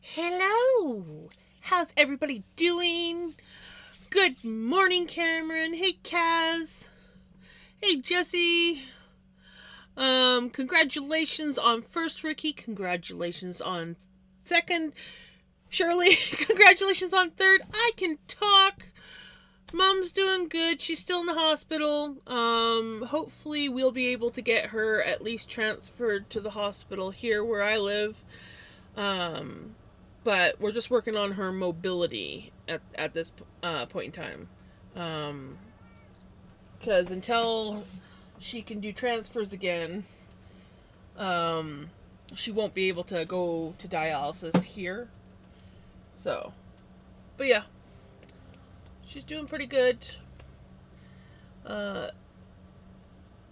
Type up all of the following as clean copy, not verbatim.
Hello! How's everybody doing? Good morning, Cameron. Hey, Kaz. Hey, Jesse. Congratulations on first, Ricky. Congratulations on second, Shirley. Congratulations on third. I can talk. Mom's doing good. She's still in the hospital. Hopefully we'll be able to get her at least transferred to the hospital here where I live. But we're just working on her mobility at this point in time. Because until she can do transfers again, she won't be able to go to dialysis here. So, but yeah, she's doing pretty good.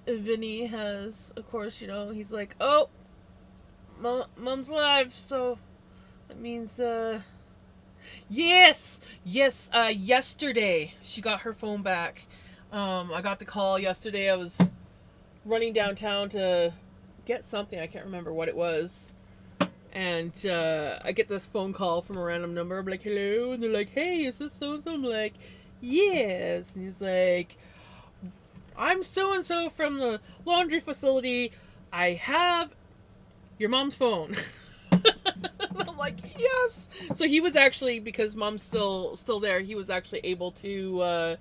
Vinny has, of course, he's like, oh, mom's alive, so that means, yes, yesterday she got her phone back. I got the call yesterday. I was running downtown to get something. I can't remember what it was. And I get this phone call from a random number. I'm like, hello. And they're like, hey, is this so-and-so? I'm like, yes. And he's like, I'm so-and-so from the laundry facility. I have your mom's phone. I'm like, yes. So he was actually, because mom's still there, he was actually able to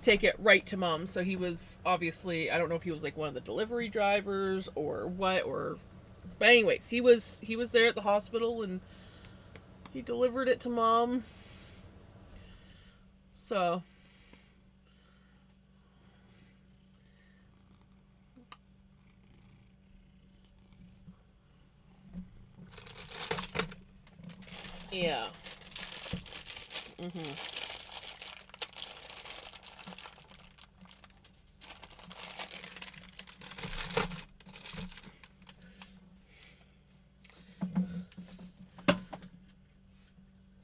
take it right to mom. So he was obviously, I don't know if he was like one of the delivery drivers or what, but anyways, he was there at the hospital and he delivered it to mom. So yeah.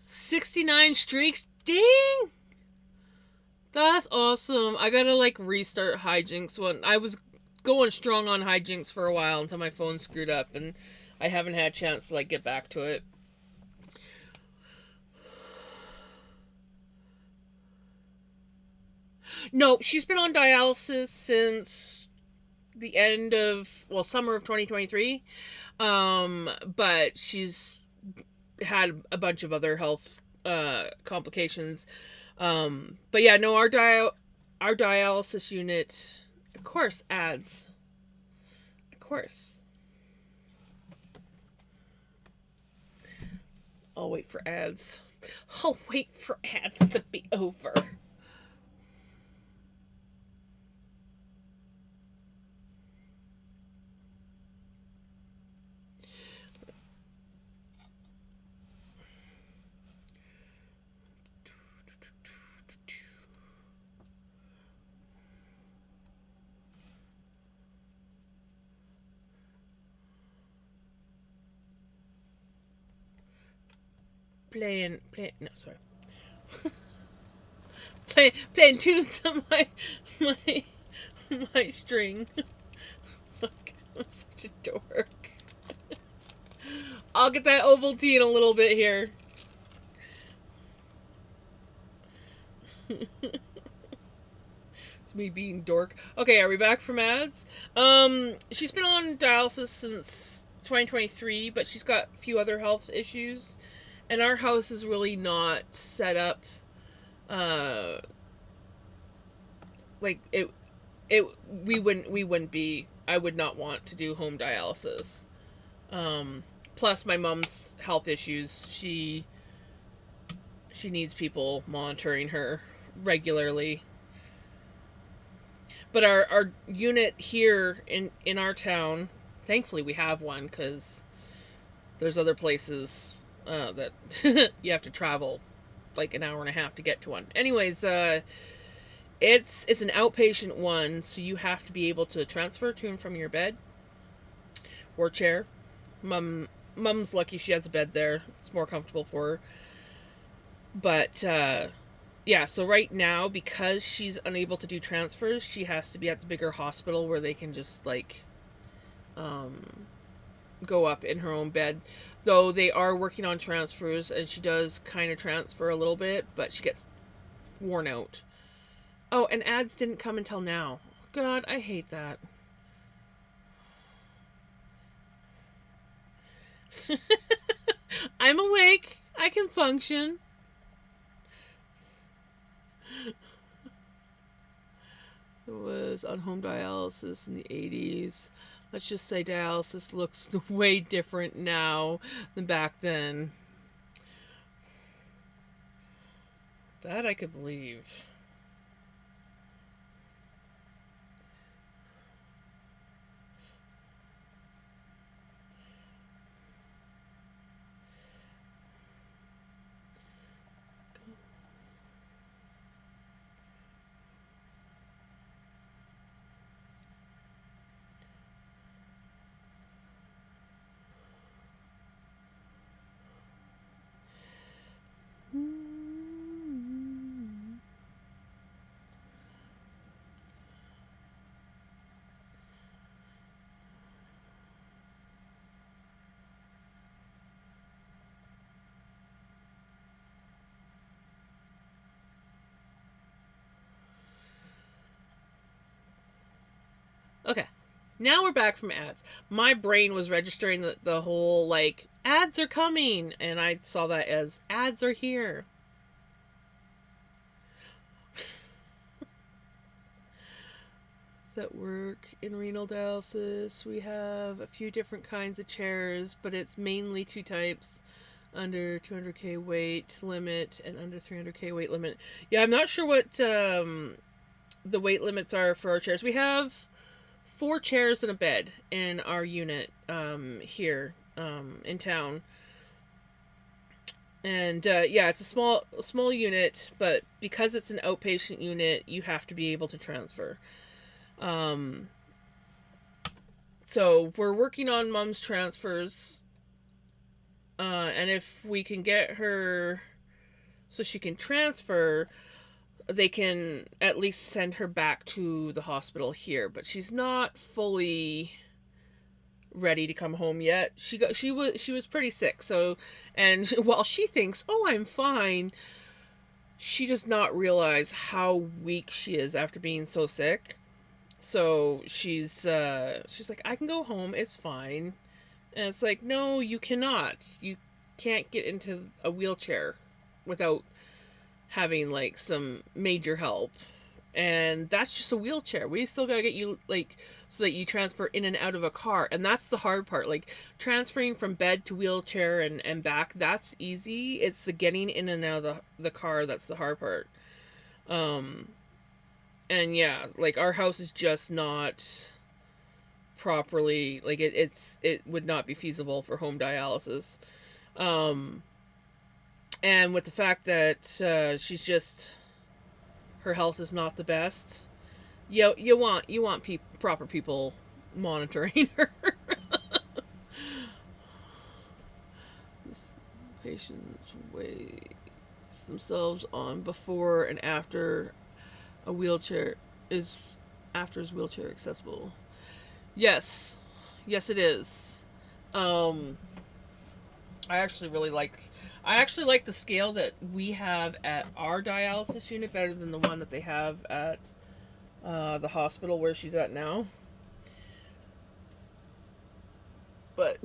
69 streaks? Dang! That's awesome. I gotta like restart hijinks. I was going strong on hijinks for a while until my phone screwed up and I haven't had a chance to like get back to it. No, she's been on dialysis since the end of, summer of 2023. But she's had a bunch of other health complications. But yeah, no, our dialysis unit, of course, ads. Of course. I'll wait for ads. I'll wait for ads to be over. No, sorry. Playing tunes on my string. I'm such a dork. I'll get that Ovaltine in a little bit here. It's me being dork. Okay, are we back from ads? She's been on dialysis since 2023, but she's got a few other health issues. And our house is really not set up like we wouldn't be, I would not want to do home dialysis. Plus my mom's health issues, she needs people monitoring her regularly. But our unit here in our town, thankfully we have one, because there's other places that you have to travel like an hour and a half to get to one. Anyways, it's an outpatient one, so you have to be able to transfer to and from your bed or chair. Mom's lucky she has a bed there. It's more comfortable for her. But yeah, so right now, because she's unable to do transfers, she has to be at the bigger hospital where they can just like go up in her own bed. Though they are working on transfers, and she does kind of transfer a little bit, but she gets worn out. Oh, and ads didn't come until now. God, I hate that. I'm awake. I can function. It was on home dialysis in the 80s. Let's just say dialysis looks way different now than back then. That I could believe. Okay. Now we're back from ads. My brain was registering the whole, like, ads are coming, and I saw that as ads are here. At work in renal dialysis, we have a few different kinds of chairs, but it's mainly two types: under 200k weight limit and under 300k weight limit. Yeah, I'm not sure what the weight limits are for our chairs. We have 4 chairs and a bed in our unit here in town. And yeah, it's a small unit, but because it's an outpatient unit, you have to be able to transfer. Um, so we're working on mom's transfers, and if we can get her so she can transfer, they can at least send her back to the hospital here. But she's not fully ready to come home yet. She was pretty sick. So, and while she thinks, "Oh, I'm fine," she does not realize how weak she is after being so sick. So she's like, I can go home, it's fine. And it's like, no, you cannot. You can't get into a wheelchair without having like some major help. And that's just a wheelchair. We still gotta get you like so that you transfer in and out of a car. And that's the hard part. Like transferring from bed to wheelchair and back, that's easy. It's the getting in and out of the car that's the hard part. Um and yeah, like our house is just not properly like it would not be feasible for home dialysis. Um and with the fact that she's just her health is not the best. You want proper people monitoring her. Patients weigh themselves on before and after a wheelchair is after his wheelchair accessible. Yes, yes, it is. Um, I actually really like. I actually like the scale that we have at our dialysis unit better than the one that they have at the hospital where she's at now. But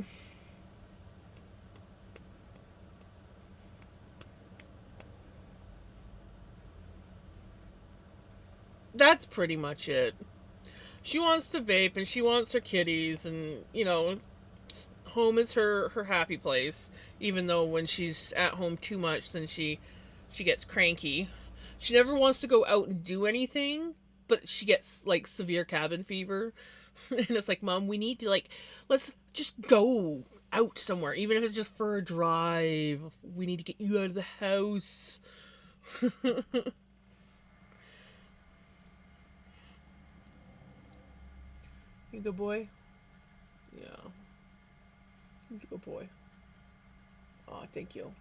that's pretty much it. She wants to vape and she wants her kitties, and home is her happy place. Even though when she's at home too much, then she gets cranky. She never wants to go out and do anything, but she gets like severe cabin fever, and it's like, Mom, we need to like let's just go out somewhere, even if it's just for a drive. We need to get you out of the house. You good boy? Yeah, he's a good boy. Oh, thank you.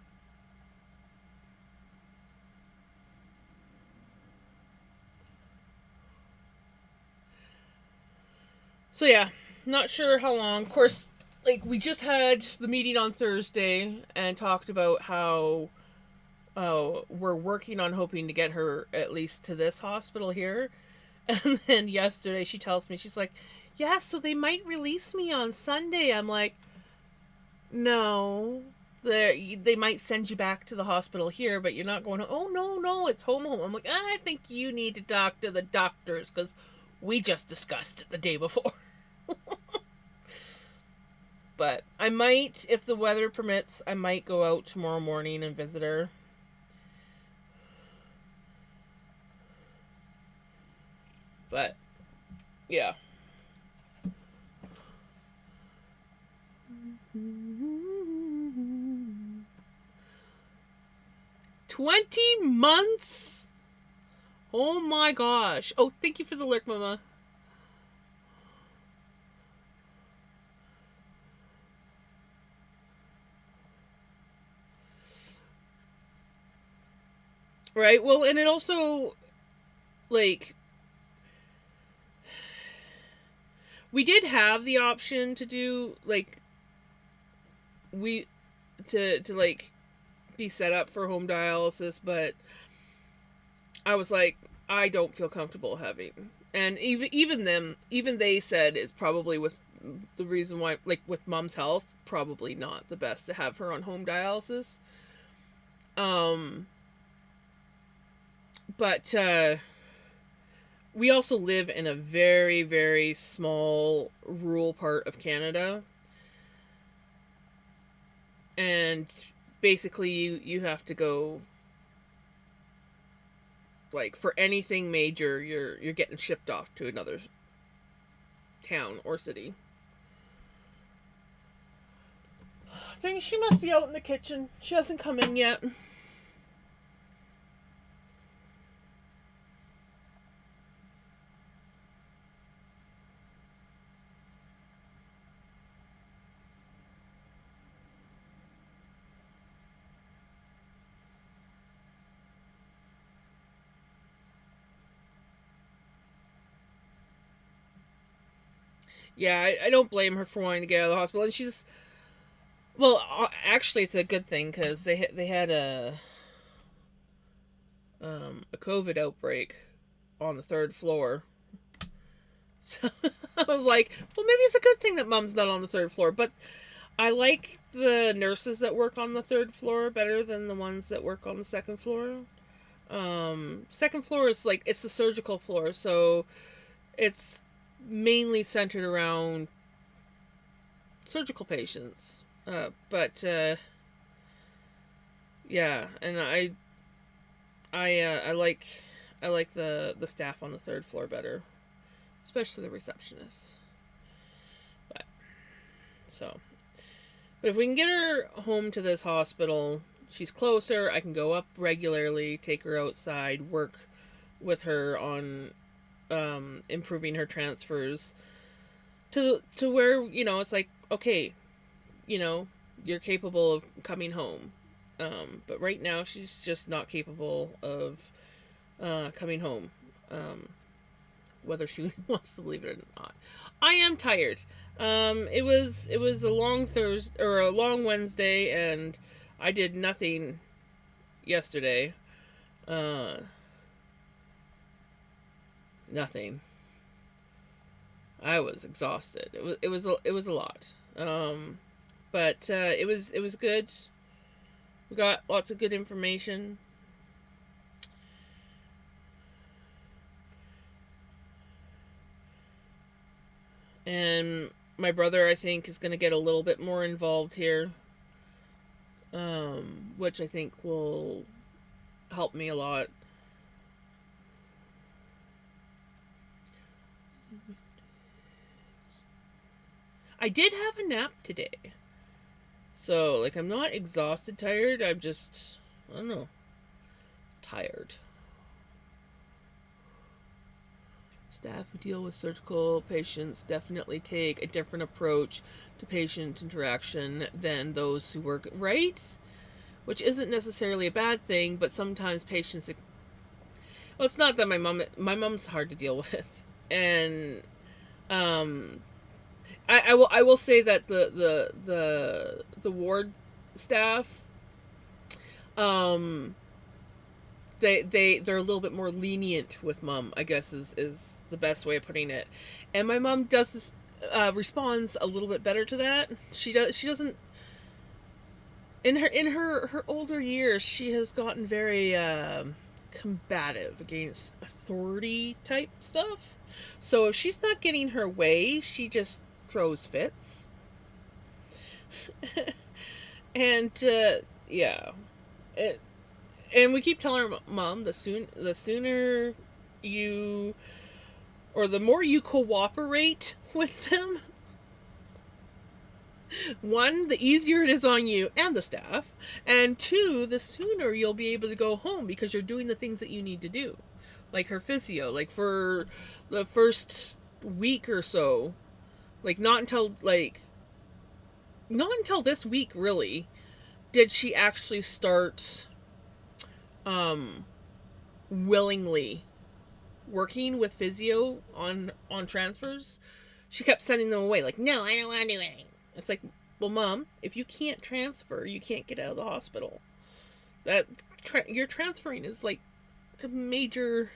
So yeah, not sure how long. Of course, like we just had the meeting on Thursday and talked about how we're working on hoping to get her at least to this hospital here. And then yesterday she tells me, she's like, yeah, so they might release me on Sunday. I'm like, no. They might send you back to the hospital here, but you're not going, oh, no, it's home. I'm like, I think you need to talk to the doctors because we just discussed it the day before. But I might, if the weather permits, I might go out tomorrow morning and visit her. But, yeah. 20 months? Oh my gosh. Oh, thank you for the lurk, Mama. Right? Well, and it also, like, we did have the option to do, like, we, to like, be set up for home dialysis, but I was like, I don't feel comfortable having. And even they said it's probably with the reason why, like with mom's health, probably not the best to have her on home dialysis. Um, but we also live in a very, very small rural part of Canada. And basically, you have to go, like, for anything major, you're getting shipped off to another town or city. I think she must be out in the kitchen. She hasn't come in yet. Yeah, I don't blame her for wanting to get out of the hospital. And she's, well, actually, it's a good thing because they had a COVID outbreak on the third floor. So I was like, well, maybe it's a good thing that mom's not on the third floor. But I like the nurses that work on the third floor better than the ones that work on the second floor. Second floor is like, it's the surgical floor, so it's mainly centered around surgical patients. But yeah, and I like the staff on the third floor better, especially the receptionists. But so, but if we can get her home to this hospital, she's closer. I can go up regularly, take her outside, work with her on improving her transfers to where, it's like, okay, you're capable of coming home. But right now she's just not capable of coming home, whether she wants to believe it or not. I am tired. It was a long Thursday or a long Wednesday, and I did nothing yesterday. Uh, Nothing. I was exhausted. It was a lot. But it was good. We got lots of good information. And my brother, I think, is going to get a little bit more involved here, which I think will help me a lot. I did have a nap today. So, like, I'm not exhausted, tired. I'm just, I don't know, tired. Staff who deal with surgical patients definitely take a different approach to patient interaction than those who work, right? Which isn't necessarily a bad thing, but sometimes patients. Well, it's not that my mom's hard to deal with, and I will say that the ward staff, um they're a little bit more lenient with mom, I guess is the best way of putting it. And my mom does this, responds a little bit better to that. She doesn't, in her older years, she has gotten very combative against authority type stuff. So if she's not getting her way, she just throws fits. And yeah, it, and we keep telling her, mom, the sooner you, or the more you cooperate with them, one, the easier it is on you and the staff, and two, the sooner you'll be able to go home because you're doing the things that you need to do, like her physio, like for the first week or so, like not until this week really did she actually start um willingly working with physio on transfers. She kept sending them away, like, no, I don't want to do anything. It's like, well, mom, if you can't transfer, you can't get out of the hospital. That your transferring is like the major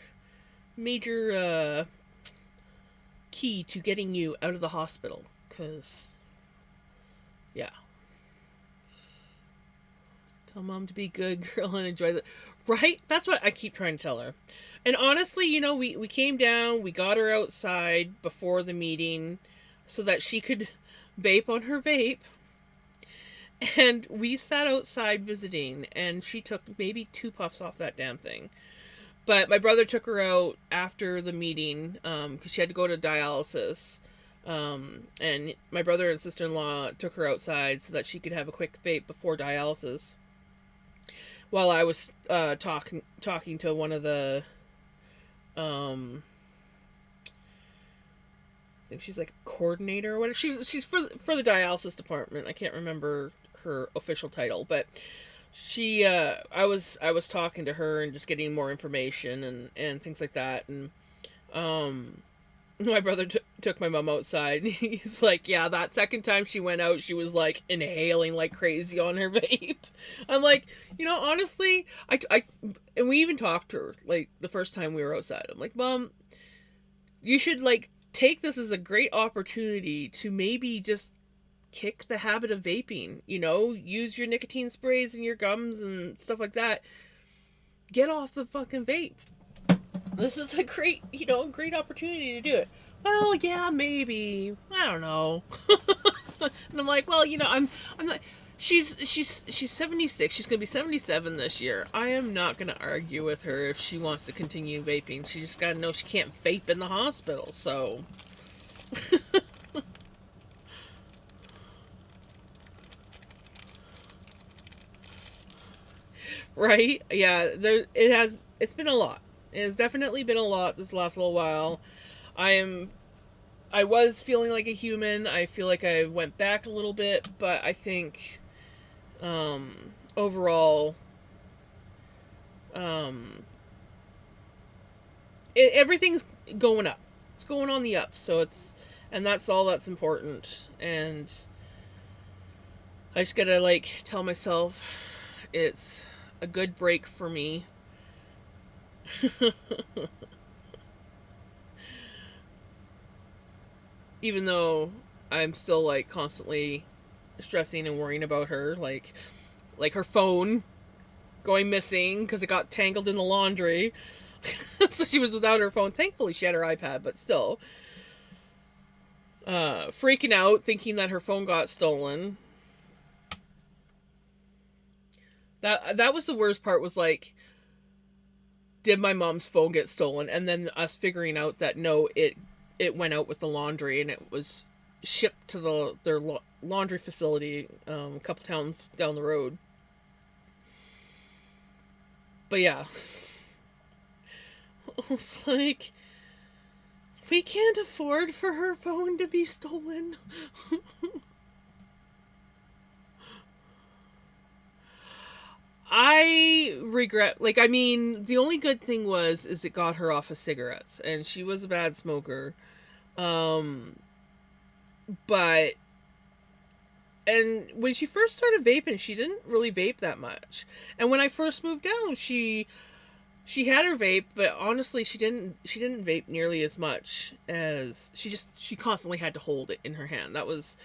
key to getting you out of the hospital. Cause yeah, tell mom to be good girl and enjoy the right. That's what I keep trying to tell her. And honestly, we came down, we got her outside before the meeting so that she could vape on her vape. And we sat outside visiting, and she took maybe 2 puffs off that damn thing. But my brother took her out after the meeting because she had to go to dialysis. And my brother and sister-in-law took her outside so that she could have a quick vape before dialysis. While I was talking to one of the, I think she's like a coordinator or whatever. She's for the dialysis department. I can't remember her official title, but she I was talking to her and just getting more information and things like that. And my brother took my mom outside, and he's like, yeah, that second time she went out, she was like inhaling like crazy on her vape. I'm like, honestly, I and we even talked to her like the first time we were outside. I'm like, mom, you should like take this as a great opportunity to maybe just kick the habit of vaping. Use your nicotine sprays in your gums and stuff like that. Get off the fucking vape. This is a great opportunity to do it. Well, yeah, maybe. I don't know. And I'm like, well, I'm not. She's 76. She's gonna be 77 this year. I am not gonna argue with her if she wants to continue vaping. She just gotta know she can't vape in the hospital. So, right? Yeah, it's been a lot. It has definitely been a lot this last little while. I am I was feeling like a human. I feel like I went back a little bit, but I think overall, um, everything's going up. It's going on the up, and that's all that's important. And I just gotta like tell myself it's a good break for me. Even though I'm still like constantly stressing and worrying about her, like her phone going missing because it got tangled in the laundry. So she was without her phone. Thankfully, she had her iPad, but still, freaking out, thinking that her phone got stolen. That was the worst part. Was like, did my mom's phone get stolen? And then us figuring out that no, it went out with the laundry and it was shipped to their laundry facility a couple towns down the road. But yeah, it's like we can't afford for her phone to be stolen. I regret, like, I mean, the only good thing is it got her off of cigarettes, and she was a bad smoker. Um, But and when she first started vaping, she didn't really vape that much. And when I first moved down, she had her vape, but honestly, she didn't vape nearly as much as she constantly had to hold it in her hand. That was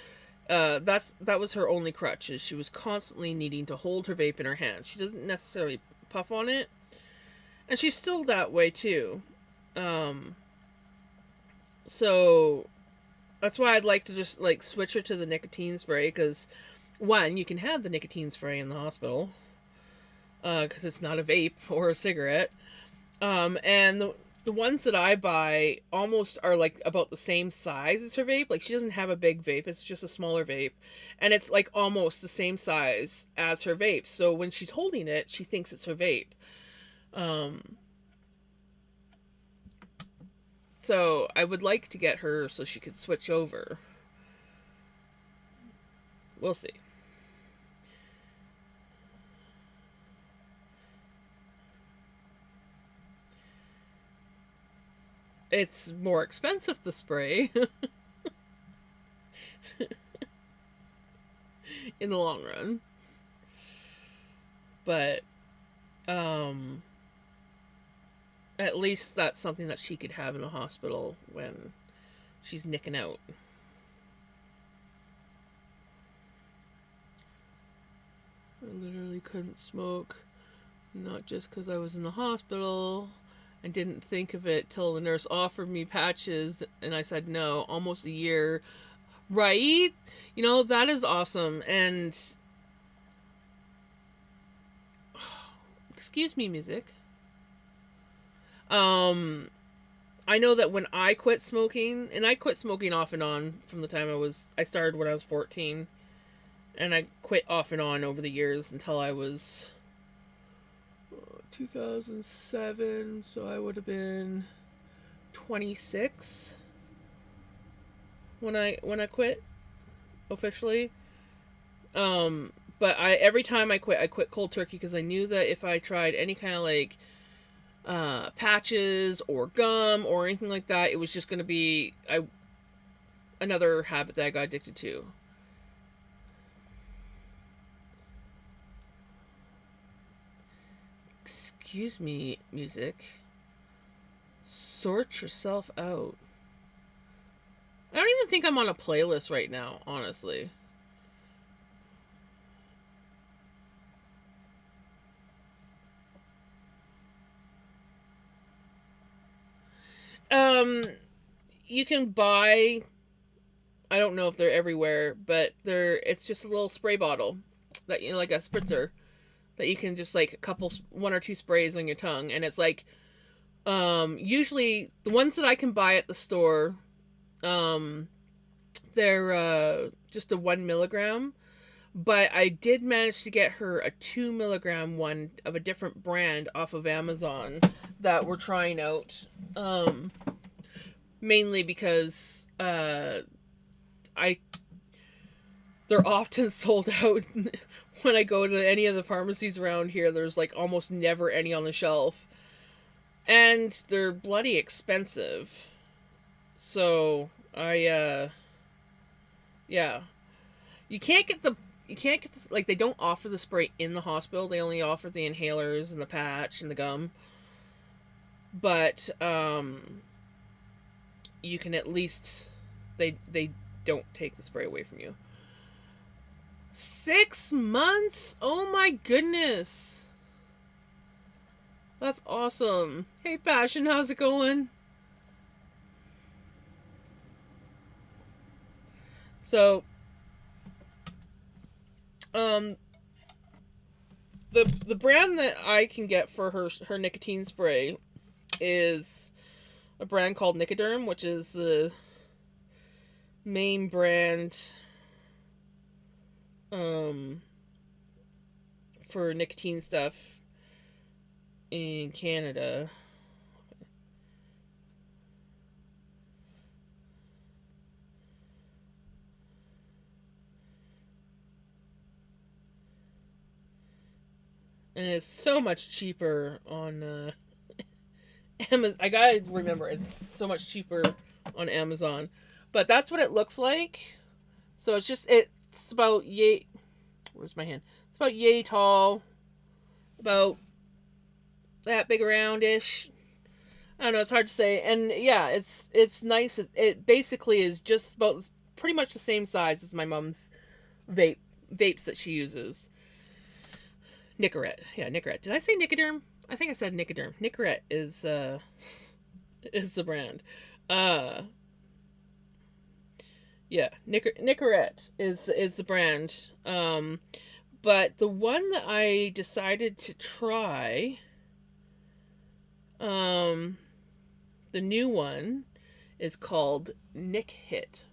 her only crutch, is she was constantly needing to hold her vape in her hand. She doesn't necessarily puff on it, and she's still that way too. Um, so that's why I'd like to just like switch her to the nicotine spray, because one, you can have the nicotine spray in the hospital because it's not a vape or a cigarette. And the ones that I buy almost are like about the same size as her vape. Like she doesn't have a big vape; it's just a smaller vape, and it's like almost the same size as her vape. So when she's holding it, she thinks it's her vape. Um, so I would like to get her so she could switch over. We'll see. It's more expensive, the spray, in the long run, but um, at least that's something that she could have in the hospital when she's nicking out. I literally couldn't smoke, not just because I was in the hospital and didn't think of it till the nurse offered me patches and I said no, almost a year. Right? You know, that is awesome. And excuse me, music. Um, I know that when I quit smoking, and I quit smoking off and on from the time I started when I was 14, and I quit off and on over the years until I was 2007, so I would have been 26 when I quit officially. But I every time I quit cold turkey because I knew that if I tried any kind of like patches or gum or anything like that, it was just going to be another habit that I got addicted to. Excuse me, music. Sort yourself out. I don't even think I'm on a playlist right now, honestly. Um, you can buy. I don't know if they're everywhere, but they're. It's just a little spray bottle that like a spritzer that you can just like a couple, one or two sprays on your tongue, and it's like, usually the ones that I can buy at the store, um, they're just a 1 milligram. But I did manage to get her a 2 milligram one of a different brand off of Amazon that we're trying out. Mainly because I they're often sold out. When I go to any of the pharmacies around here, there's like almost never any on the shelf, and they're bloody expensive. So yeah, you can't get the like they don't offer the spray in the hospital. They only offer the inhalers and the patch and the gum. But you can at least they don't take the spray away from you. 6 months? Oh my goodness. That's awesome. Hey Passion, how's it going? So, um the brand that I can get for her nicotine spray is a brand called Nicoderm, which is the main brand um for nicotine stuff in Canada. And it's so much cheaper on Amazon. I gotta remember, it's so much cheaper on Amazon. But that's what it looks like. So it's about yay. Where's my hand? It's about yay tall, about that big aroundish. I don't know. It's hard to say. And yeah, it's nice. It basically is just about pretty much the same size as my mom's vapes that she uses. Nicorette. Yeah, Nicorette. Did I say Nicoderm? I think I said Nicoderm. Nicorette is the brand. Uh yeah, Nicorette is the brand. But the one that I decided to try, um the new one is called Nick Hit.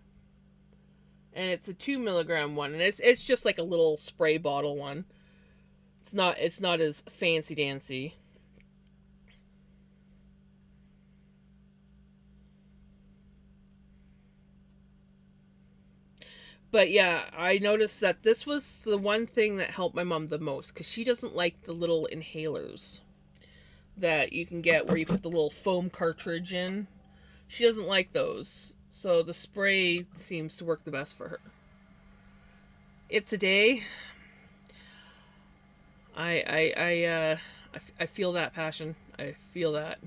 And it's a 2 milligram one, and it's just like a little spray bottle one. It's not as fancy dancy. But yeah, I noticed that this was the one thing that helped my mom the most because she doesn't like the little inhalers that you can get where you put the little foam cartridge in. She doesn't like those. So the spray seems to work the best for her. It's a day. I feel that passion. I feel that.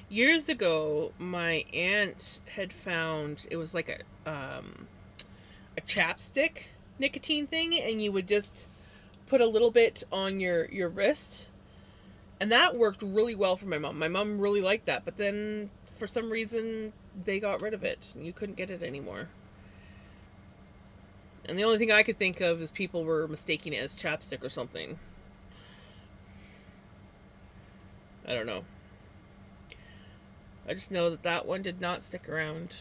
Years ago, my aunt had found it was like a chapstick nicotine thing, and you would just put a little bit on your wrist, and that worked really well for my mom. My mom really liked that, but then for some reason they got rid of it, and you couldn't get it anymore. And the only thing I could think of is people were mistaking it as chapstick or something. I don't know. I just know that that one did not stick around.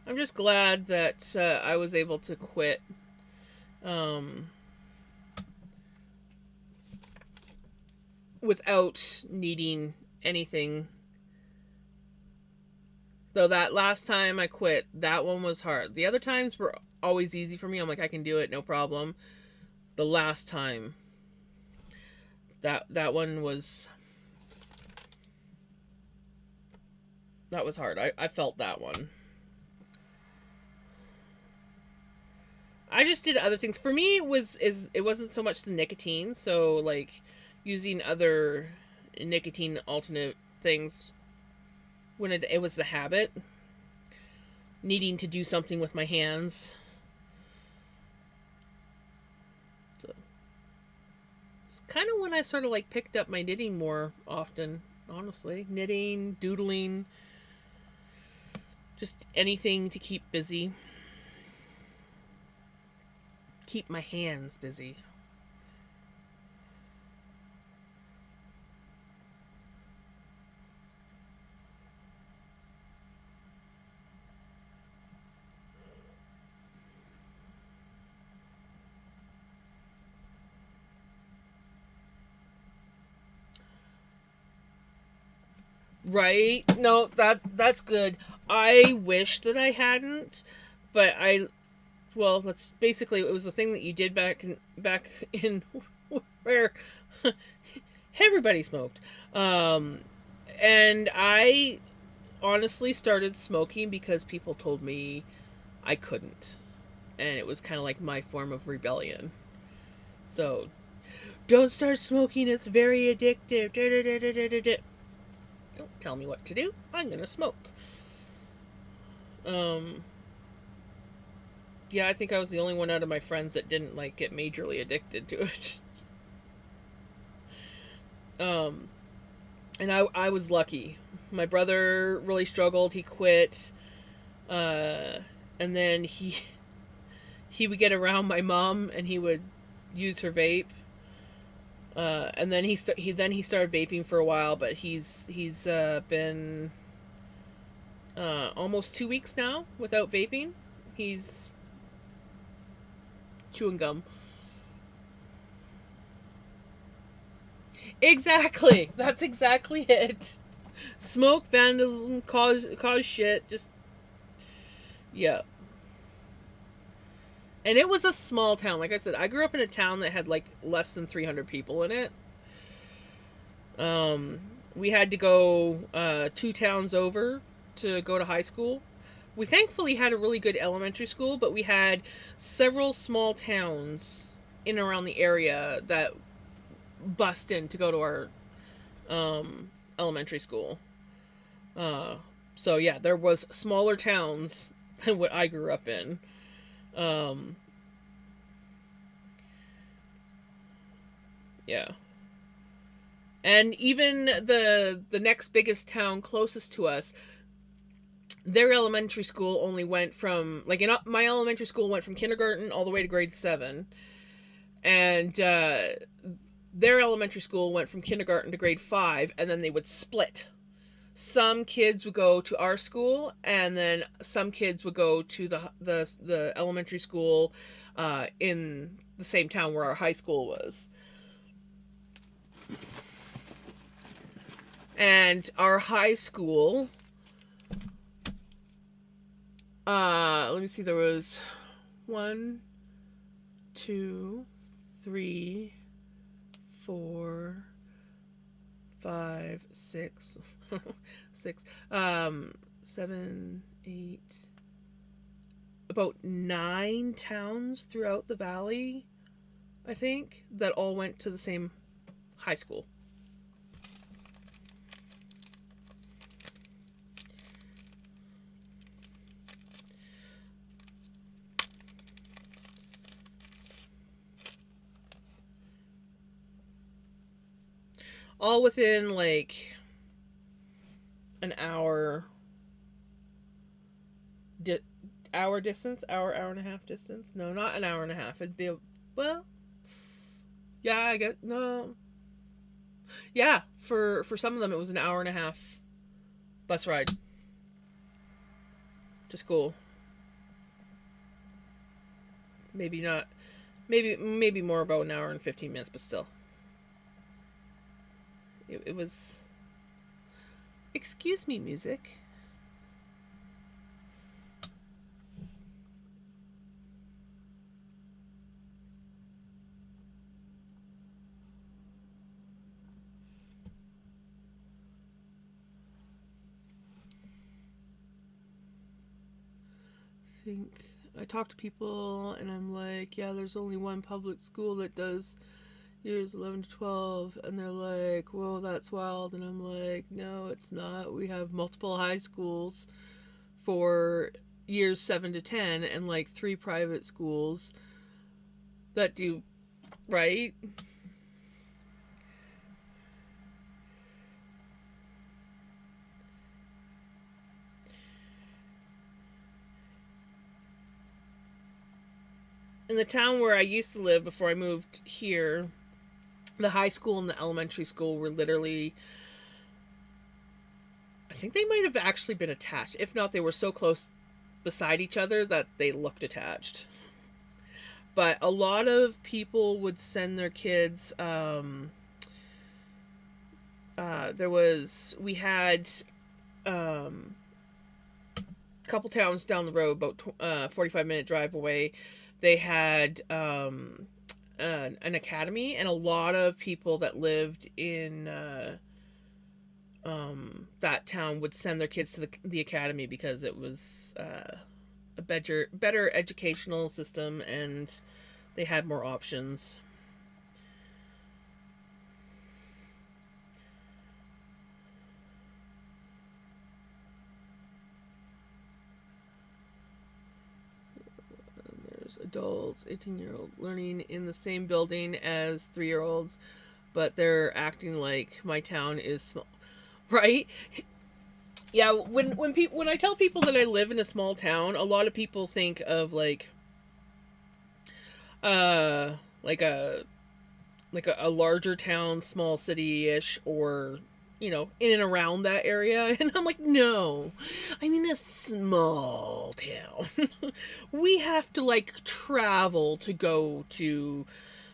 I'm just glad that I was able to quit um, without needing anything. Though that last time I quit, that one was hard. The other times were always easy for me. I'm like, I can do it, no problem. The last time, that one was that was hard. I felt that one. I just did other things. For me, it wasn't so much the nicotine. So like using other nicotine alternate things when it was the habit, needing to do something with my hands. So it's kind of when I sort of like picked up my knitting more often. Honestly, knitting, doodling, just anything to keep busy, keep my hands busy. Right? No, that's good. I wish that I hadn't, but I well, that's basically it was the thing that you did back in where everybody smoked. Um and I honestly started smoking because people told me I couldn't. and it was kind of like my form of rebellion. So, don't start smoking, it's very addictive. Don't tell me what to do, I'm gonna smoke. Um, yeah, I think I was the only one out of my friends that didn't like get majorly addicted to it. Um, and I was lucky. My brother really struggled. He quit, uh, and then he would get around my mom, and he would use her vape. And then he started vaping for a while, but he's been almost 2 weeks now without vaping. He's chewing gum. Exactly. That's exactly it. Smoke, vandalism, cause shit. Just yeah. And it was a small town. Like I said, I grew up in a town that had like less than 300 people in it. Um, we had to go 2 towns over to go to high school. We thankfully had a really good elementary school, but we had several small towns in and around the area that bust in to go to our elementary school. Uh, so yeah, there was smaller towns than what I grew up in. Um, yeah, and even the next biggest town closest to us, their elementary school only went from like in my elementary school went from kindergarten all the way to grade 7, and their elementary school went from kindergarten to grade 5, and then they would split. Some kids would go to our school, and then some kids would go to the elementary school in the same town where our high school was. And our high school, let me see, there was 1, 2, 3, 4, 5, 6, 6, 7, 8, about 9 towns throughout the valley, I think, that all went to the same high school. All within like an hour hour distance, hour and a half distance. No, not an hour and a half. It'd be well, yeah, I guess no. Yeah, for some of them it was an hour and a half bus ride to school. Maybe not. Maybe more about an hour and 15 minutes, but still. It was. Excuse me, music. Think I talk to people and I'm like, yeah, there's only one public school that does years 11 to 12, and they're like, whoa, that's wild. And I'm like, no, it's not. We have multiple high schools for years 7 to 10 and like 3 private schools that do, right? In the town where I used to live before I moved here, the high school and the elementary school were literally, I think they might have actually been attached. If not, they were so close beside each other that they looked attached. But a lot of people would send their kids. We had um, a couple towns down the road, about 45-minute drive away. They had an academy, and a lot of people that lived in that town would send their kids to the academy because it was a better educational system, and they had more options. There's adults, 18-year-old learning in the same building as 3-year-olds, but they're acting like my town is small, right? Yeah, when I tell people that I live in a small town, a lot of people think of uh like a a larger town, small city ish, or in and around that area. And I'm like, no, I'm in a small town. We have to like travel to go to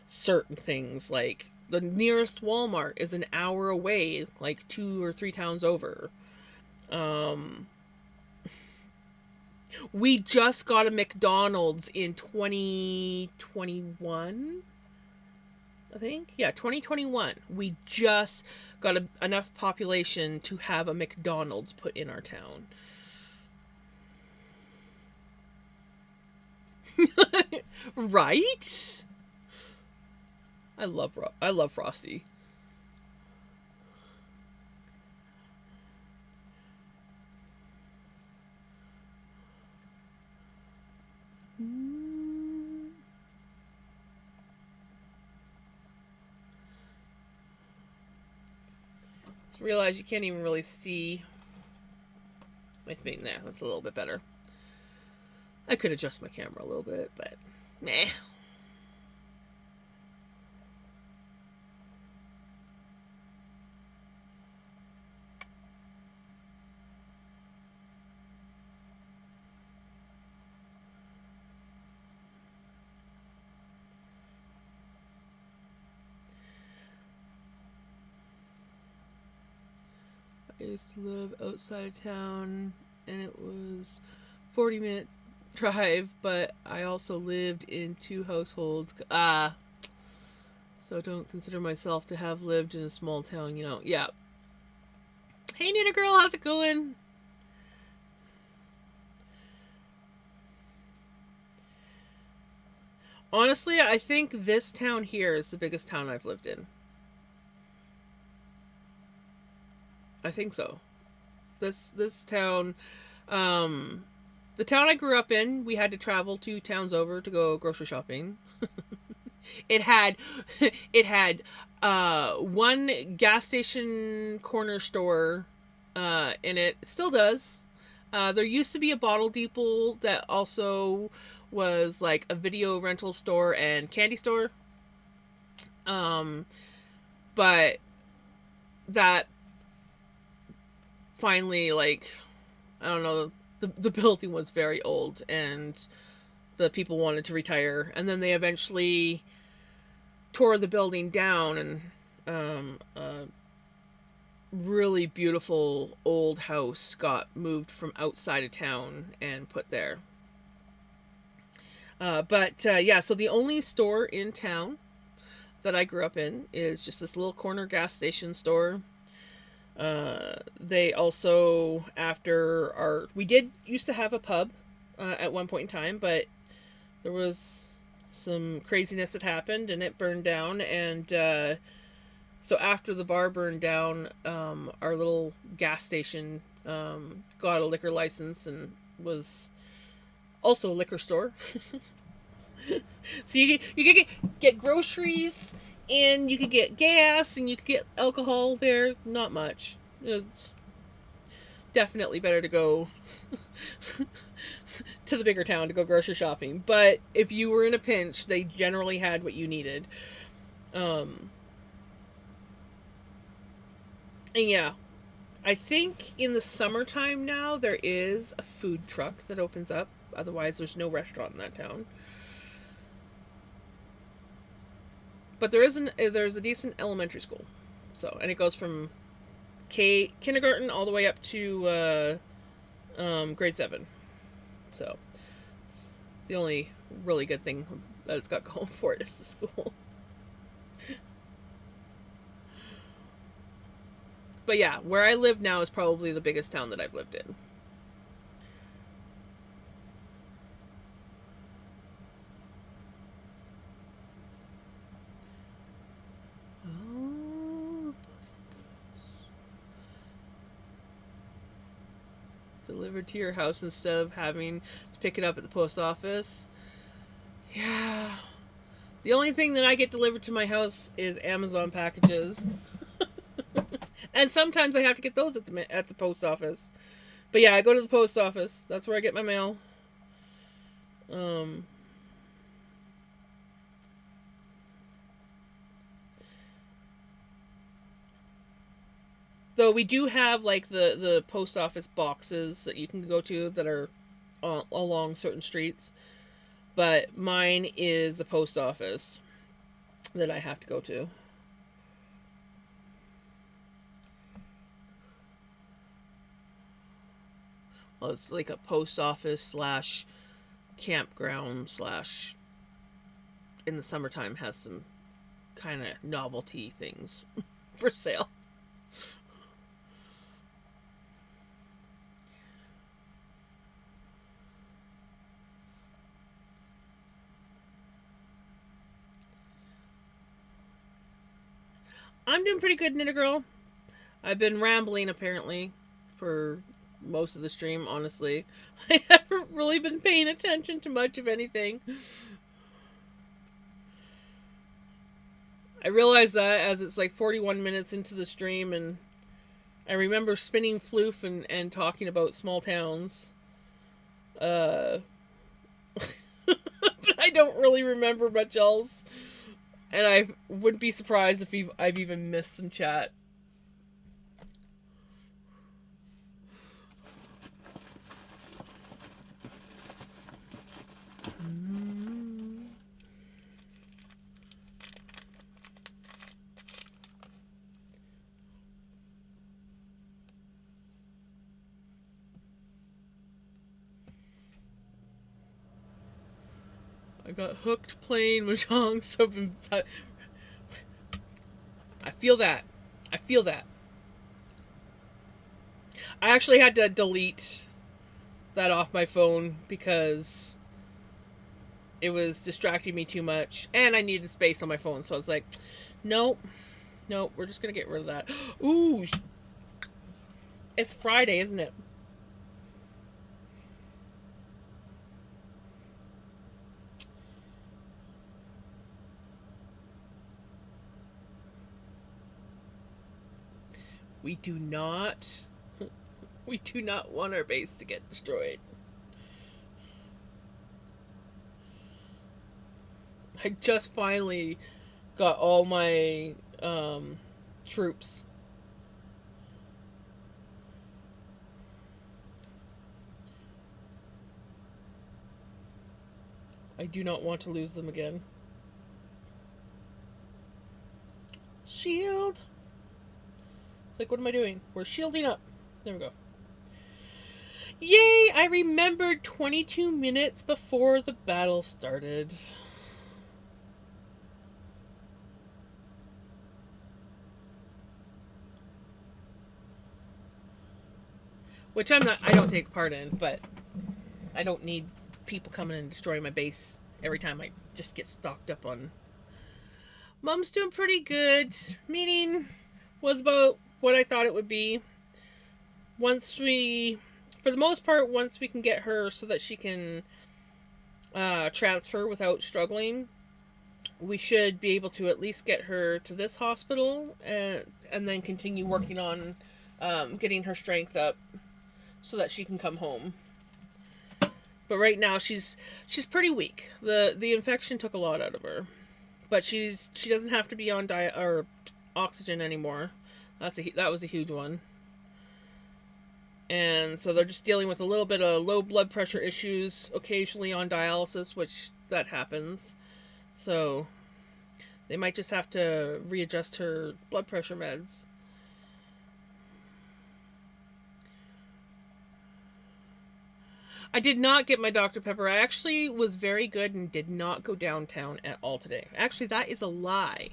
certain things. Like the nearest Walmart is an hour away, like 2 or 3 towns over. Um, we just got a McDonald's in 2021. I think. Yeah, 2021. We just got enough population to have a McDonald's put in our town. Right? I love Frosty. Just realize you can't even really see my screen there. That's a little bit better. I could adjust my camera a little bit, but meh. I used to live outside of town, and it was 40-minute drive, but I also lived in 2 households. So don't consider myself to have lived in a small town. Yeah. Hey, Nita girl, how's it going? Honestly, I think this town here is the biggest town I've lived in. I think so. This town, um, the town I grew up in, we had to travel 2 towns over to go grocery shopping. It had, it had, one gas station corner store, and it still does. There used to be a bottle depot that also was like a video rental store and candy store. Um, but that finally, like, I don't know, the building was very old, and the people wanted to retire, and then they eventually tore the building down, and a really beautiful old house got moved from outside of town and put there. But yeah, so the only store in town that I grew up in is just this little corner gas station store. They also, we did used to have a pub at one point in time, but there was some craziness that happened and it burned down. And so after the bar burned down, our little gas station got a liquor license and was also a liquor store. So you could get groceries, and you could get gas, and you could get alcohol there. Not much. It's definitely better to go to the bigger town to go grocery shopping. But if you were in a pinch, they generally had what you needed. Um, and yeah, I think in the summertime now there is a food truck that opens up. Otherwise, there's no restaurant in that town. But there's a decent elementary school, so, and it goes from kindergarten all the way up to grade 7. So it's the only really good thing that it's got going for it is the school. But yeah, where I live now is probably the biggest town that I've lived in. delivered to your house instead of having to pick it up at the post office. Yeah. The only thing that I get delivered to my house is Amazon packages. And sometimes I have to get those at the post office. But yeah, I go to the post office. That's where I get my mail. Though we do have like the post office boxes that you can go to that are along certain streets, but mine is the post office that I have to go to. Well, it's like a post office slash campground slash in the summertime has some kind of novelty things for sale. I'm doing pretty good, Knitter Girl. I've been rambling apparently for most of the stream, honestly. I haven't really been paying attention to much of anything. I realize that as it's like 41 minutes into the stream, and I remember spinning floof and talking about small towns. But I don't really remember much else. And I wouldn't be surprised if I've even missed some chat. I got hooked playing Mahjong, so I feel that. I feel that. I actually had to delete that off my phone because it was distracting me too much, and I needed space on my phone. So I was like, nope, we're just gonna get rid of that. Ooh, it's Friday, isn't it? We do not want our base to get destroyed. I just finally got all my troops. I do not want to lose them again. Shield! It's like, what am I doing? We're shielding up. There we go. Yay! I remembered 22 minutes before the battle started. Which I don't take part in, but I don't need people coming and destroying my base every time I just get stocked up on. Mom's doing pretty good. Meeting was about what I thought it would be. For the most part, once we can get her so that she can transfer without struggling, we should be able to at least get her to this hospital and then continue working on getting her strength up so that she can come home. But right now she's pretty weak. The infection took a lot out of her, but she doesn't have to be on diet or oxygen anymore. That was a huge one. And so they're just dealing with a little bit of low blood pressure issues occasionally on dialysis, which that happens. So they might just have to readjust her blood pressure meds. I did not get my Dr. Pepper. I actually was very good and did not go downtown at all today. Actually, that is a lie.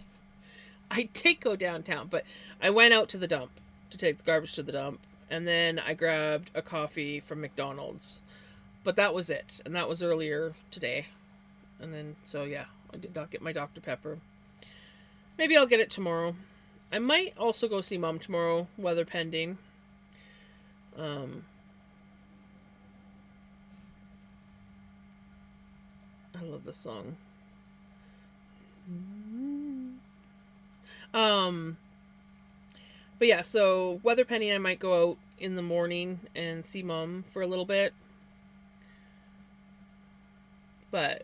I did go downtown, but I went out to the dump to take the garbage to the dump, and then I grabbed a coffee from McDonald's. But that was it, and that was earlier today. And then, so yeah, I did not get my Dr. Pepper. Maybe I'll get it tomorrow. I might also go see Mom tomorrow, weather pending. love this song. Um, but yeah, so Weather Penny, I might go out in the morning and see Mom for a little bit. But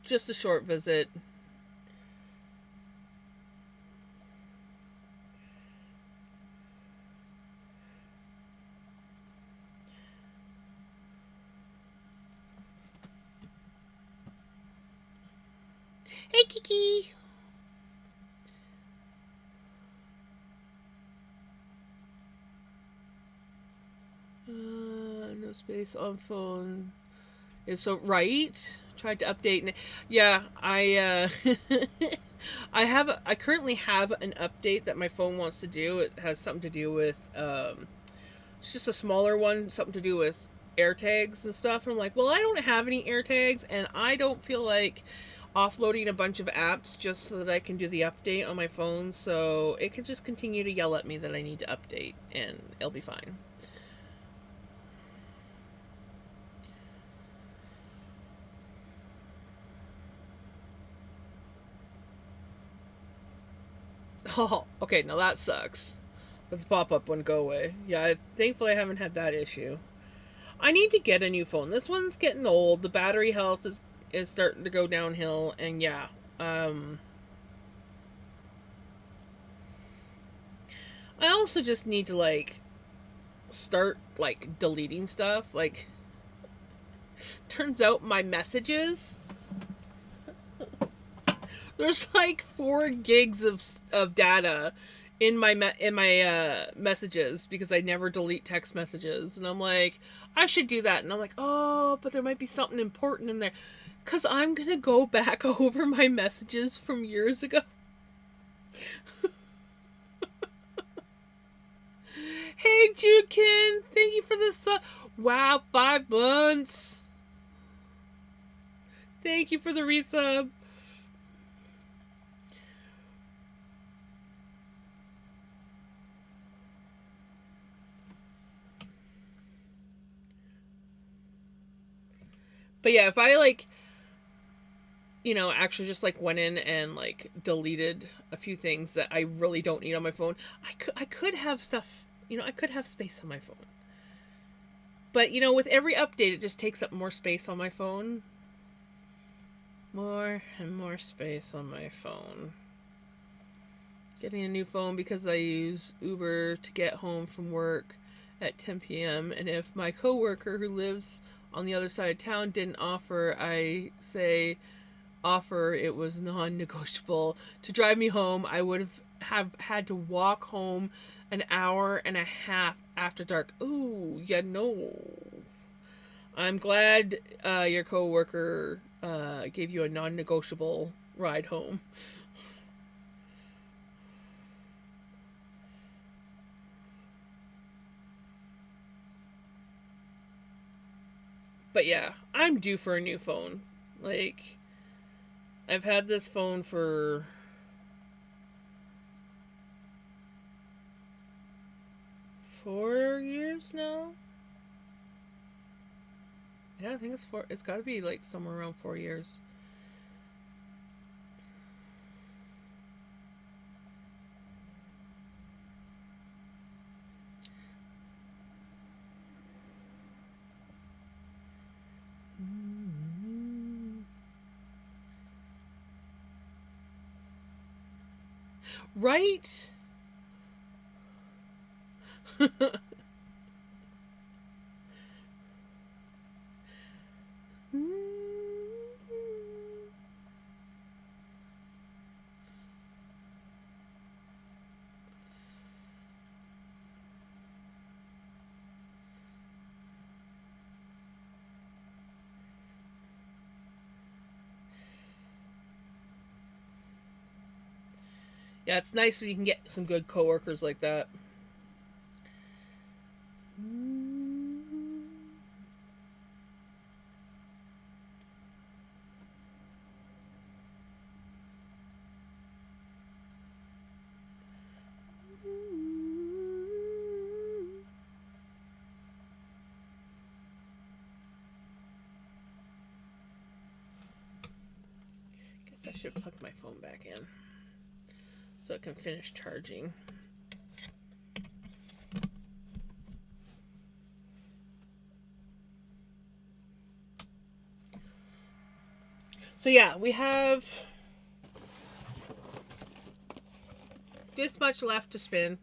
just a short visit. Hey, Kiki! No space on phone. Is so right. Tried to update. Yeah, I currently have an update that my phone wants to do. It has something to do with it's just a smaller one, something to do with AirTags and stuff. And I'm like, well, I don't have any AirTags, and I don't feel like offloading a bunch of apps just so that I can do the update on my phone. So it can just continue to yell at me that I need to update, and it'll be fine. Oh, okay, now that sucks. But the pop-up wouldn't go away. Yeah, thankfully I haven't had that issue. I need to get a new phone. This one's getting old. The battery health is starting to go downhill, and yeah. I also just need to like start like deleting stuff. Like turns out my messages, there's like 4 gigs of data in my messages because I never delete text messages, and I'm like, I should do that, and I'm like, oh, but there might be something important in there, because I'm gonna go back over my messages from years ago. Hey, Jukin, thank you for the sub. Wow, 5 months. Thank you for the resub. But yeah, if I like, actually just like went in and like deleted a few things that I really don't need on my phone, I could have stuff, I could have space on my phone. But with every update, it just takes up more space on my phone. More and more space on my phone. Getting a new phone because I use Uber to get home from work at 10 p.m. And if my coworker who lives on the other side of town didn't offer, I say offer it was non-negotiable to drive me home, I would have had to walk home an hour and a half after dark. Ooh, yeah, no. I'm glad your coworker gave you a non-negotiable ride home. But yeah, I'm due for a new phone. Like, I've had this phone for 4 years now. Yeah, I think it's 4. It's got to be like somewhere around 4 years. Right? Yeah, it's nice when you can get some good coworkers like that. I should plug my phone back in so it can finish charging. So yeah, we have this much left to spin.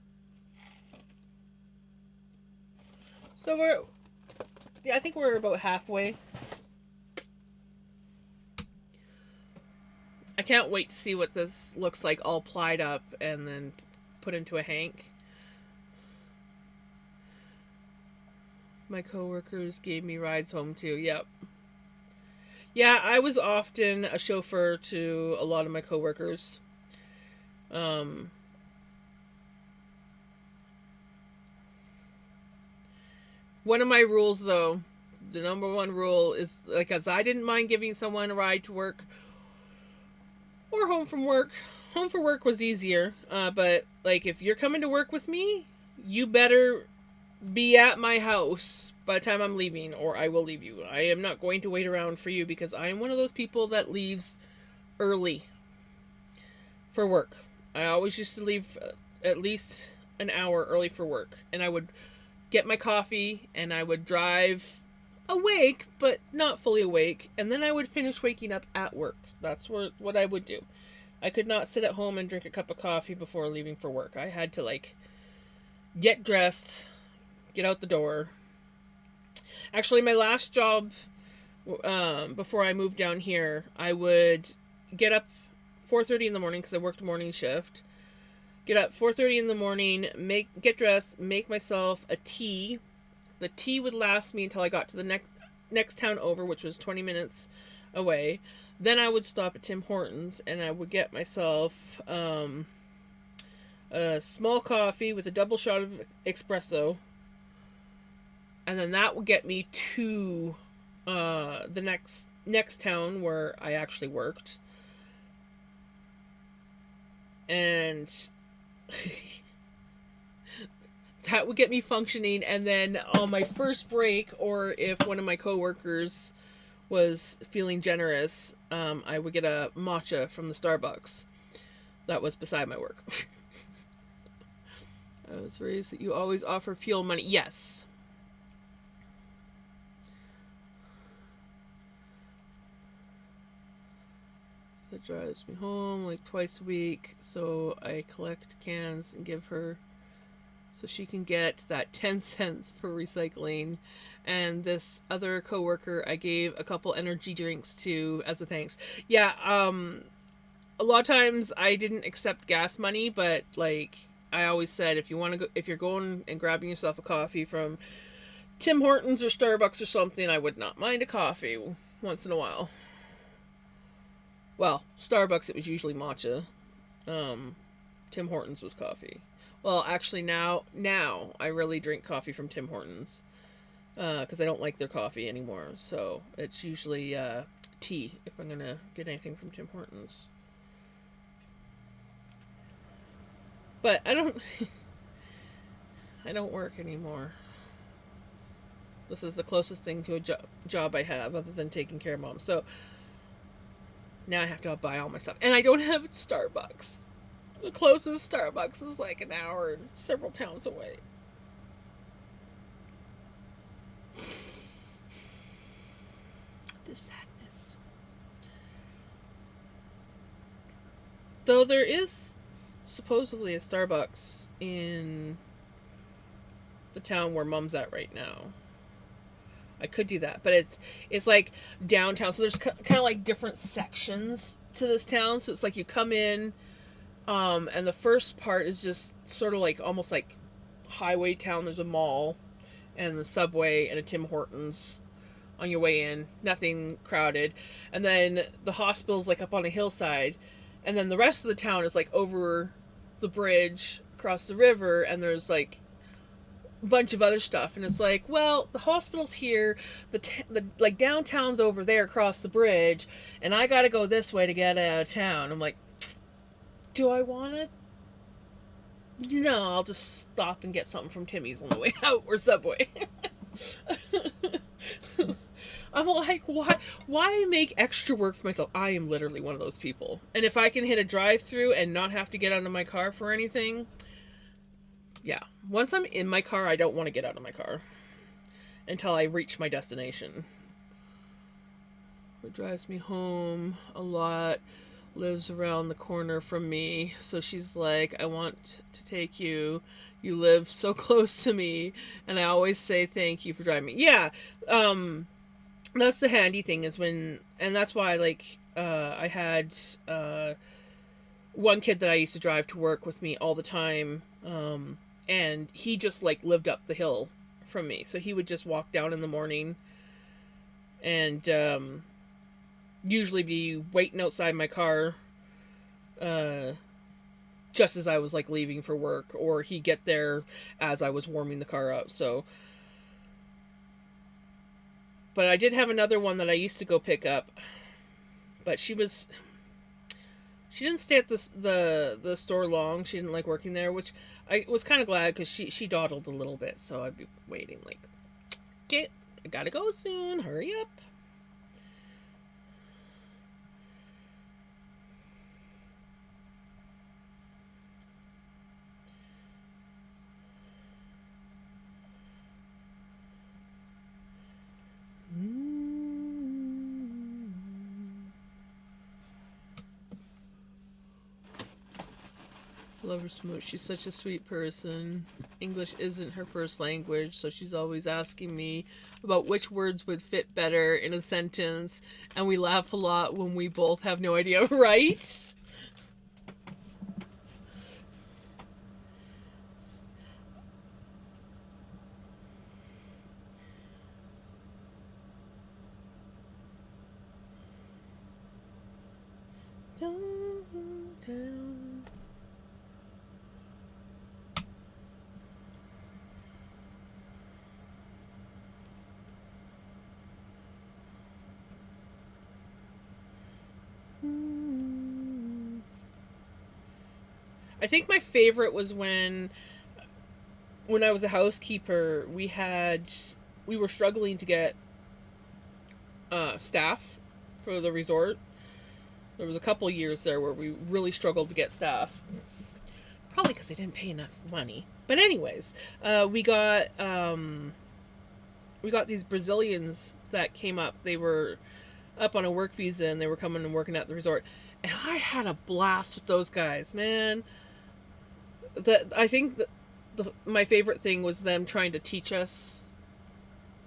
So I think we're about halfway. I can't wait to see what this looks like all plied up and then put into a hank. My coworkers gave me rides home too. Yep. Yeah, I was often a chauffeur to a lot of my coworkers. One of my rules, though, the number one rule is, like, as I didn't mind giving someone a ride to work or home from work. Home for work was easier, but, like, if you're coming to work with me, you better be at my house by the time I'm leaving, or I will leave you. I am not going to wait around for you because I am one of those people that leaves early for work. I always used to leave at least an hour early for work, and I would get my coffee and I would drive awake but not fully awake, and then I would finish waking up at work. That's what I would do. I could not sit at home and drink a cup of coffee before leaving for work. I had to, like, get dressed, get out the door. Actually, my last job, before I moved down here, I would get up 4:30 in the morning because I worked morning shift. Get up 4:30 in the morning, get dressed, make myself a tea. The tea would last me until I got to the next town over, which was 20 minutes away. Then I would stop at Tim Hortons and I would get myself a small coffee with a double shot of espresso. And then that would get me to the next town where I actually worked. And that would get me functioning. And then on my first break, or if one of my coworkers was feeling generous, I would get a matcha from the Starbucks that was beside my work. I was raised that you always offer fuel money. Yes. That drives me home like twice a week, so I collect cans and give her so she can get that 10 cents for recycling. And this other coworker I gave a couple energy drinks to as a thanks. Yeah, a lot of times I didn't accept gas money, but, like, I always said, if you're going and grabbing yourself a coffee from Tim Hortons or Starbucks or something, I would not mind a coffee once in a while. Well, Starbucks, it was usually matcha. Tim Hortons was coffee. Well, actually, now I really drink coffee from Tim Hortons because I don't like their coffee anymore. So it's usually tea if I'm gonna get anything from Tim Hortons. But I don't work anymore. This is the closest thing to a job I have other than taking care of mom. So now I have to buy all my stuff. And I don't have Starbucks. The closest Starbucks is like an hour and several towns away. The sadness. Though there is supposedly a Starbucks in the town where mom's at right now. I could do that, but it's like downtown, so there's kind of like different sections to this town. So it's like you come in, and the first part is just sort of like almost like highway town. There's a mall, and the subway, and a Tim Hortons on your way in. Nothing crowded, and then the hospital's like up on a hillside, and then the rest of the town is like over the bridge across the river, and there's like bunch of other stuff, and it's like, well, the hospital's here, the like downtown's over there across the bridge, and I gotta go this way to get out of town. I'm like, do I want it? No, I'll just stop and get something from Timmy's on the way out, or Subway. I'm like, why make extra work for myself? I am literally one of those people. And if I can hit a drive-through and not have to get out of my car for anything, yeah. Once I'm in my car, I don't want to get out of my car until I reach my destination. What drives me home a lot lives around the corner from me. So she's like, I want to take you. You live so close to me. And I always say thank you for driving me. Yeah. That's the handy thing is when, and that's why, like, I had one kid that I used to drive to work with me all the time. And he just, like, lived up the hill from me. So he would just walk down in the morning and, usually be waiting outside my car just as I was like leaving for work, or he'd get there as I was warming the car up. So, but I did have another one that I used to go pick up, but she didn't stay at the store long. She didn't like working there, which I was kind of glad because she dawdled a little bit, so I'd be waiting like, get, I gotta go soon, hurry up. Love her smooch. She's such a sweet person. English isn't her first language, so she's always asking me about which words would fit better in a sentence, and we laugh a lot when we both have no idea, right? Down. I think my favorite was when I was a housekeeper, we were struggling to get staff for the resort. There was a couple years there where we really struggled to get staff, probably because they didn't pay enough money. But anyways, we got these Brazilians that came up. They were up on a work visa and they were coming and working at the resort, and I had a blast with those guys, man. I think my favorite thing was them trying to teach us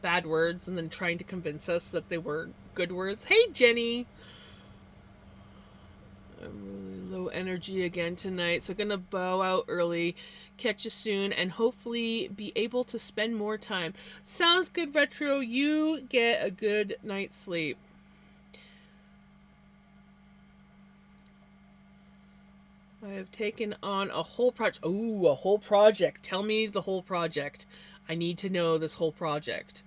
bad words and then trying to convince us that they were good words. Hey, Jenny. I'm really low energy again tonight, so gonna bow out early. Catch you soon and hopefully be able to spend more time. Sounds good, Retro. You get a good night's sleep. I have taken on a whole project. Ooh, a whole project. Tell me the whole project. I need to know this whole project.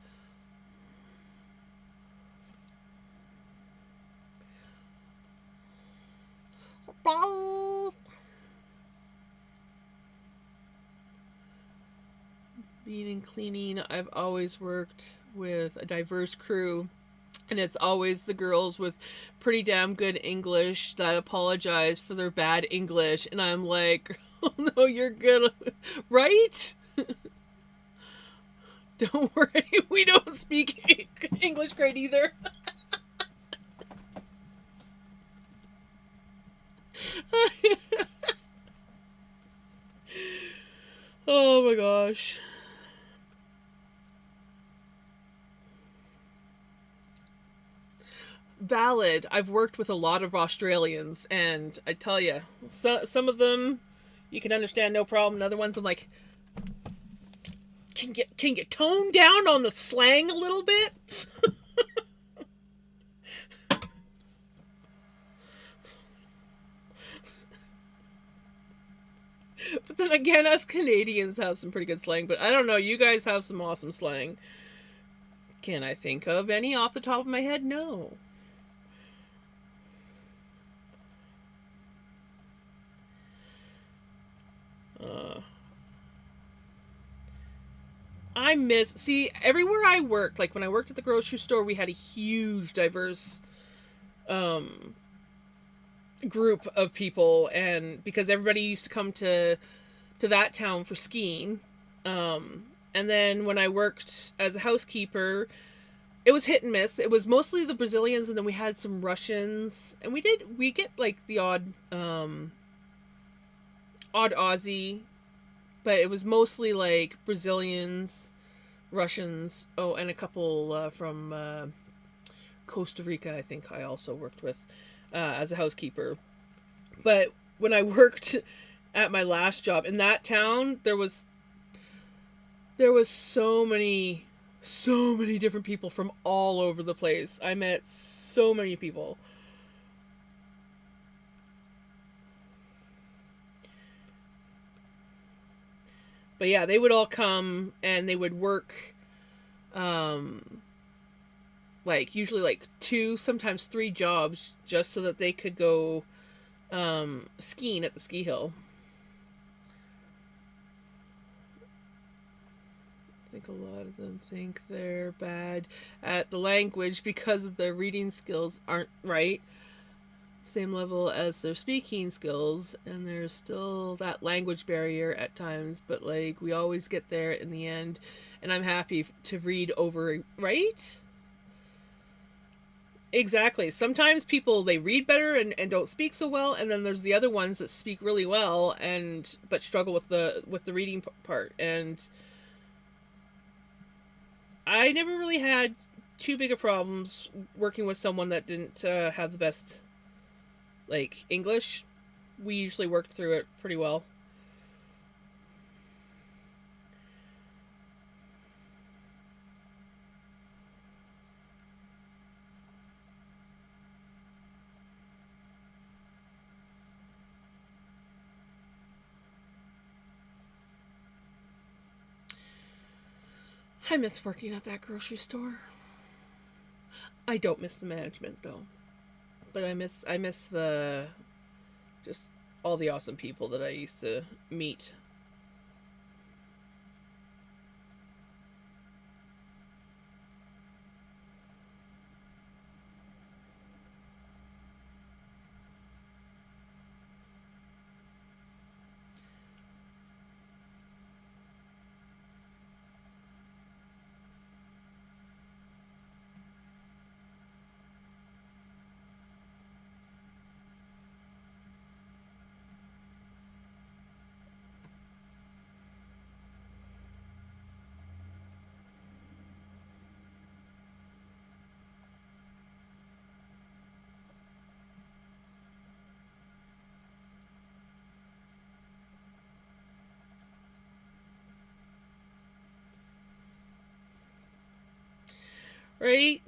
Bye. Being and cleaning, I've always worked with a diverse crew, and it's always the girls with pretty damn good English that apologize for their bad English, and I'm like, oh no, you're good, right? Don't worry, we don't speak English great either. Oh my gosh. Valid. I've worked with a lot of Australians, and I tell you, some of them you can understand no problem, and other ones I'm like, can you tone down on the slang a little bit? But then again, us Canadians have some pretty good slang, but I don't know, you guys have some awesome slang. Can I think of any off the top of my head? No. Uh, I miss, see, everywhere I worked, like when I worked at the grocery store, we had a huge, diverse um, group of people, and because everybody used to come to that town for skiing. And then when I worked as a housekeeper, it was hit and miss. It was mostly the Brazilians, and then we had some Russians, and we get like the odd Aussie, but it was mostly like Brazilians, Russians, oh, and a couple from Costa Rica. I think I also worked with as a housekeeper. But when I worked at my last job in that town, there was so many different people from all over the place. I met so many people. But yeah, they would all come and they would work um like usually like two, sometimes three jobs just so that they could go skiing at the ski hill. I think a lot of them think they're bad at the language because their reading skills aren't right, same level as their speaking skills, and there's still that language barrier at times, but like we always get there in the end, and I'm happy to read over, right? Exactly. Sometimes people they read better and don't speak so well, and then there's the other ones that speak really well and but struggle with the reading part. And I never really had too big of problems working with someone that didn't have the best like English. We usually worked through it pretty well. I miss working at that grocery store. I don't miss the management though, but I miss the just all the awesome people that I used to meet. Right?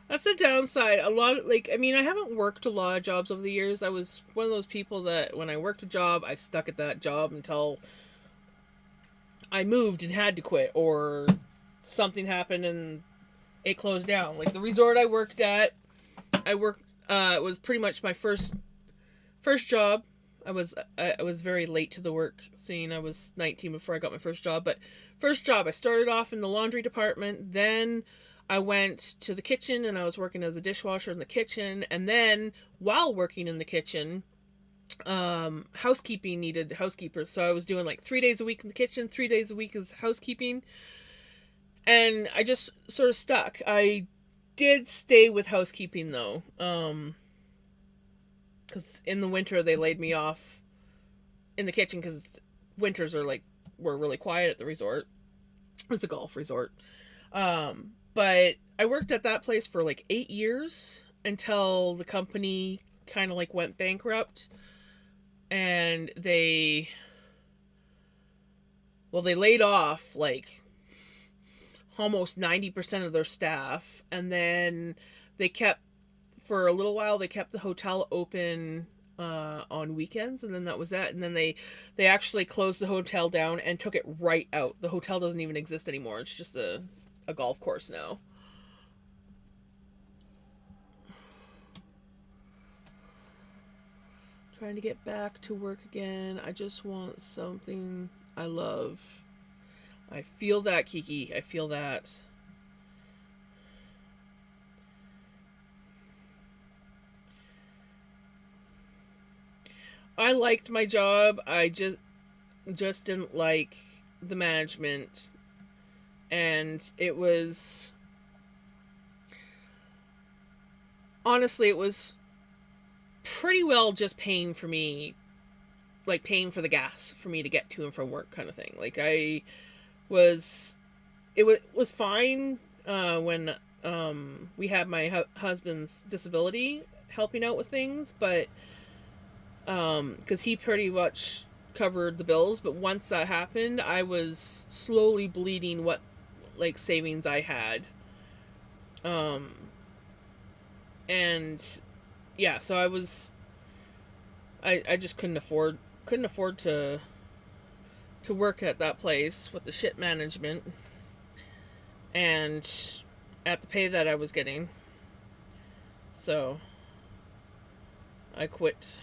That's the downside. A lot of, like I mean, I haven't worked a lot of jobs over the years. I was one of those people that when I worked a job, I stuck at that job until I moved and had to quit or something happened and it closed down. Like the resort I worked at, I worked it was pretty much my first job. I was very late to the work scene. I was 19 before I got my first job, but first job I started off in the laundry department, then I went to the kitchen and I was working as a dishwasher in the kitchen, and then while working in the kitchen, housekeeping needed housekeepers. So I was doing like 3 days a week in the kitchen, 3 days a week as housekeeping, and I just sort of stuck. I did stay with housekeeping though. Because in the winter they laid me off in the kitchen because winters are like were really quiet at the resort. It's a golf resort. But I worked at that place for like 8 years until the company kind of like went bankrupt, and they laid off like almost 90% of their staff, and then they kept for a little while they kept the hotel open on weekends, and then that was that, and then they actually closed the hotel down and took it right out. The hotel doesn't even exist anymore. It's just a golf course now. trying to get back to work again. I just want something I love. I feel that, Kiki. I feel that. I liked my job. I just didn't like the management, and it was, honestly, it was pretty well just paying for me, like paying for the gas for me to get to and from work, kind of thing. Like I was, it was fine when we had my husband's disability helping out with things, but because he pretty much covered the bills. But once that happened, I was slowly bleeding what like savings I had, um, and yeah, so I just couldn't afford to work at that place with the shit management and at the pay that I was getting. So I quit,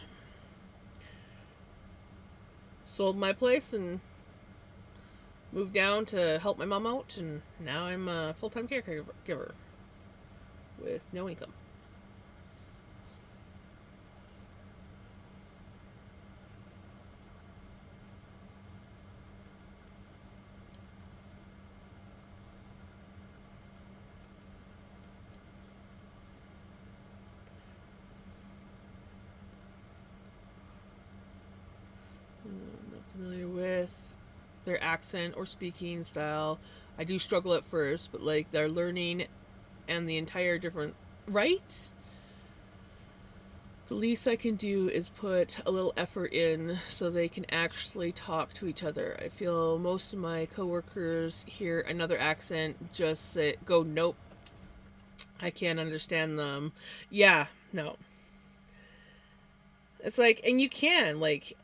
sold my place, and moved down to help my mom out, and now I'm a full-time caregiver with no income. I'm not familiar with their accent or speaking style. I do struggle at first, but like their learning and the entire different rights, the least I can do is put a little effort in so they can actually talk to each other. I feel most of my coworkers hear another accent, just say, go, nope, I can't understand them. Yeah, no. It's like, and you can, like,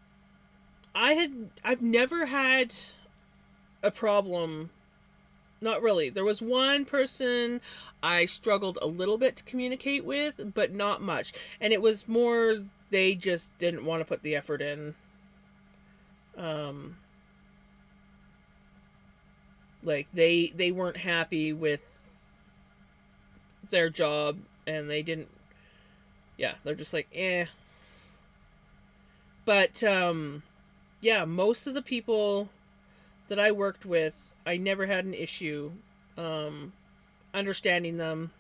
I've never had a problem. Not really. There was one person I struggled a little bit to communicate with, but not much. And it was more they just didn't want to put the effort in. Um, like they weren't happy with their job, and they didn't. Yeah, they're just like But yeah, most of the people that I worked with, I never had an issue um, understanding them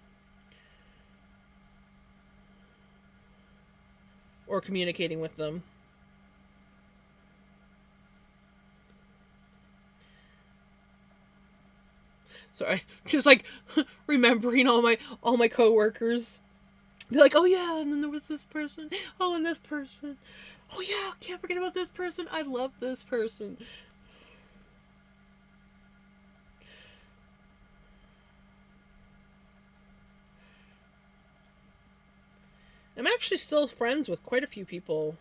or communicating with them. So I just like remembering all my coworkers. Be like, oh yeah, and then there was this person. Oh, and this person. Oh yeah, can't forget about this person. I love this person. I'm actually still friends with quite a few people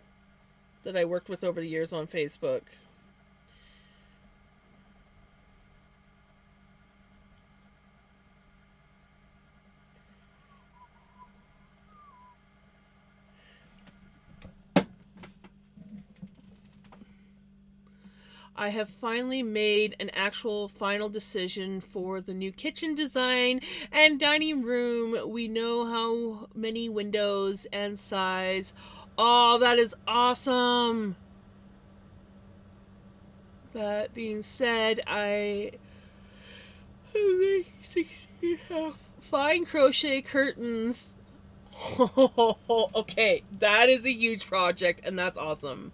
that I worked with over the years on Facebook. I have finally made an actual final decision for the new kitchen design and dining room. We know how many windows and size. Oh, that is awesome. That being said, I fine crochet curtains. Okay, that is a huge project, and that's awesome.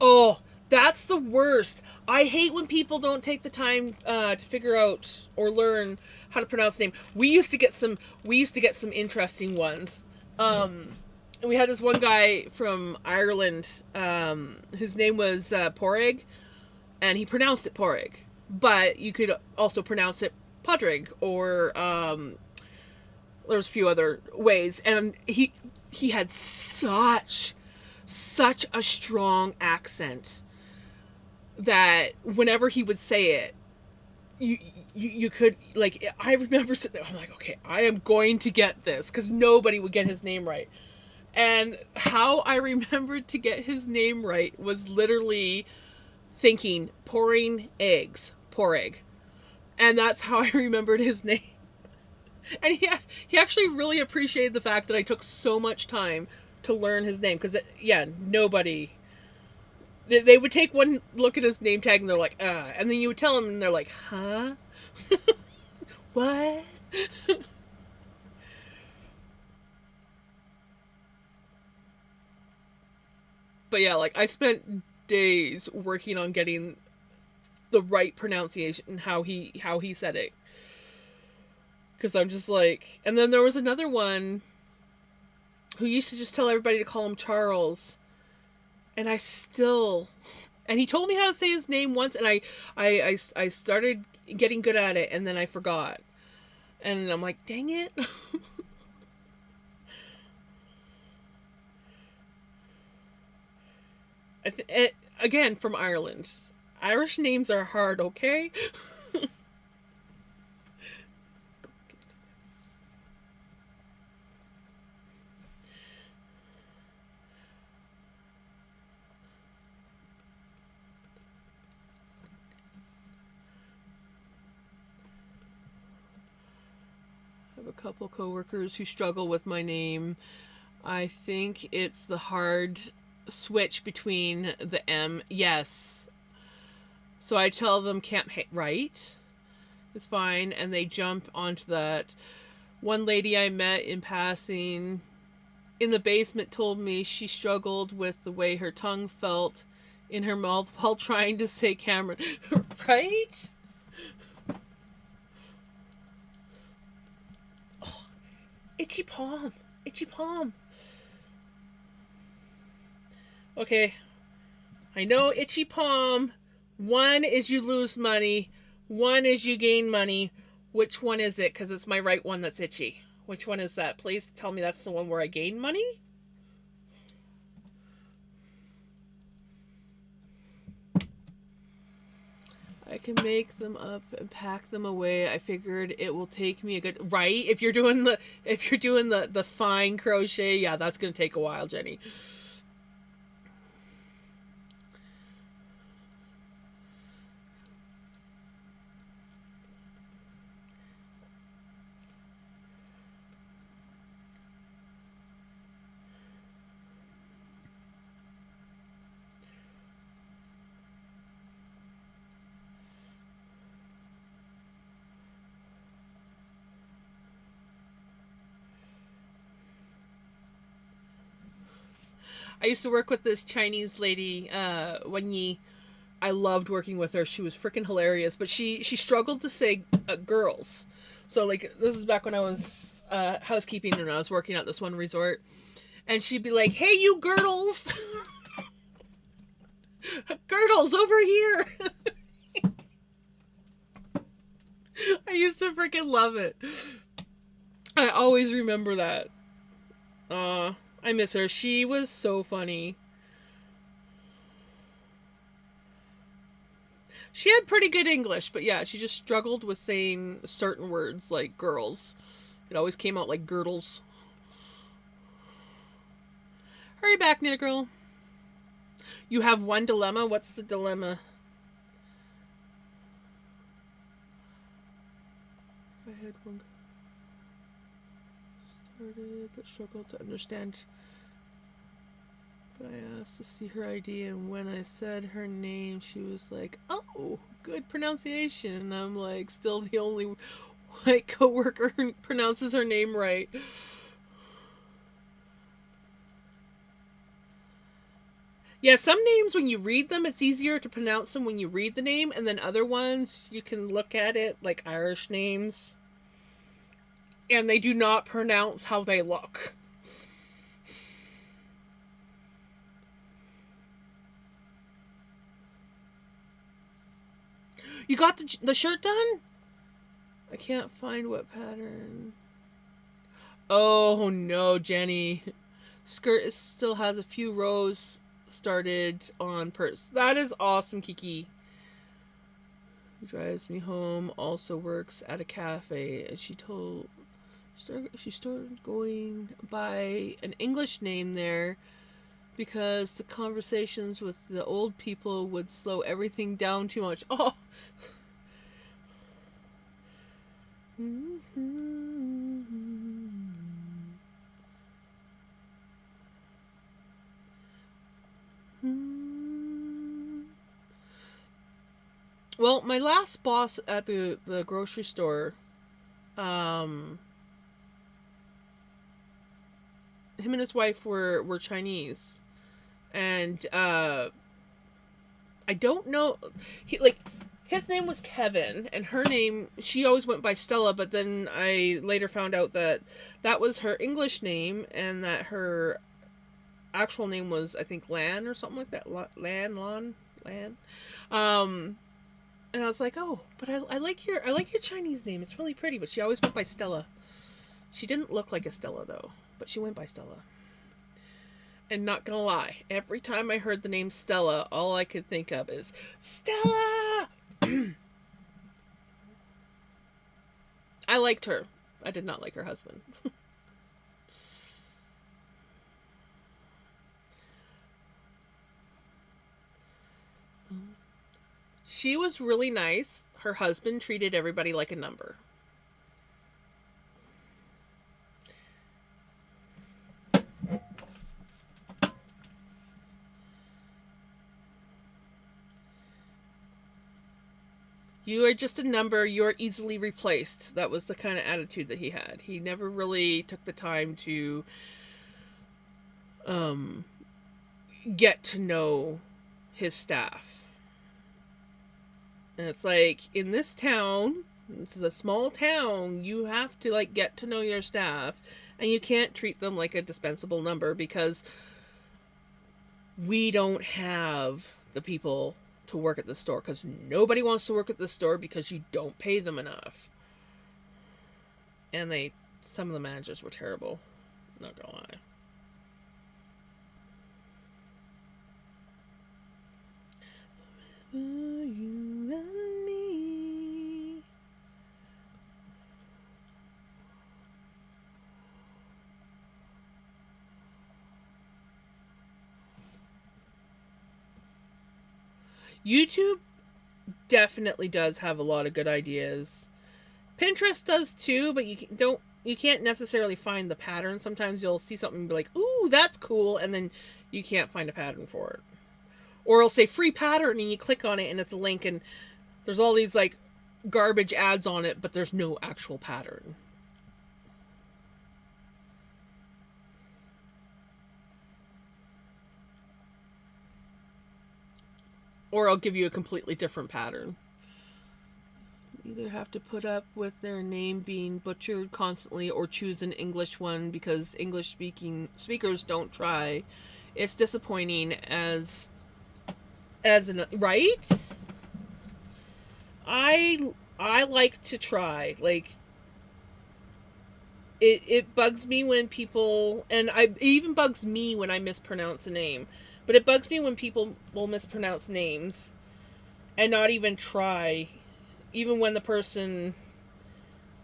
Oh, that's the worst. I hate when people don't take the time to figure out or learn how to pronounce the name. We used to get some. We used to get some interesting ones. And we had this one guy from Ireland whose name was Porrig, and he pronounced it Porrig, but you could also pronounce it Podrig, or there's a few other ways. And he had such a strong accent that whenever he would say it, you you could, like, I remember sitting there, I'm like, okay, I am going to get this, because nobody would get his name right. And how I remembered to get his name right was literally thinking pouring eggs, pour egg. And that's how I remembered his name. And he actually really appreciated the fact that I took so much time to learn his name, because yeah, nobody, they would take one look at his name tag and they're like, and then you would tell them and they're like, huh? What? But yeah, like, I spent days working on getting the right pronunciation and how he said it, because I'm just like, and then there was another one who used to just tell everybody to call him Charles, and I still, and he told me how to say his name once, and I started getting good at it, and then I forgot, and I'm like, dang it. Again, from Ireland. Irish names are hard, okay? I have a couple coworkers who struggle with my name. I think it's the hard switch between the M. Yes. So I tell them can't write. It's fine, and they jump onto that. One lady I met in passing in the basement told me she struggled with the way her tongue felt in her mouth while trying to say Cameron. Right? Oh, itchy palm. Itchy palm. Okay. I know itchy palm. One is you lose money. One is you gain money. Which one is it? Because it's my right one that's itchy. Which one is that? Please tell me that's the one where I gain money? I can make them up and pack them away. I figured it will take me a good, right? If you're doing the fine crochet, yeah, that's gonna take a while, Jenny. I used to work with this Chinese lady, Wenyi. I loved working with her. She was freaking hilarious, but she struggled to say girls. So, like, this is back when I was housekeeping and I was working at this one resort, and she'd be like, "Hey, you girdles, girdles over here." I used to freaking love it. I always remember that. I miss her. She was so funny. She had pretty good English, but yeah, she just struggled with saying certain words like girls. It always came out like girdles. Hurry back, Nita girl. You have one dilemma. What's the dilemma? I had one started that struggled to understand, but I asked to see her ID, and when I said her name, she was like, "Oh, good pronunciation." And I'm like, still the only white coworker who pronounces her name right. Yeah, some names when you read them, it's easier to pronounce them when you read the name, and then other ones you can look at it like Irish names, and they do not pronounce how they look. You got the shirt done? I can't find what pattern. Oh no, Jenny. Skirt still has a few rows started on purse. That is awesome, Kiki. who drives me home, also works at a cafe, and she started going by an English name there because the conversations with the old people would slow everything down too much. Oh. Well, my last boss at the grocery store, him and his wife were Chinese, and I don't know, his name was Kevin, and her name, she always went by Stella, but then I later found out that that was her English name, and that her actual name was, I think, Lan or something like that. Lan. And I was like, oh, but I like your Chinese name. It's really pretty. But she always went by Stella. She didn't look like a Stella though, but she went by Stella. And not gonna lie, every time I heard the name Stella, all I could think of is Stella. I liked her. I did not like her husband. She was really nice. Her husband treated everybody like a number. You are just a number. You're easily replaced. That was the kind of attitude that he had. He never really took the time to get to know his staff. And it's like, in this town, this is a small town, you have to like get to know your staff, and you can't treat them like a dispensable number because we don't have the people to work at the store, because nobody wants to work at the store because you don't pay them enough. And some of the managers were terrible, not gonna lie. You and me. YouTube definitely does have a lot of good ideas. Pinterest does too, but you can't necessarily find the pattern. Sometimes you'll see something and be like, "Ooh, that's cool," and then you can't find a pattern for it. Or it'll say free pattern and you click on it and it's a link and there's all these like garbage ads on it, but there's no actual pattern. Or I'll give you a completely different pattern. You either have to put up with their name being butchered constantly or choose an English one because English speakers don't try. It's disappointing as an right? I like to try. Like, it bugs me when people, and it even bugs me when I mispronounce a name. But it bugs me when people will mispronounce names and not even try, even when the person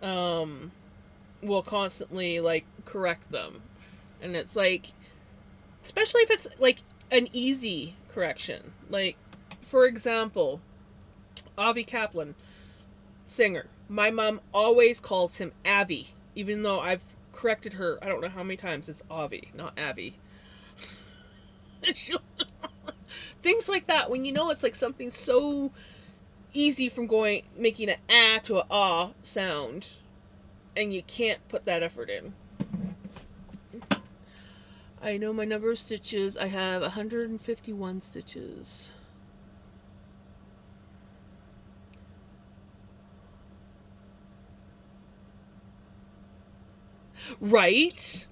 will constantly like correct them. And it's like, especially if it's like an easy correction. Like, for example, Avi Kaplan, singer. My mom always calls him Avi, even though I've corrected her I don't know how many times. It's Avi, not Avi. Things like that, when you know it's like something so easy from making an ah to a ah sound, and you can't put that effort in. I know my number of stitches. I have 151 stitches. Right?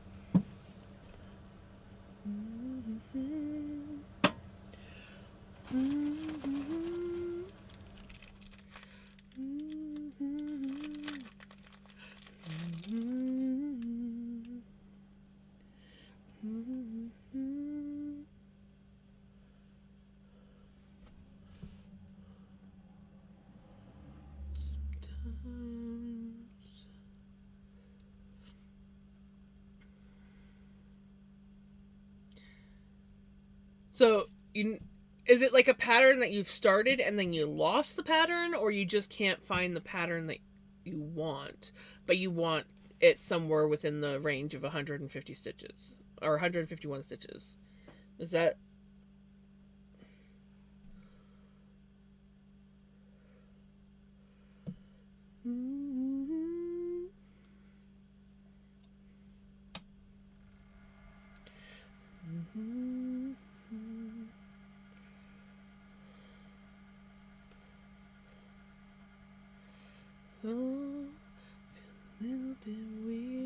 So is it like a pattern that you've started and then you lost the pattern, or you just can't find the pattern that you want, but you want it somewhere within the range of 150 stitches or 151 stitches? Is that oh, a little bit weird.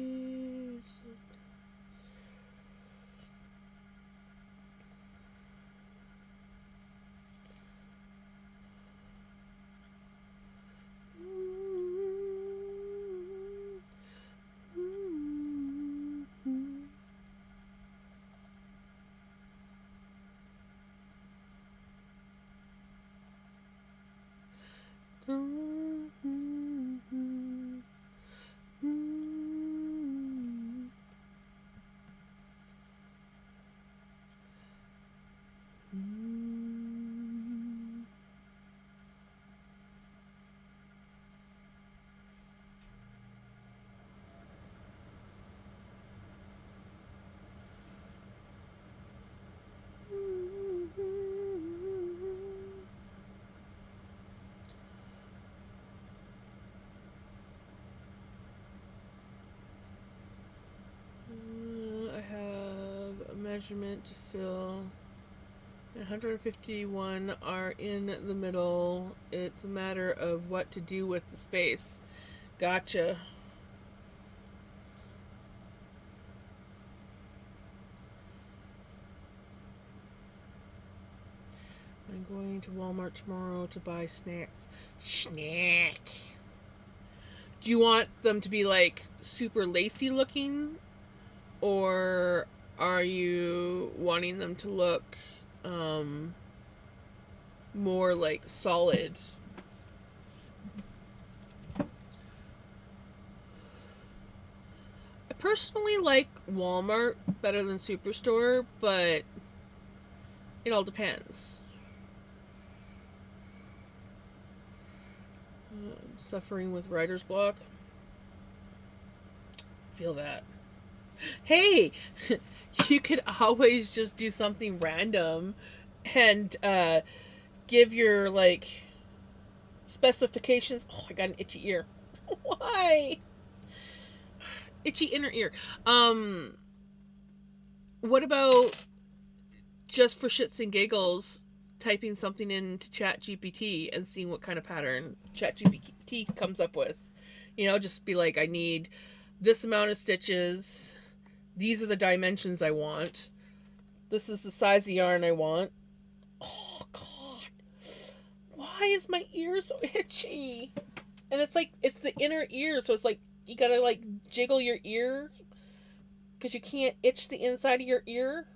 I have a measurement to fill. 151 are in the middle. It's a matter of what to do with the space. Gotcha. I'm going to Walmart tomorrow to buy snacks. Snack. Do you want them to be like super lacy looking, or are you wanting them to look more like solid? I personally like Walmart better than Superstore, but it all depends. Suffering with writer's block. Feel that. Hey, you could always just do something random and give your like specifications. Oh, I got an itchy ear. Why? Itchy inner ear. What about just for shits and giggles, typing something into ChatGPT and seeing what kind of pattern ChatGPT comes up with? You know, just be like, I need this amount of stitches. These are the dimensions I want. This is the size of yarn I want. Oh, God. Why is my ear so itchy? And it's like, it's the inner ear, so it's like, you gotta like jiggle your ear because you can't itch the inside of your ear.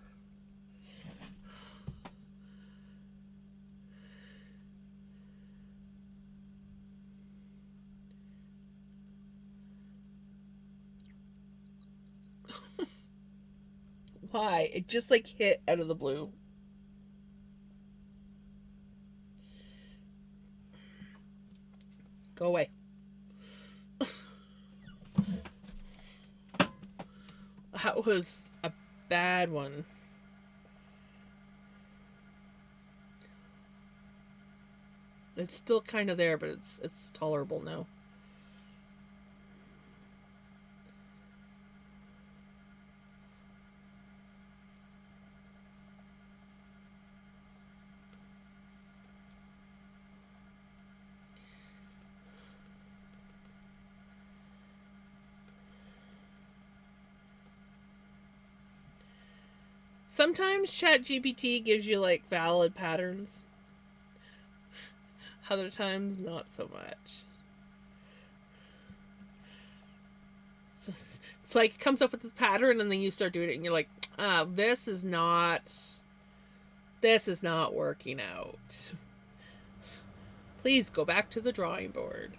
Why? It just like hit out of the blue. Go away. That was a bad one. It's still kind of there, but it's tolerable now. Sometimes ChatGPT gives you like valid patterns. Other times, not so much. It's like it comes up with this pattern, and then you start doing it, and you're like, this is not working out. Please go back to the drawing board.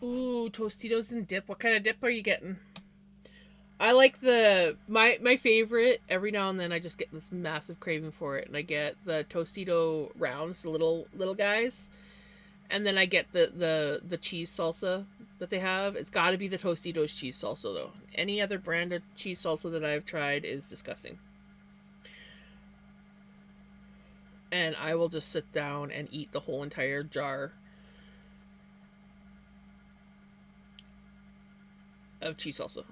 Ooh, Tostitos and dip. What kind of dip are you getting? I like my favorite. Every now and then, I just get this massive craving for it, and I get the Tostito rounds, the little guys, and then I get the cheese salsa that they have. It's got to be the Tostitos cheese salsa though. Any other brand of cheese salsa that I've tried is disgusting, and I will just sit down and eat the whole entire jar of cheese salsa.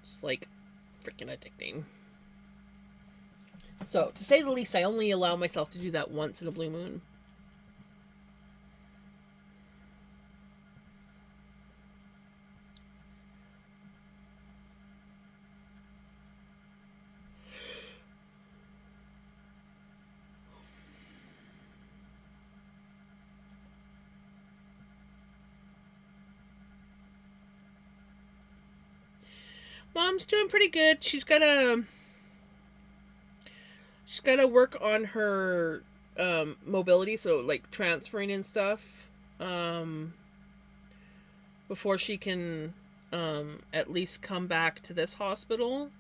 It's like freaking addicting. So, to say the least, I only allow myself to do that once in a blue moon. Mom's doing pretty good. She's gotta work on her mobility, so like transferring and stuff, um, before she can at least come back to this hospital.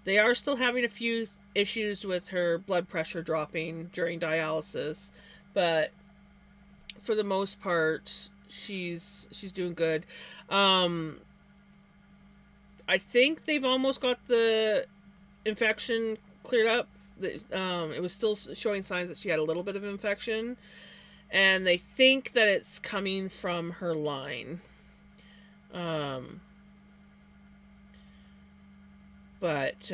They are still having a few issues with her blood pressure dropping during dialysis, but for the most part, she's doing good. Um, I think they've almost got the infection cleared up. It was still showing signs that she had a little bit of infection, and they think that it's coming from her line. Um, but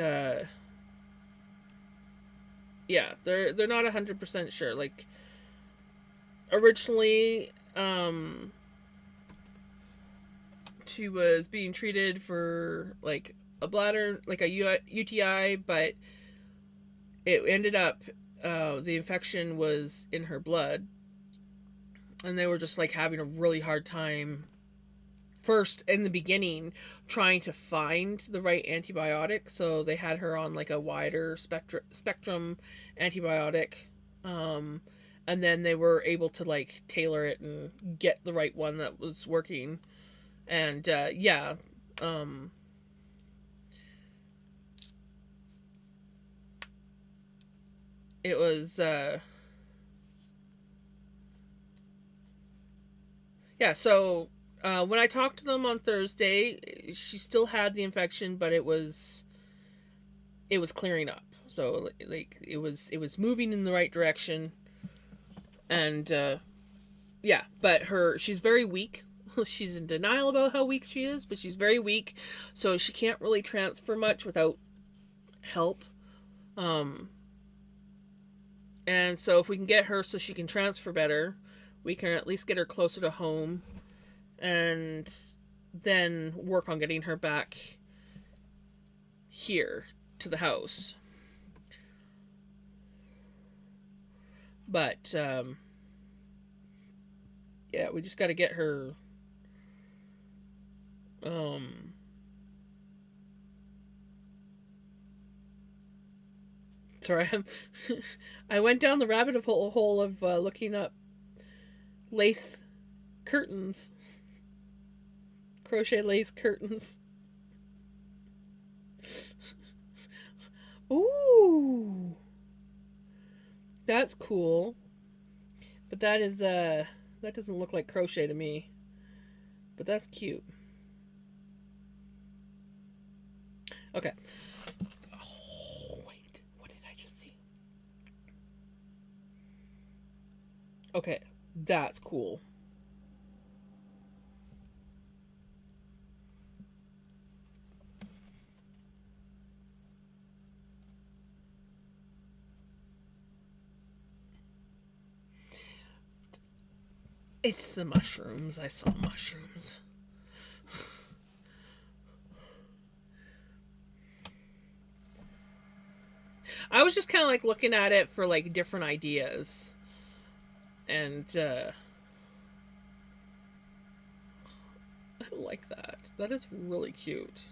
yeah, they're not 100% sure. Like originally, she was being treated for like a bladder, like a UTI, but it ended up the infection was in her blood, and they were just like having a really hard time first in the beginning trying to find the right antibiotic, so they had her on like a wider spectrum antibiotic, um, and then they were able to like tailor it and get the right one that was working. And yeah, um, it was yeah. So when I talked to them on Thursday, she still had the infection, but it was clearing up. So like it was moving in the right direction, and yeah. But she's very weak. She's in denial about how weak she is, but she's very weak, so she can't really transfer much without help. Um, and so if we can get her so she can transfer better, we can at least get her closer to home, and then work on getting her back here to the house. But Yeah, we just got to get her. Um, sorry, I went down the rabbit hole of looking up lace curtains, crochet lace curtains. Ooh, that's cool. But that doesn't look like crochet to me. But that's cute. Okay. Oh, wait. What did I just see? Okay. That's cool. It's the mushrooms. I saw mushrooms. I was just kind of like looking at it for like different ideas. And I like that. That is really cute.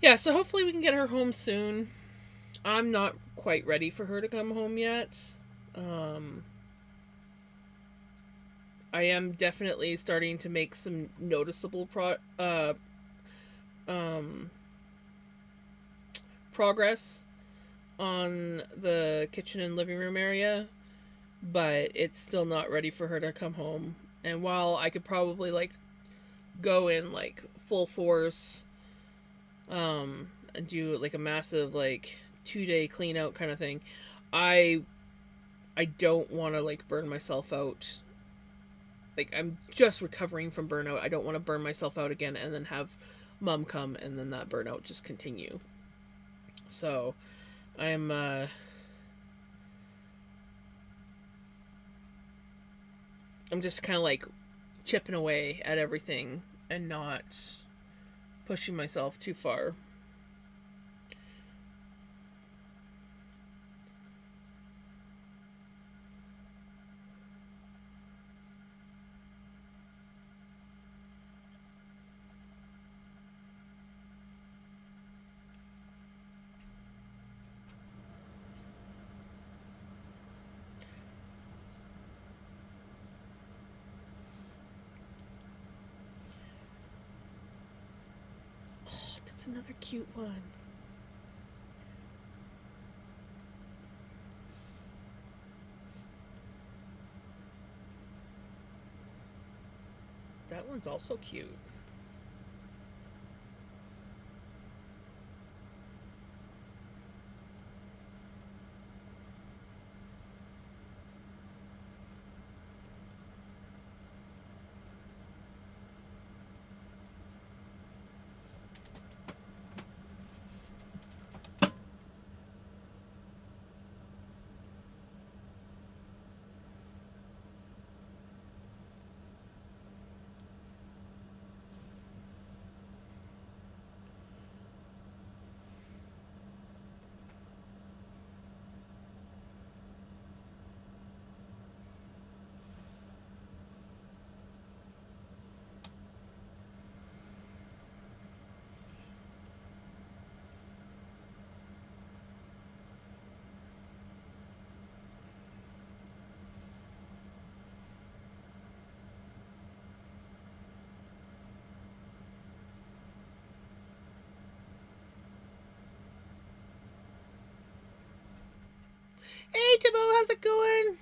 Yeah, so hopefully we can get her home soon. I'm not quite ready for her to come home yet. Um, I am definitely starting to make some noticeable um, progress on the kitchen and living room area, but it's still not ready for her to come home. And while I could probably like go in like full force and do like a massive like 2 day clean out kind of thing, I I don't want to like burn myself out. Like I'm just recovering from burnout. I don't want to burn myself out again and then have mom come and then that burnout just continue. So I'm I'm just kind of like chipping away at everything and not pushing myself too far. Oh, that's another cute one. That one's also cute. Hey, Timo, how's it going?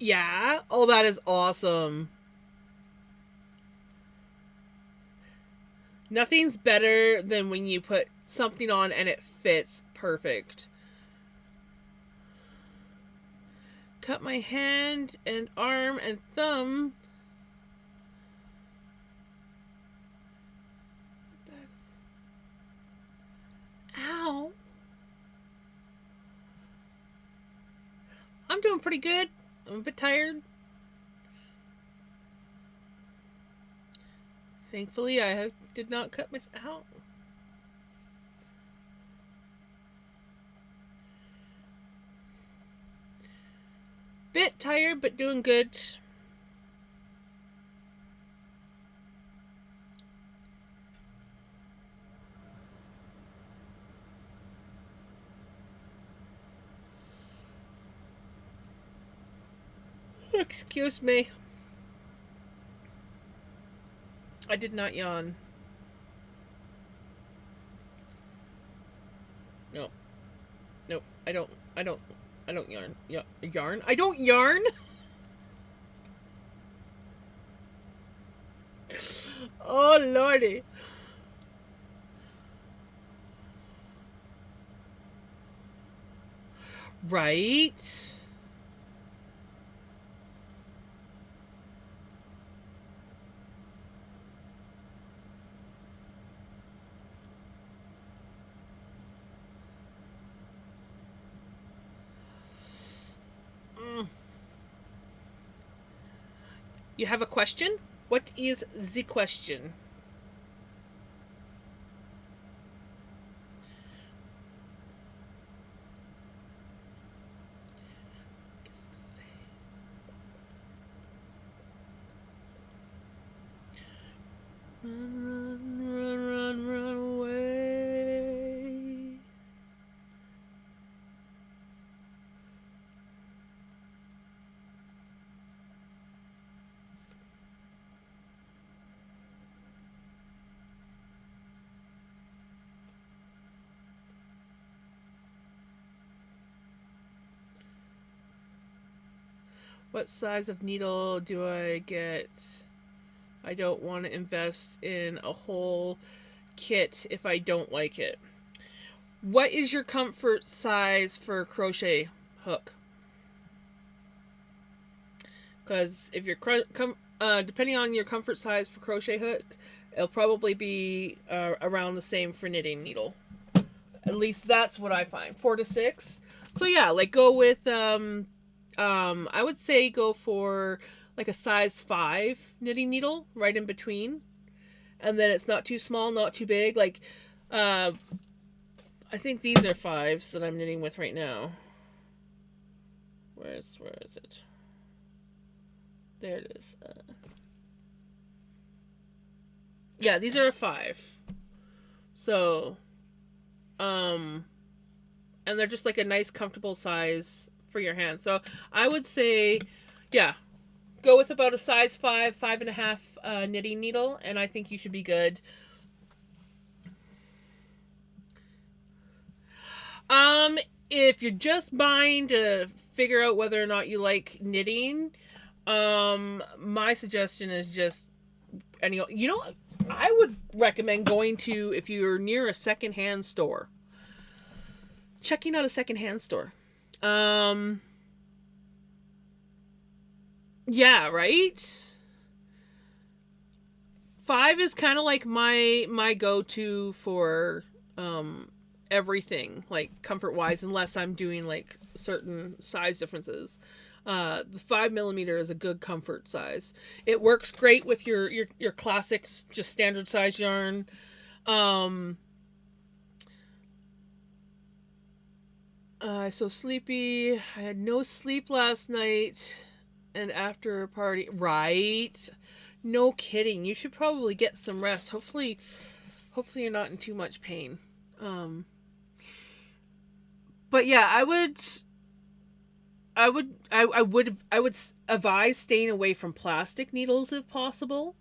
Yeah. Oh, that is awesome. Nothing's better than when you put something on and it fits perfect. Cut my hand and arm and thumb. Ow. I'm doing pretty good. I'm a bit tired. Thankfully, did not cut my. Ow. Bit tired, but doing good. Excuse me. I did not yawn. No. Nope. I don't yarn. Yarn? I don't yarn? Oh, lordy. Right? Mm. You have a question? What is the question? Run, run, run, run, run away. What size of needle do I get? I don't want to invest in a whole kit if I don't like it. What is your comfort size for a crochet hook? Because if you're depending on your comfort size for crochet hook, it'll probably be around the same for knitting needle. At least that's what I find. 4 to 6. So yeah, like go with I would say go for like a size 5 knitting needle right in between, and then it's not too small, not too big. Like I think these are 5s that I'm knitting with right now. Where is it? There it is. Yeah, these are a 5. So, and they're just like a nice, comfortable size for your hand. So I would say, yeah, go with about a size 5, 5.5 knitting needle, and I think you should be good. If you're just buying to figure out whether or not you like knitting, my suggestion is just any. I would recommend going to, if you're near a secondhand store, checking out a secondhand store. Yeah, right. 5 is kind of like my go-to for everything, like comfort wise, unless I'm doing like certain size differences. The 5 millimeter is a good comfort size. It works great with your classic, just standard size yarn. So sleepy. I had no sleep last night, and after a party, right? No kidding. You should probably get some rest. Hopefully you're not in too much pain. Um, but yeah, I would advise staying away from plastic needles if possible.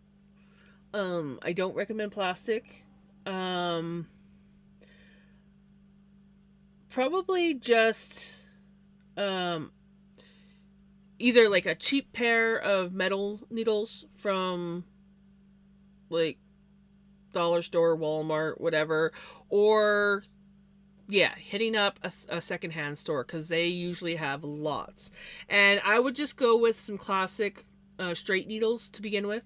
I don't recommend plastic. Um, Probably just either like a cheap pair of metal needles from like dollar store, Walmart, whatever, or yeah, hitting up a secondhand store because they usually have lots. And I would just go with some classic straight needles to begin with.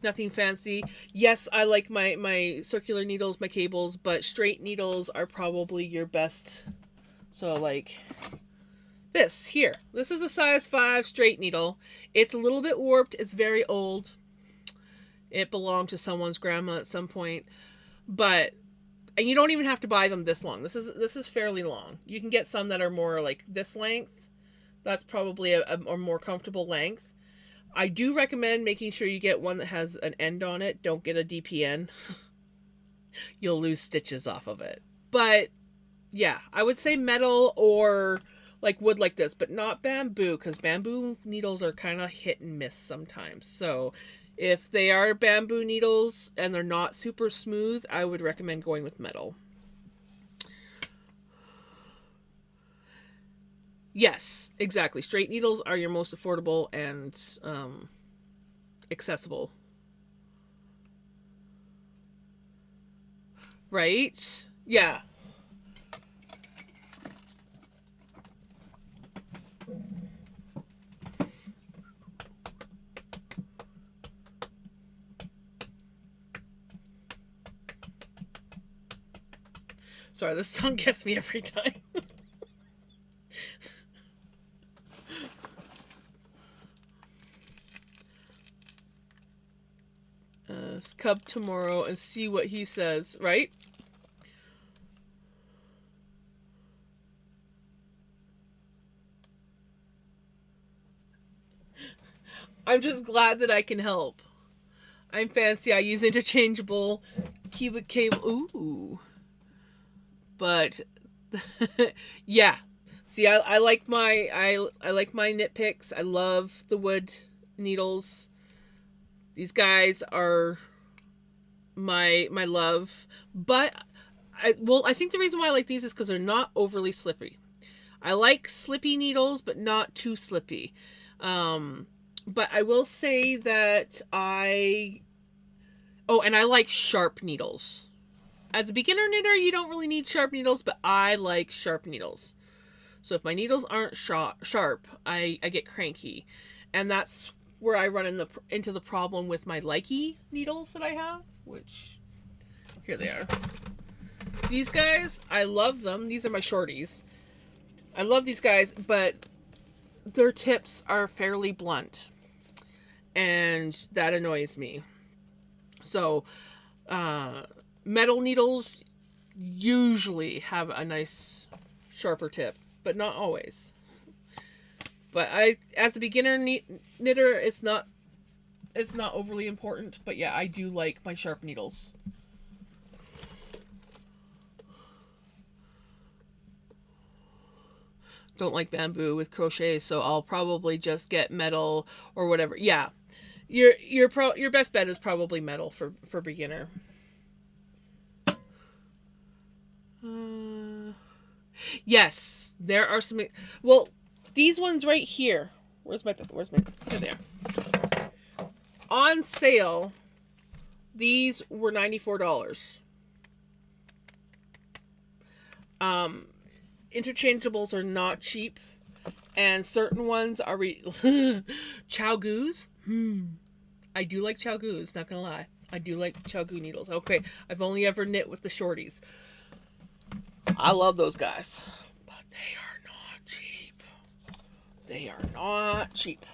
Nothing fancy. Yes, I like my circular needles, my cables, but straight needles are probably your best. So like this here. This is a size 5 straight needle. It's a little bit warped. It's very old. It belonged to someone's grandma at some point. But and you don't even have to buy them this long. This is fairly long. You can get some that are more like this length. That's probably a more comfortable length. I do recommend making sure you get one that has an end on it. Don't get a DPN. You'll lose stitches off of it. But yeah, I would say metal or like wood like this, but not bamboo, because bamboo needles are kind of hit and miss sometimes. So if they are bamboo needles and they're not super smooth, I would recommend going with metal. Yes, exactly. Straight needles are your most affordable and accessible. Right? Yeah. Sorry, this song gets me every time. Cub tomorrow and see what he says, right? I'm just glad that I can help. I'm fancy. I use interchangeable cubic cable. Ooh. But yeah. See, I like my I like my knit picks. I love the wood needles. These guys are my love. But I think the reason why I like these is because they're not overly slippery. I like slippy needles, but not too slippy. But I will say that and I like sharp needles. As a beginner knitter, you don't really need sharp needles, but I like sharp needles. So if my needles aren't sharp, I get cranky. And that's where I run into the problem with my likey needles that I have, which, here they are. These guys, I love them. These are my shorties. I love these guys, but their tips are fairly blunt. And that annoys me. So, metal needles usually have a nice sharper tip, but not always. But as a beginner knitter, it's not overly important. But yeah, I do like my sharp needles. Don't like bamboo with crochet, so I'll probably just get metal or whatever. Yeah, your best bet is probably metal for beginner. Yes, there are some. Well, these ones right here. Where's my? Here they are. On sale. These were $94. Interchangeables are not cheap, and certain ones are Chow Goos. I do like Chow Goos, not gonna lie. I do like Chow Goo needles. Okay, I've only ever knit with the shorties. I love those guys, but they are not cheap. They are not cheap,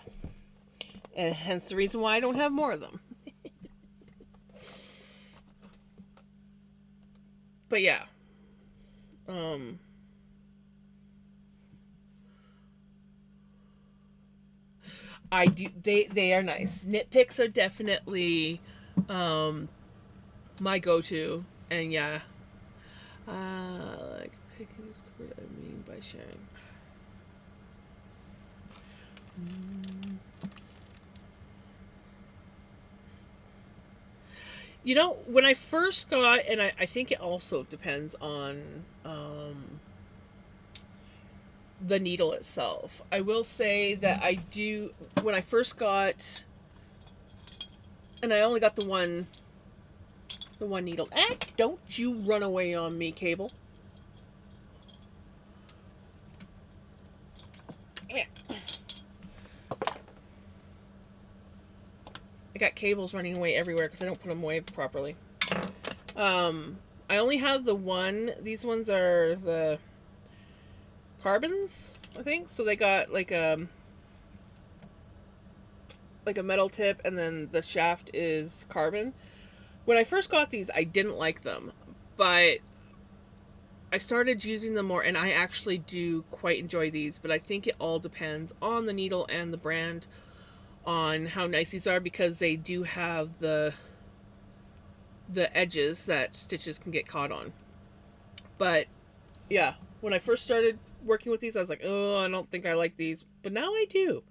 and hence the reason why I don't have more of them. But yeah, I do. They are nice. Knit picks are definitely my go-to, and yeah, like picking is what I mean by sharing. You know, when I first got, and I think it also depends on the needle itself. I will say that I do, when I first got, and I only got the one needle. Don't you run away on me, cable. Yeah. I got cables running away everywhere because I don't put them away properly. I only have the one. These ones are the carbons, I think. So they got like a metal tip, and then the shaft is carbon. When I first got these, I didn't like them, but I started using them more, and I actually do quite enjoy these. But I think it all depends on the needle and the brand on how nice these are, because they do have the edges that stitches can get caught on. But yeah, when I first started working with these, I was like, oh, I don't think I like these, but now I do.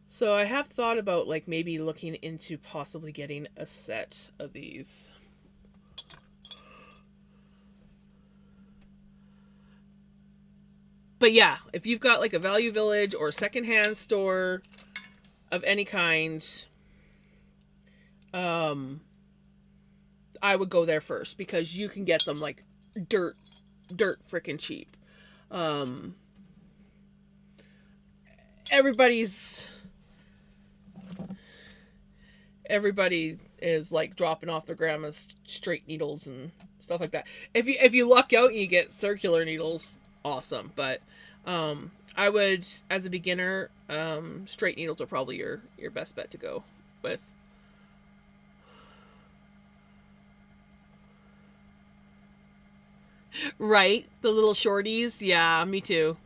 So I have thought about like maybe looking into possibly getting a set of these. But yeah, if you've got like a Value Village or secondhand store of any kind, I would go there first, because you can get them like dirt freaking cheap. Everybody is like dropping off their grandma's straight needles and stuff like that. If you luck out and you get circular needles, awesome. But I would, as a beginner, straight needles are probably your best bet to go with. Right, the little shorties. Yeah, me too.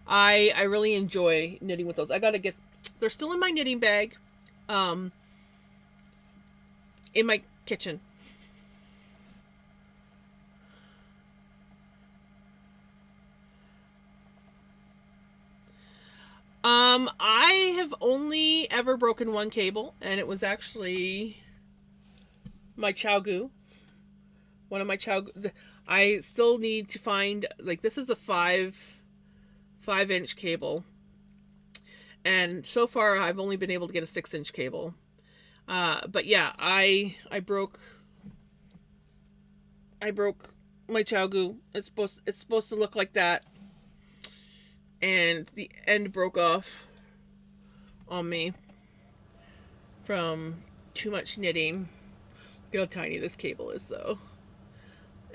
I really enjoy knitting with those. I gotta get. They're still in my knitting bag, um, in my kitchen. I have only ever broken one cable, and it was actually my Chowgu. One of my Chowgu. I still need to find, like, this is a 5-inch cable, and so far I've only been able to get a 6-inch cable. But yeah, I broke my Chowgu. It's supposed to look like that, and the end broke off on me from too much knitting. Look how tiny this cable is, though.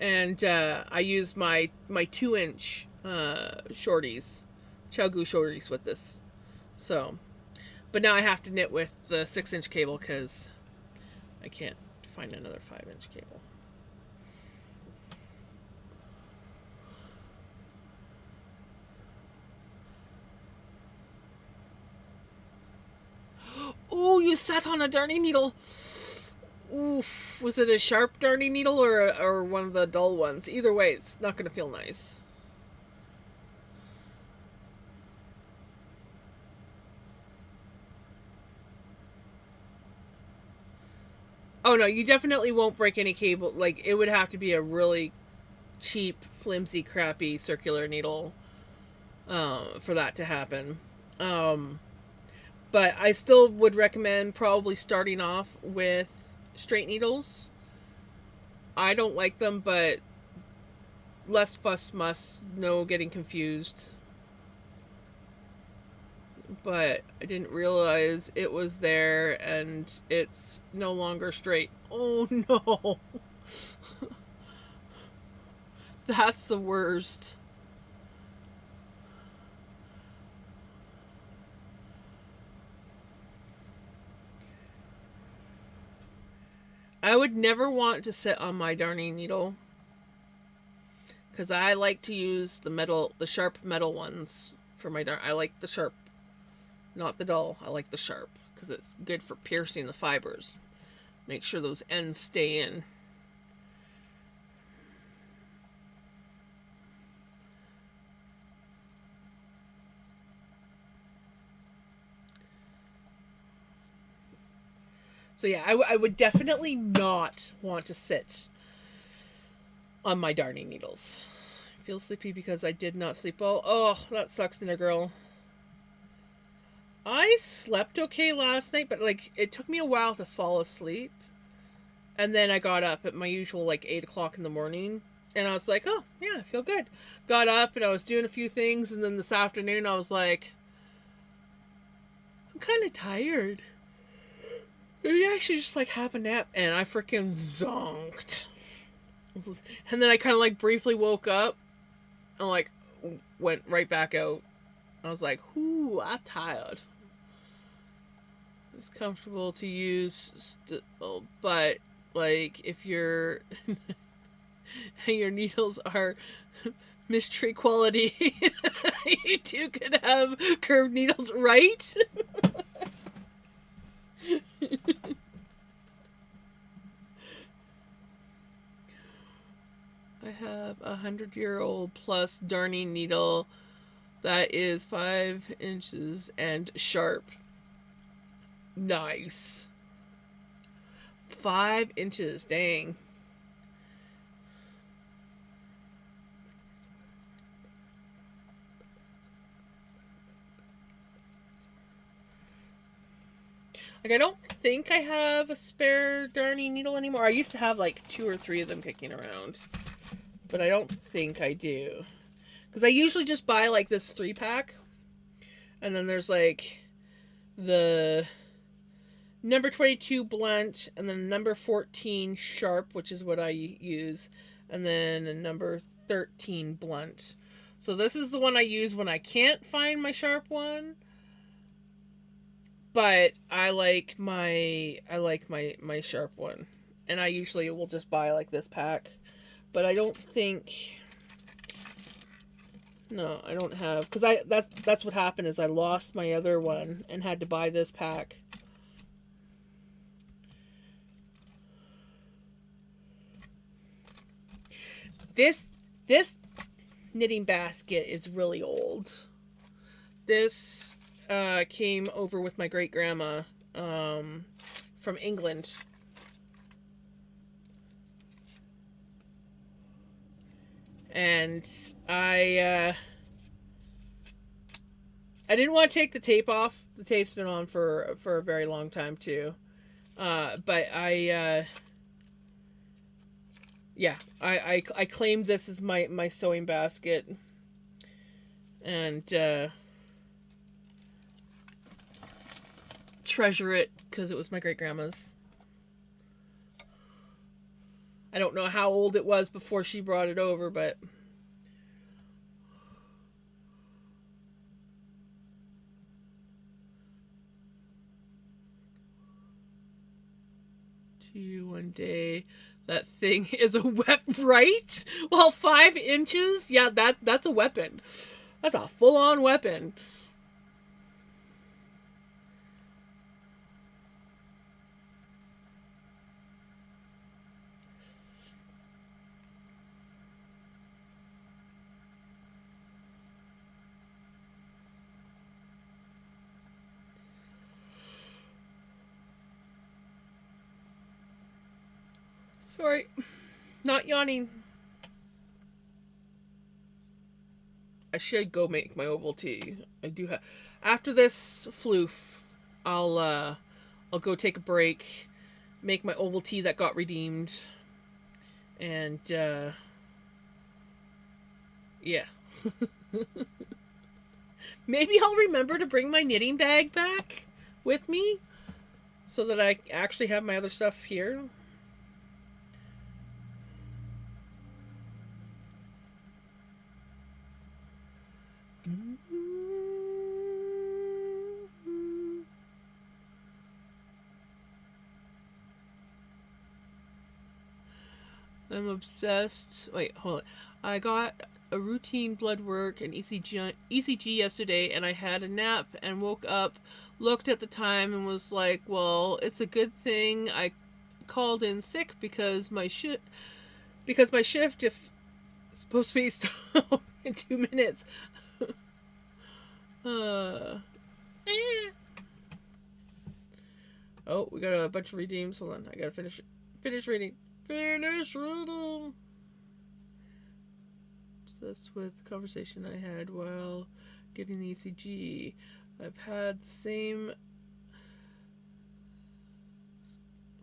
And I used my 2-inch shorties, Chowgu shorties, with this. So, but now I have to knit with the 6-inch cable because I can't find another 5-inch cable. Oh, you sat on a darning needle. Oof. Was it a sharp darning needle or one of the dull ones? Either way, it's not going to feel nice. Oh no, you definitely won't break any cable. Like, it would have to be a really cheap, flimsy, crappy circular needle for that to happen. Um, but I still would recommend probably starting off with straight needles. I don't like them, but less fuss muss, no getting confused. But I didn't realize it was there, and it's no longer straight. Oh no. That's the worst. I would never want to sit on my darning needle, because I like to use the sharp metal ones for my darn. I like the sharp, not the dull. I like the sharp because it's good for piercing the fibers. Make sure those ends stay in. So yeah, I would definitely not want to sit on my darning needles Feel sleepy because I did not sleep well. Oh, that sucks, Dinner Girl. I slept okay last night, but like it took me a while to fall asleep. And then I got up at my usual like 8 o'clock in the morning. And I was like, oh, yeah, I feel good. Got up and I was doing a few things. And then this afternoon I was like, I'm kind of tired. Maybe I should just like have a nap. And I freaking zonked. And then I kind of like briefly woke up and like went right back out. I was like, "Ooh, I'm tired." It's comfortable to use, but like if your your needles are mystery quality, you too could have curved needles, right? I have 100-year-old plus darning needle that is 5 inches and sharp. Nice. 5 inches, dang. Like, I don't think I have a spare darning needle anymore. I used to have like 2 or 3 of them kicking around, but I don't think I do. Because I usually just buy like this 3-pack, and then there's like the number 22 blunt, and then number 14 sharp, which is what I use, and then a number 13 blunt. So this is the one I use when I can't find my sharp one. But I like my sharp one, and I usually will just buy like this pack. But I don't think, no, I don't have, because that's what happened is I lost my other one and had to buy this pack. This knitting basket is really old. This came over with my great grandma from England. And I didn't want to take the tape off. The tape's been on for a very long time too. But I claimed this as my sewing basket, and treasure it because it was my great grandma's. I don't know how old it was before she brought it over, but one day that thing is a weapon, right? Well, 5 inches, yeah, that's a weapon. That's a full-on weapon. Sorry, not yawning. I should go make my Ovaltine. I do have. After this floof, I'll go take a break, make my Ovaltine that got redeemed, and yeah. Maybe I'll remember to bring my knitting bag back with me, so that I actually have my other stuff here. I'm obsessed. Wait, hold on. I got a routine blood work and ECG yesterday, and I had a nap and woke up, looked at the time, and was like, well, it's a good thing I called in sick because my shift if it's supposed to be in 2 minutes. Eh. Oh, we got a bunch of redeems. Hold on, I gotta finish reading. Finish reading. That's with the conversation I had while getting the ECG. I've had the same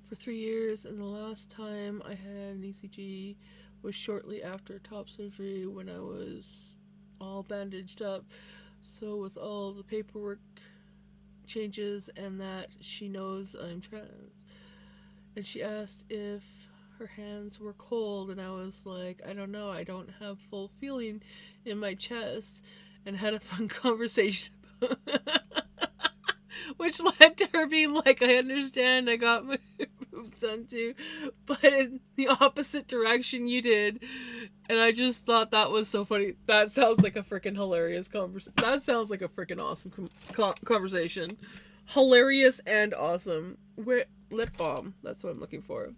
for 3 years, and the last time I had an ECG was shortly after top surgery when I was all bandaged up. So with all the paperwork changes and that, she knows I'm trans. And she asked if her hands were cold, and I was like, I don't know, I don't have full feeling in my chest, and had a fun conversation which led to her being like, I understand, I got my boobs done too, but in the opposite direction you did. And I just thought that was so funny. That sounds like a freaking hilarious conversation. That sounds like a freaking awesome conversation. Hilarious and awesome. Lip balm, that's what I'm looking for.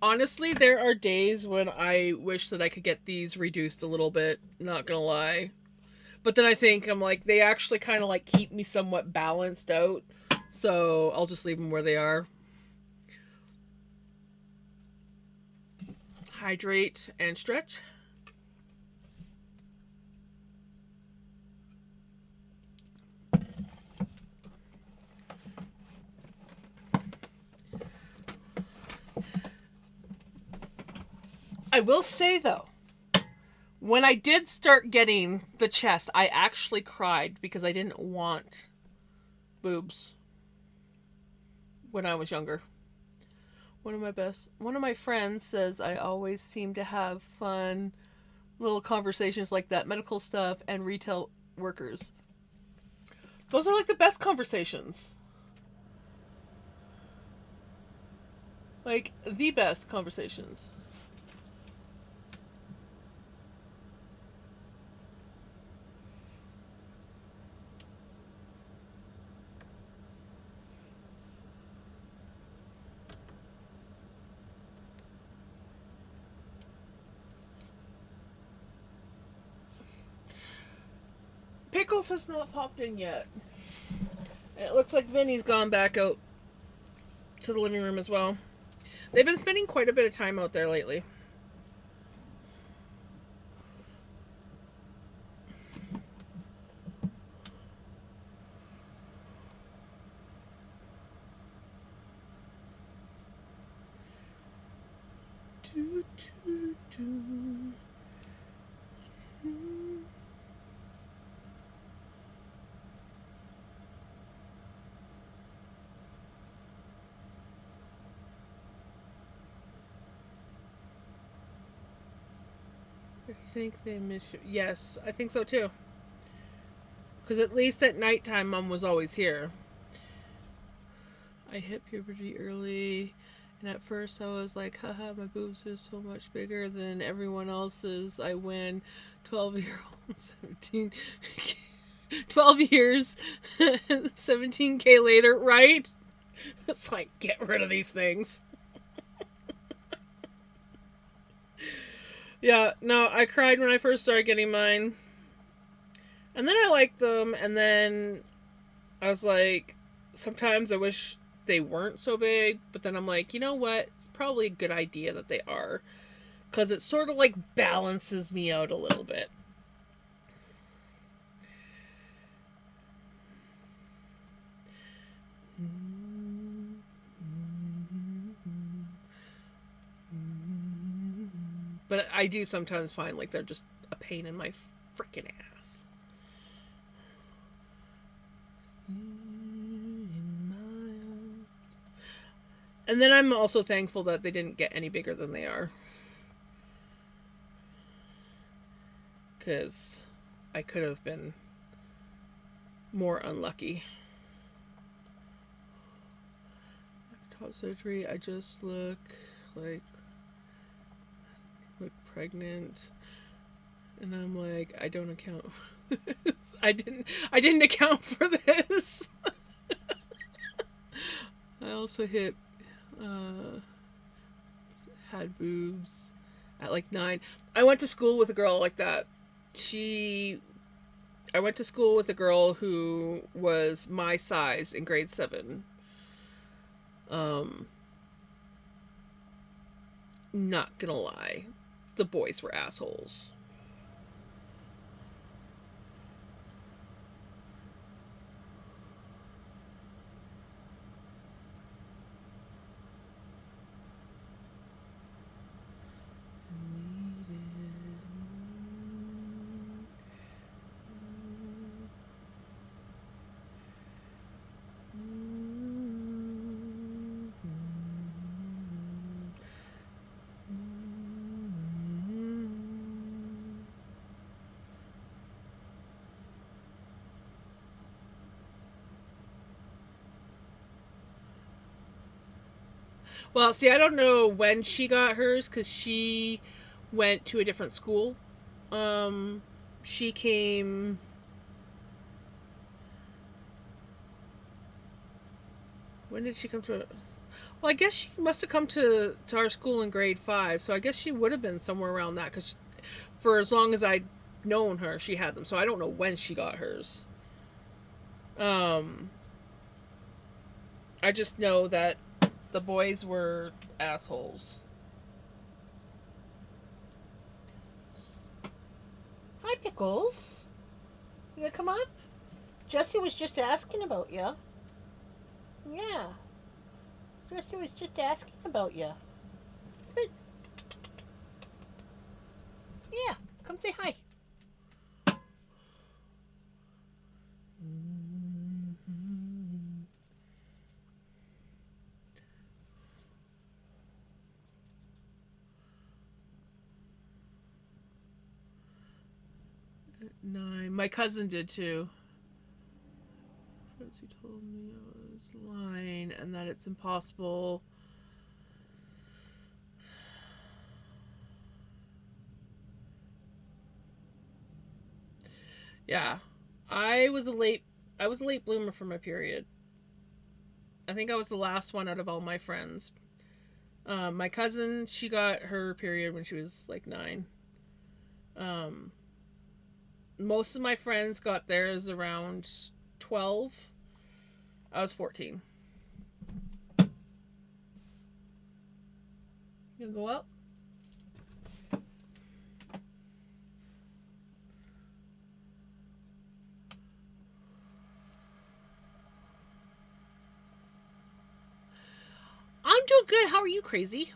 Honestly, there are days when I wish that I could get these reduced a little bit, not gonna lie. But then I think, I'm like, they actually kind of like keep me somewhat balanced out. So I'll just leave them where they are. Hydrate and stretch. I will say though, when I did start getting the chest, I actually cried because I didn't want boobs when I was younger. One of my friends says I always seem to have fun little conversations like that, medical stuff and retail workers. Those are like the best conversations. Like the best conversations. Pickles has not popped in yet. It looks like Vinny's gone back out to the living room as well. They've been spending quite a bit of time out there lately. I think they miss you. Yes, I think so too. Because at least at nighttime, Mom was always here. I hit puberty early, and at first I was like, haha, my boobs are so much bigger than everyone else's. I win 12-year-old, 17, 12 years, 17K later, right? It's like, get rid of these things. Yeah, no, I cried when I first started getting mine. And then I liked them, and then I was like, sometimes I wish they weren't so big, but then I'm like, you know what? It's probably a good idea that they are. Because it sort of like balances me out a little bit. But I do sometimes find like they're just a pain in my freaking ass. And then I'm also thankful that they didn't get any bigger than they are. Because I could have been more unlucky. Top surgery, I just look pregnant, and I'm like, I don't account for this. I didn't account for this. I also had boobs at like 9. I went to school with a girl like that. I went to school with a girl who was my size in grade 7. not gonna lie, the boys were assholes. Well, see, I don't know when she got hers because she went to a different school. Um, she came. When did she come to? Well, I guess she must have come to our school in grade 5. So I guess she would have been somewhere around that because for as long as I'd known her, she had them. So I don't know when she got hers. Um, I just know that the boys were assholes. Hi, Pickles. You gonna come up? Jesse was just asking about you. Yeah. Jesse was just asking about you. Yeah. Come say hi. 9. My cousin did too. He told me I was lying and that it's impossible. Yeah. I was a late I was a late bloomer for my period. I think I was the last one out of all my friends. My cousin, she got her period when she was like 9. Um, Most of my friends got theirs around 12. I was 14. You gonna go up? I'm doing good. How are you, crazy?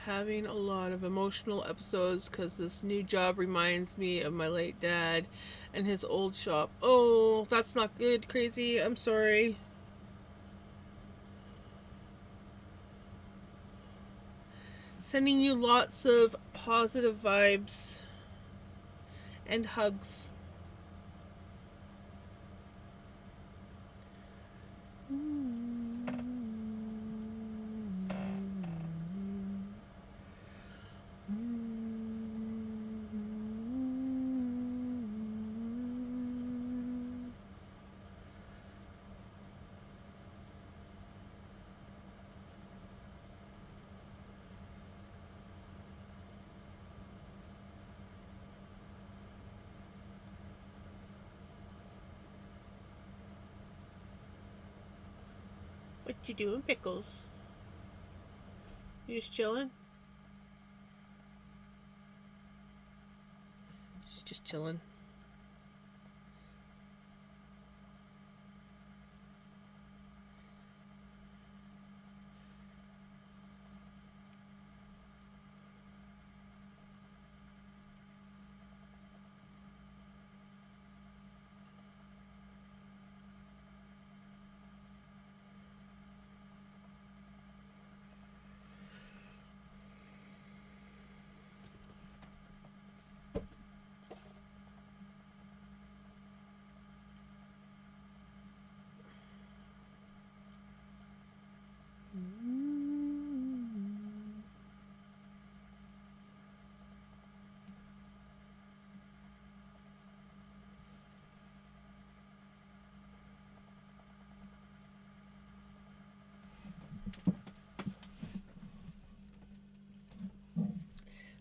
Having a lot of emotional episodes because this new job reminds me of my late dad and his old shop. Oh, that's not good, crazy. I'm sorry. Sending you lots of positive vibes and hugs. What you doing, Pickles? You just chilling? Just chilling.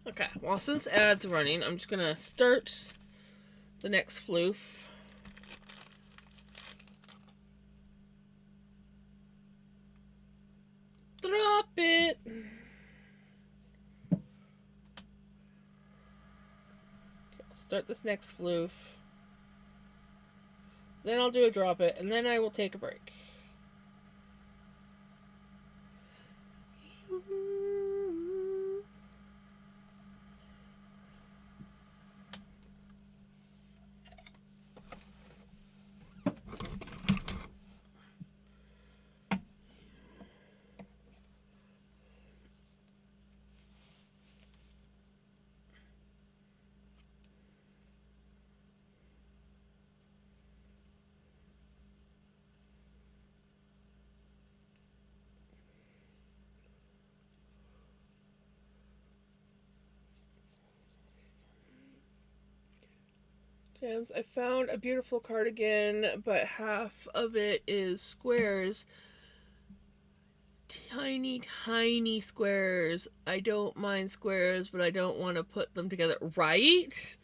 Okay, well, since ads running, I'm just gonna start the next floof. Drop it. Okay, I'll start this next floof. Then I'll do a drop it, and then I will take a break. Gems, I found a beautiful cardigan, but half of it is squares. Tiny, tiny squares. I don't mind squares, but I don't want to put them together. Right?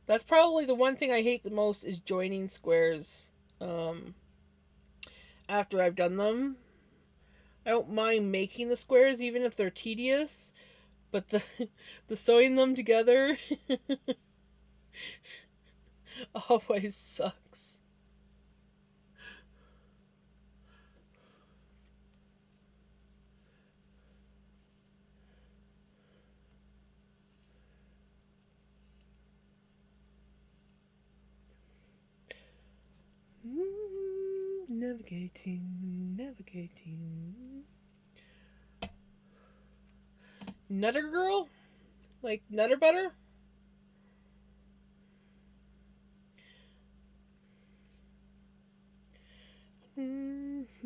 That's probably the one thing I hate the most is joining squares after I've done them. I don't mind making the squares even if they're tedious, but the the sewing them together always sucks. Navigating. Nutter girl? Like Nutter Butter? Isn't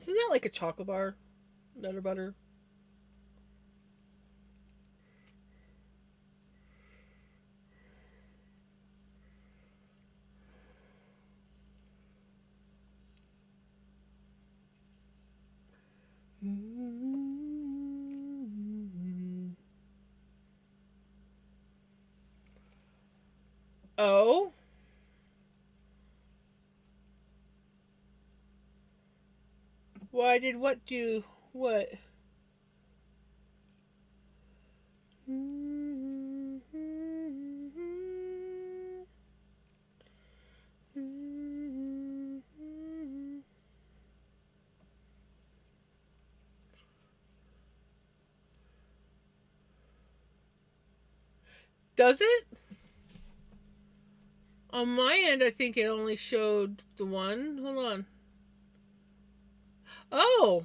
that like a chocolate bar? Nutter Butter? Oh? Why did what do what? Does it? On my end, I think it only showed the one. Hold on. Oh!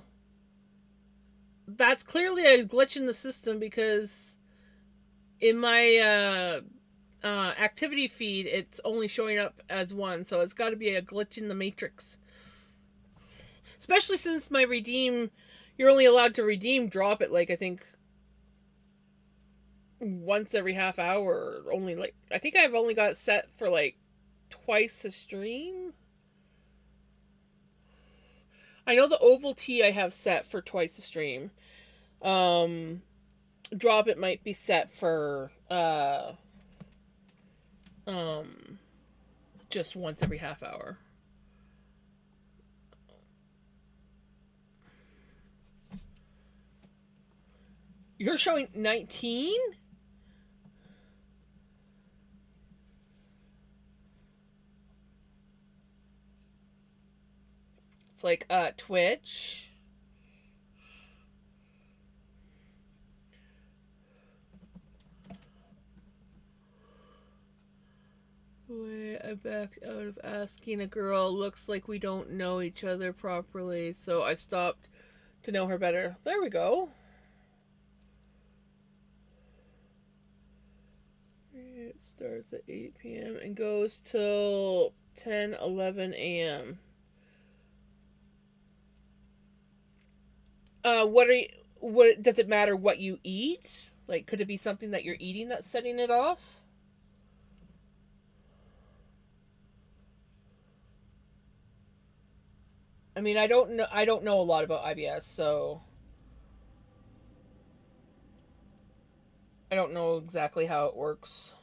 That's clearly a glitch in the system because in my activity feed, it's only showing up as one, so it's got to be a glitch in the matrix. Especially since my redeem, you're only allowed to redeem drop it like I think once every half hour. Or only like I think I've only got set for like twice a stream. I know the oval T I have set for twice a stream. Um, drop it might be set for um just once every half hour. You're showing 19? It's like Twitch. Wait, I backed out of asking a girl. Looks like we don't know each other properly, so I stopped to know her better. There we go. It starts at 8 p.m. and goes till 10:11 a.m. What are what does it matter what you eat? Like, could it be something that you're eating that's setting it off? I mean, I don't know a lot about IBS, so I don't know exactly how it works.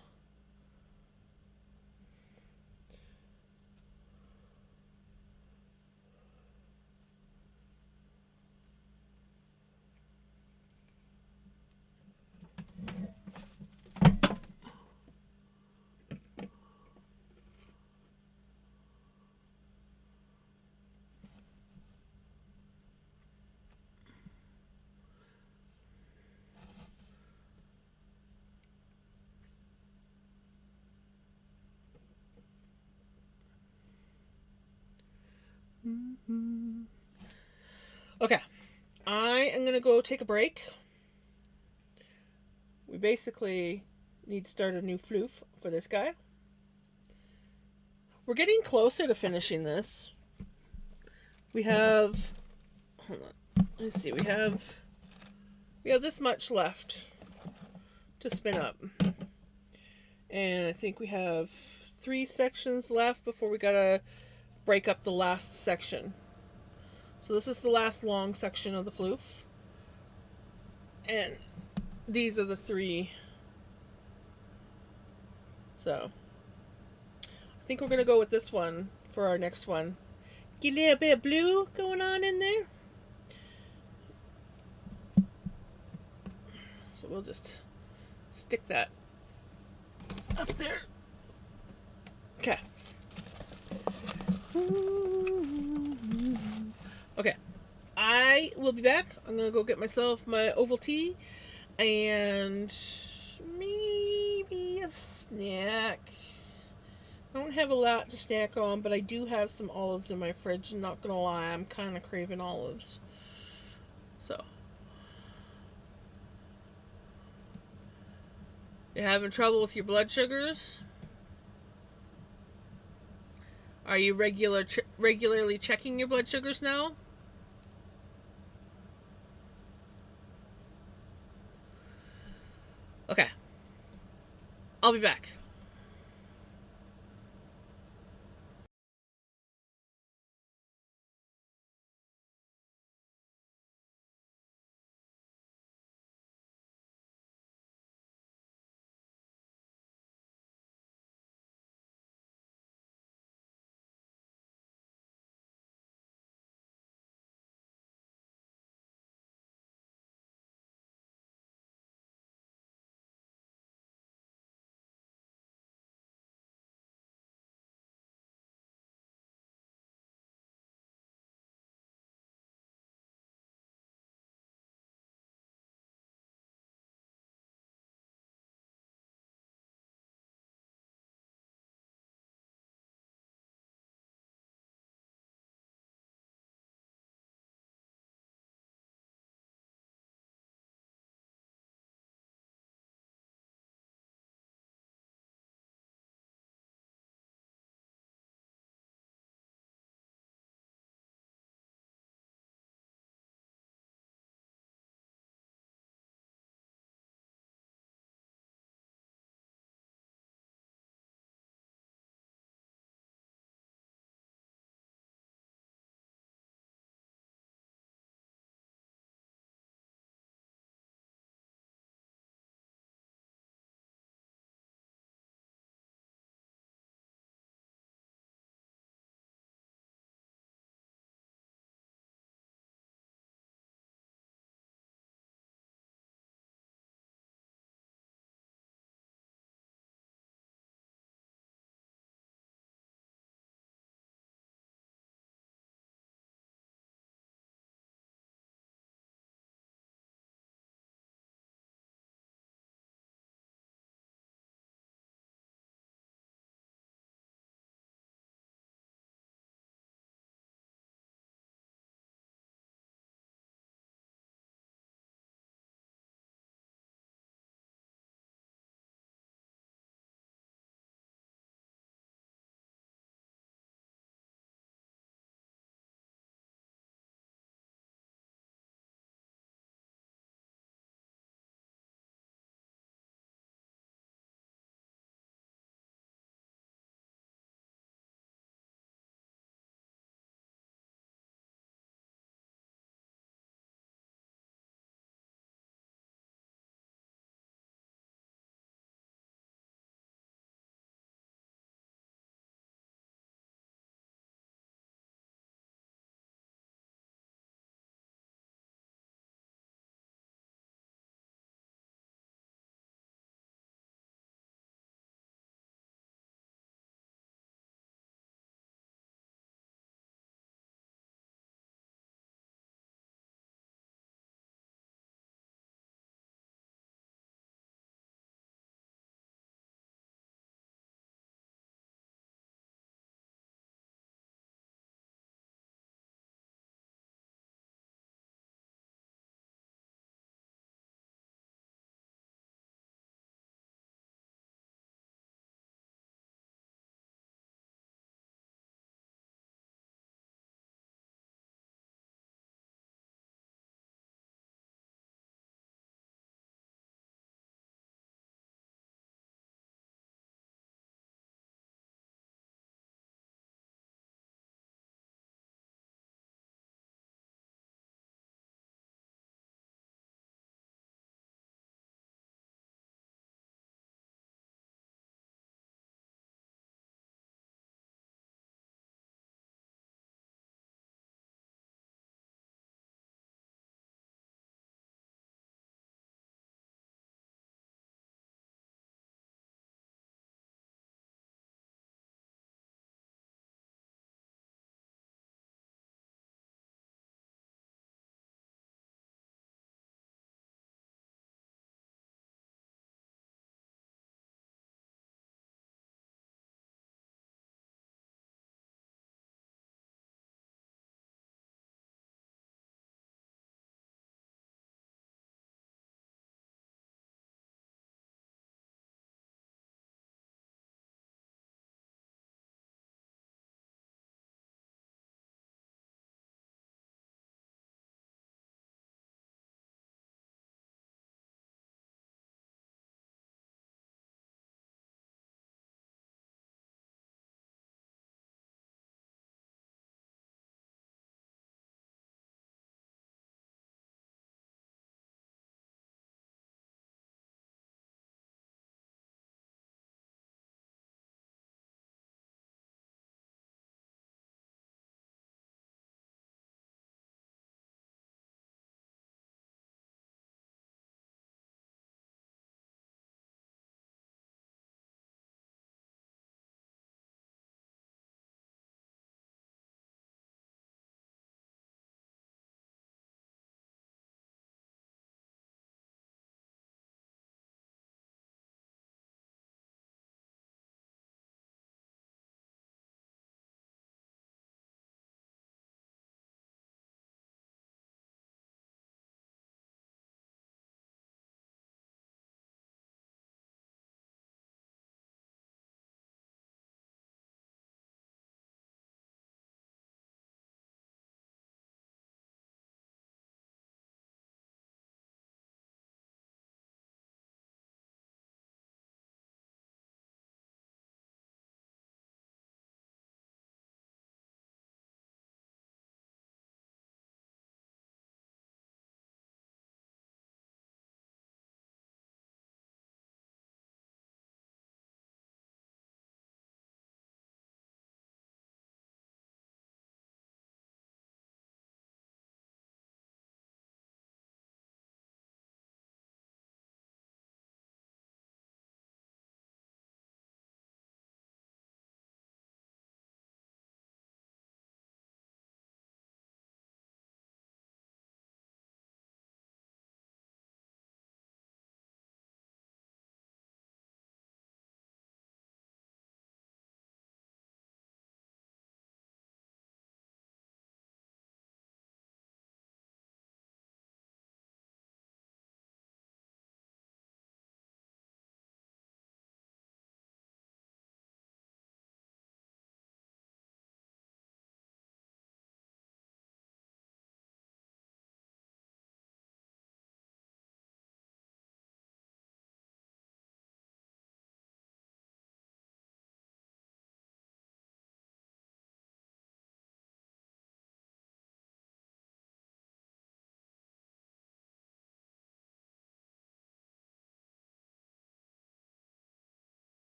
Okay, I am gonna go take a break. We basically need to start a new floof for this guy. We're getting closer to finishing this. We have, hold on, let's see, we have this much left to spin up. And I think we have 3 sections left before we gotta break up the last section. So this is the last long section of the floof. And these are the 3. So I think we're gonna go with this one for our next one. Get a little bit of blue going on in there. So we'll just stick that up there. Okay. Okay. I will be back. I'm gonna go get myself my Ovaltine and maybe a snack. I don't have a lot to snack on, but I do have some olives in my fridge. I'm not gonna lie, I'm kind of craving olives. So, you having trouble with your blood sugars? Are you regularly checking your blood sugars now? Okay, I'll be back.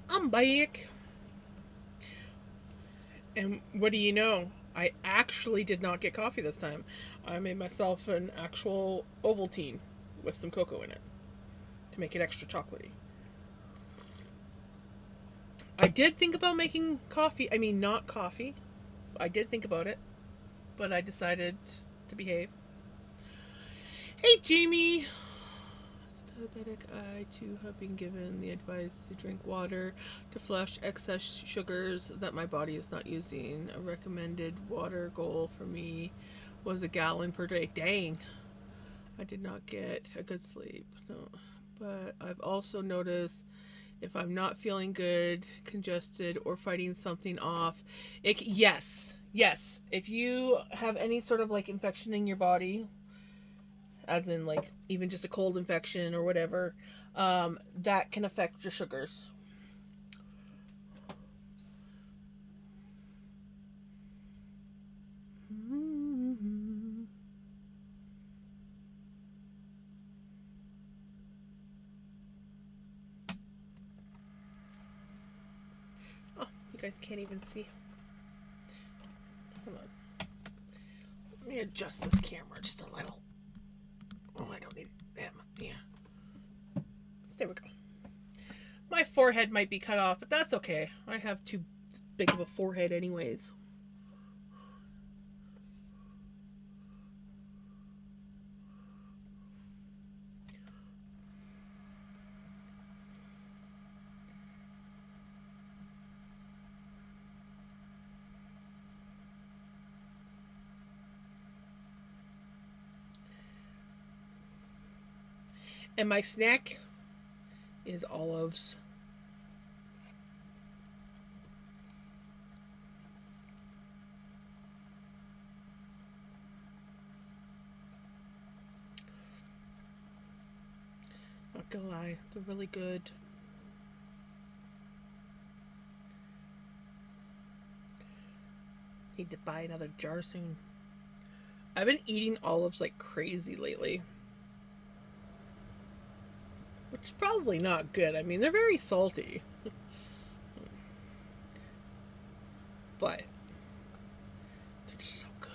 I'm back. And what do you know? I actually did not get coffee this time. I made myself an actual Ovaltine with some cocoa in it to make it extra chocolatey. I did think about making coffee. I mean, not coffee. I did think about it, but I decided to behave. Hey, Jamie. Diabetic, I too have been given the advice to drink water to flush excess sugars that my body is not using. A recommended water goal for me was a gallon per day. Dang. I did not get a good sleep. No. But I've also noticed if I'm not feeling good, congested, or fighting something off, yes. If you have any sort of like infection in your body, as in like even just a cold infection or whatever, that can affect your sugars. Oh, you guys can't even see. Hold on. Let me adjust this camera just a little. Oh, I don't need that much. Yeah. There we go. My forehead might be cut off, but that's okay. I have too big of a forehead, anyways. And my snack is olives. Not gonna lie, they're really good. Need to buy another jar soon. I've been eating olives like crazy lately, which is probably not good. I mean, they're very salty, but they're just so good.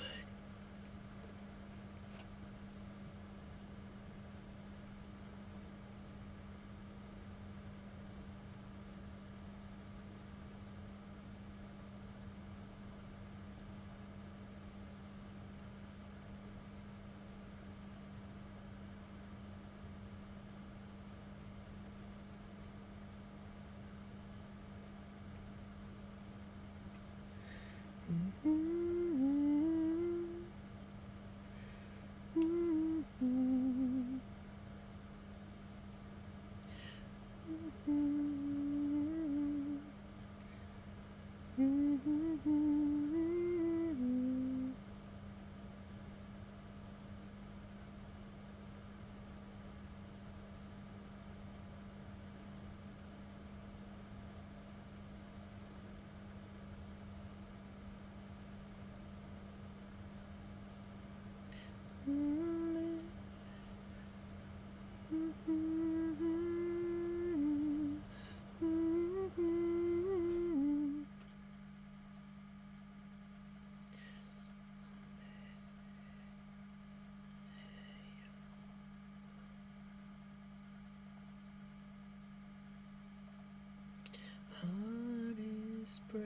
Honey spray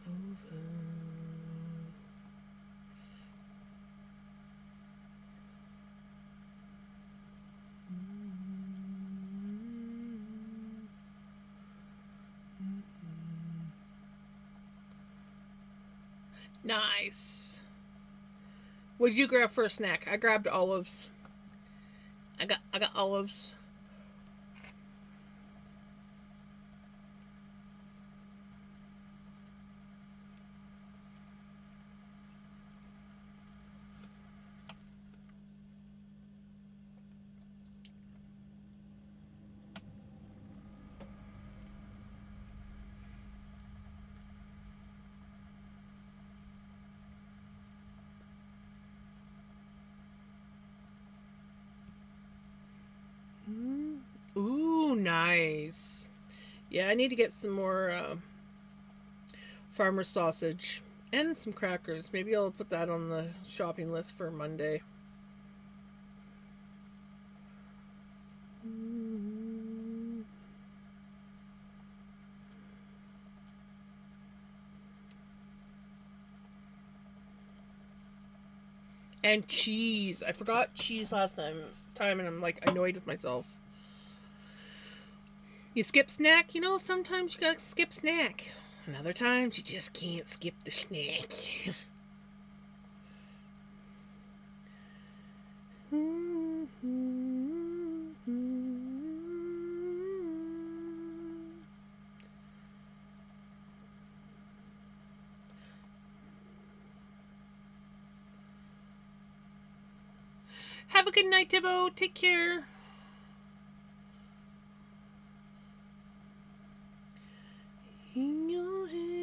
over. Nice. What did you grab for a snack? I grabbed olives. I got olives. Ooh, nice. Yeah, I need to get some more farmer sausage and some crackers. Maybe I'll put that on the shopping list for Monday. And cheese. I forgot cheese last time and I'm like annoyed with myself. You skip snack, you know, sometimes you gotta skip snack. And other times you just can't skip the snack. Have a good night, Tibbo. Take care. In your hands.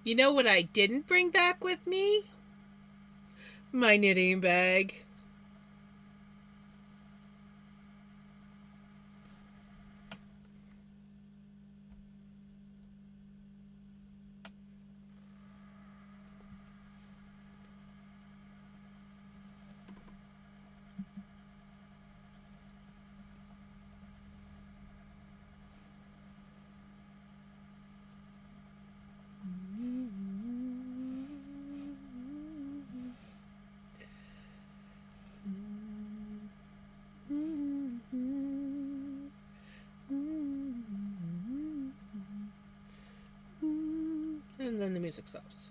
You know what I didn't bring back with me? My knitting bag. music stops.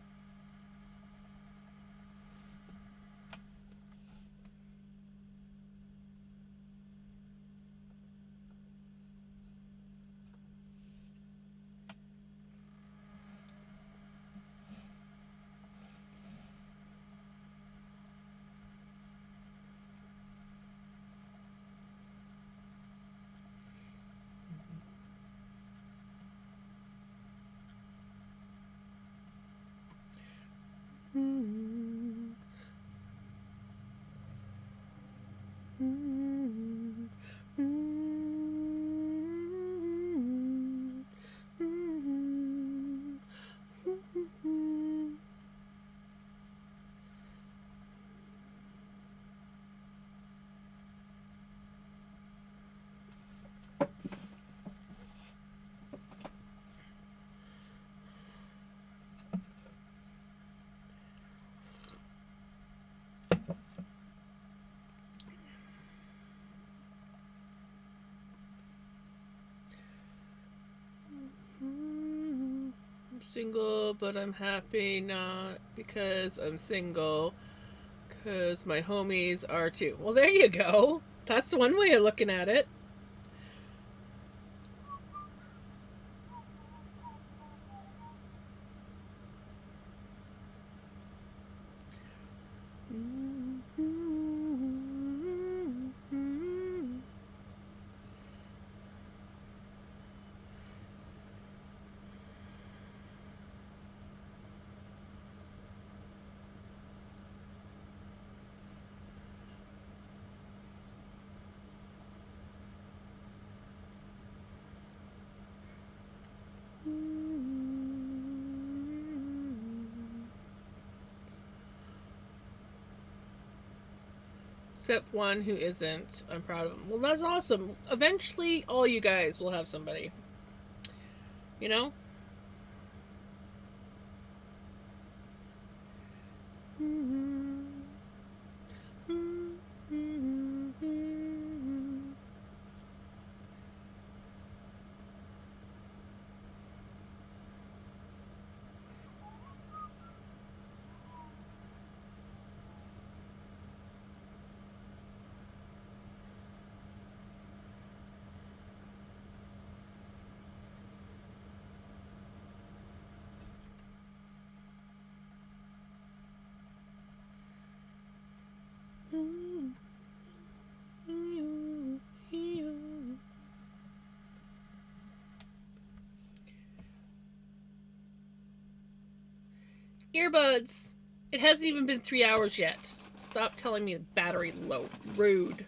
Single, but I'm happy not because I'm single, because my homies are too. Well, there you go. That's one way of looking at it. Except one who isn't. I'm proud of him. Well, that's awesome. Eventually, all you guys will have somebody. You know? Earbuds. It hasn't even been 3 hours yet. Stop telling me the battery low. Rude.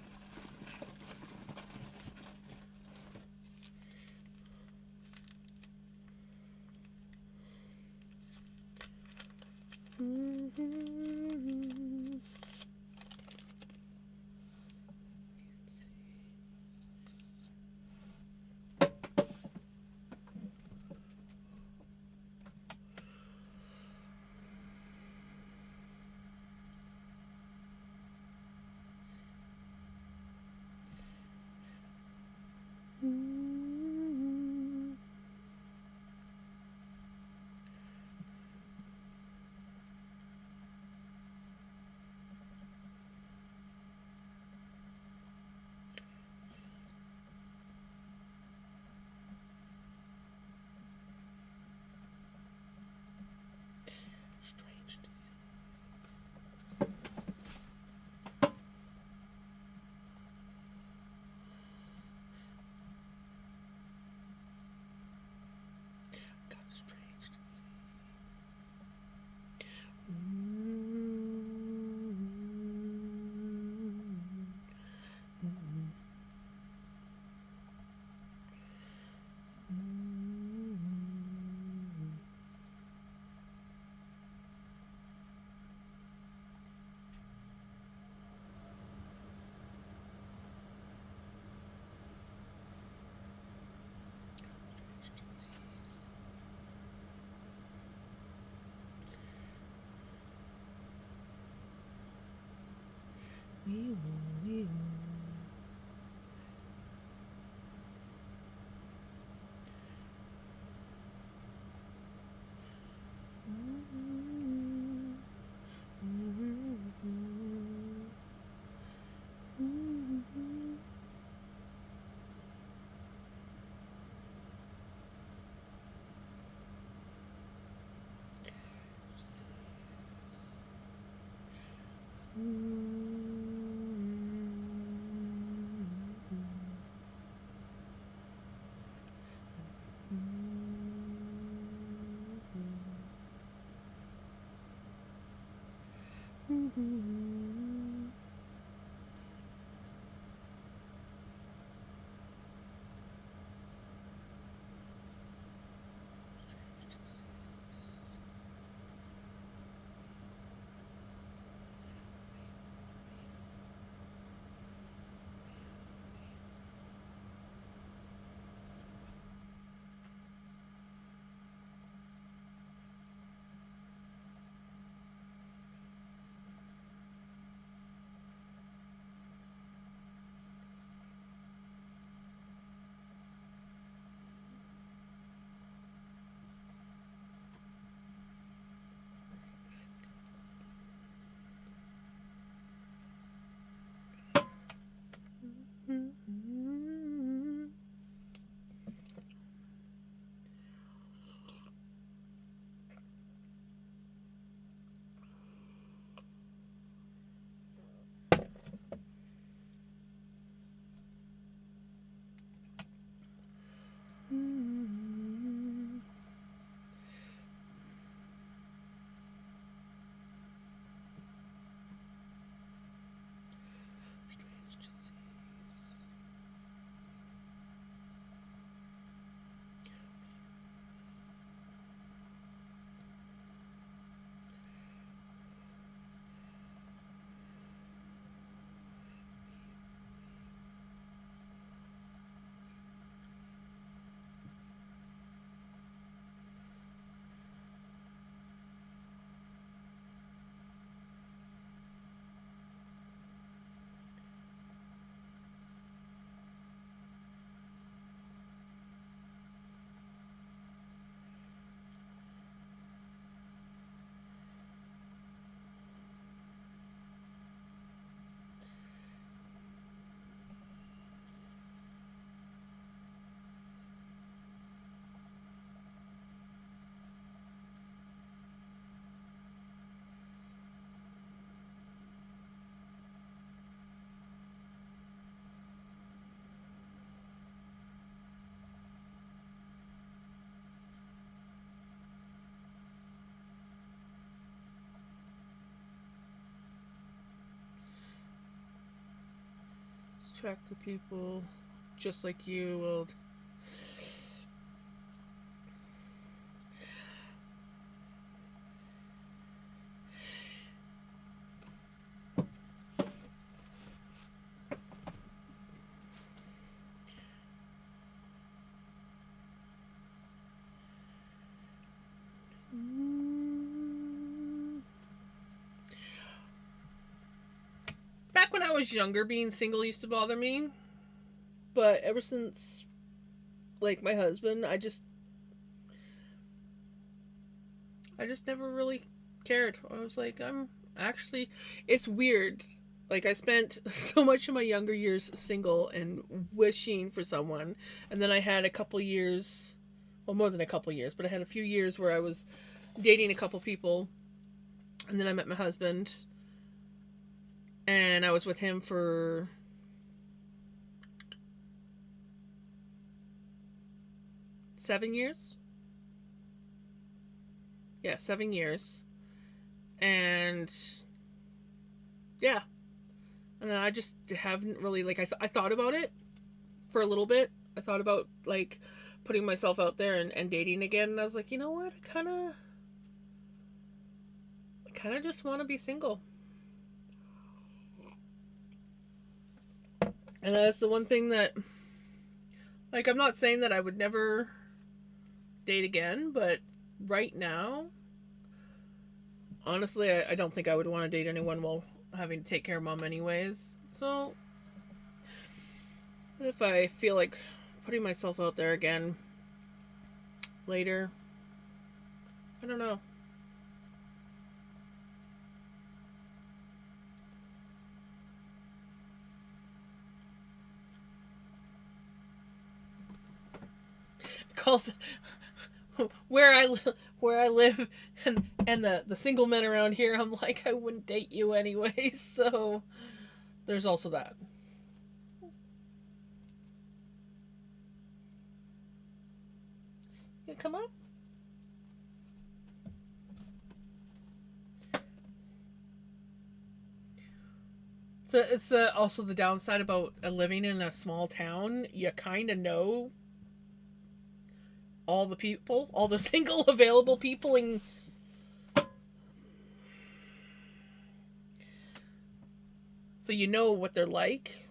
Attract the people just like you will. Back when I was younger, being single used to bother me. But ever since, like, my husband, I just never really cared. I was like, I'm actually, it's weird. Like, I spent so much of my younger years single and wishing for someone. And then I had a couple years, well, more than a couple years, but I had a few years where I was dating a couple people. And then I met my husband. And I was with him for 7 years. Yeah, 7 years. And yeah. And then I just haven't really, like, I thought about it for a little bit. I thought about, like, putting myself out there and dating again. And I was like, you know what? I kind of just want to be single. And that's the one thing that, like, I'm not saying that I would never date again, but right now, honestly, I don't think I would want to date anyone while having to take care of mom, anyways. So, if I feel like putting myself out there again later, I don't know. Calls where I live and the single men around here. I'm like, I wouldn't date you anyways. So there's also that. You come up. So it's also the downside about living in a small town. You kind of know all the people, all the single available people, and so you know what they're like.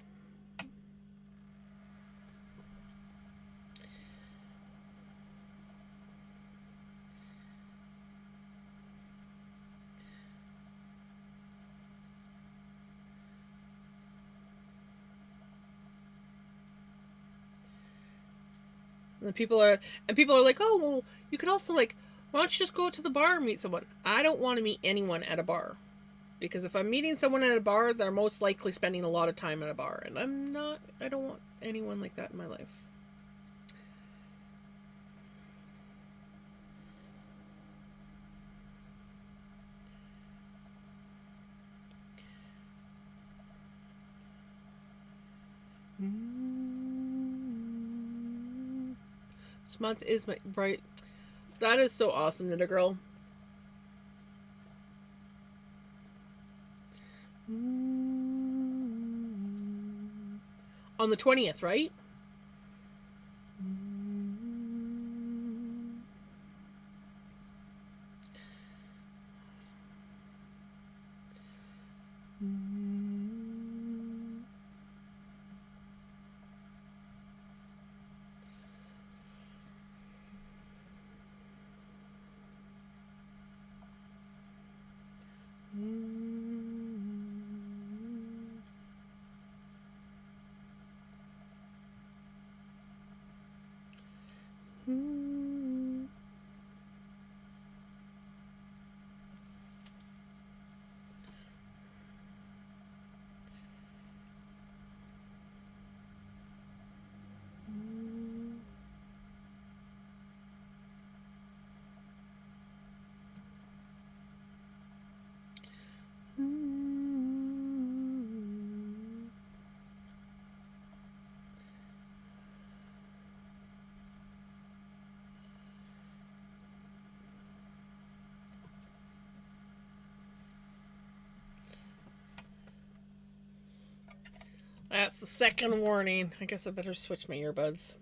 And people are like, oh well, you could also like, why don't you just go to the bar and meet someone? I don't want to meet anyone at a bar. Because if I'm meeting someone at a bar, they're most likely spending a lot of time at a bar. And I don't want anyone like that in my life. This month is my right. That is so awesome, Knit Girl. On the 20th, right? That's the second warning. I guess I better switch my earbuds.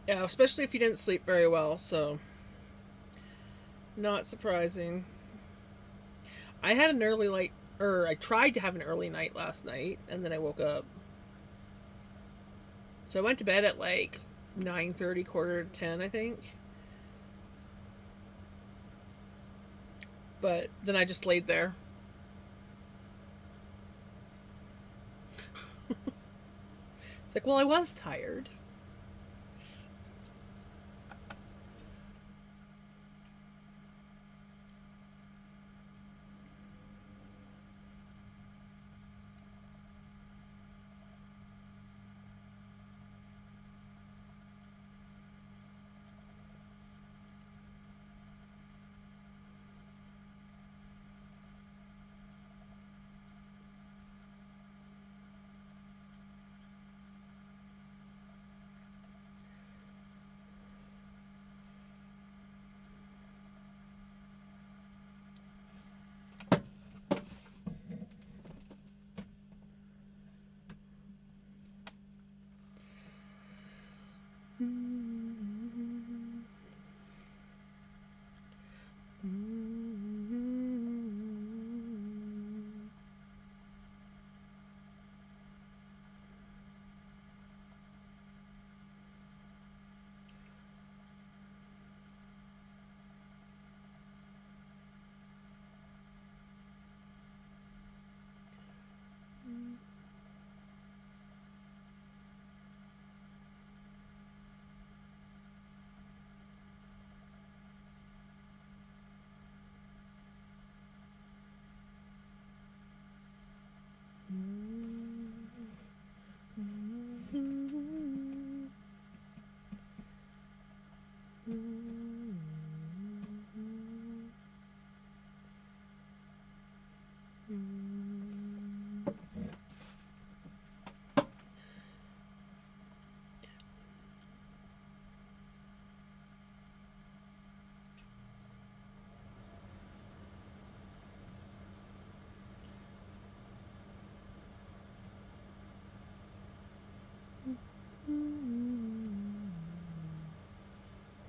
Yeah, especially if you didn't sleep very well, so not surprising. I had an early light, or I tried to have an early night last night, and then I woke up. So I went to bed at like 9:30, quarter to 10, I think. But then I just laid there. It's like, well, I was tired.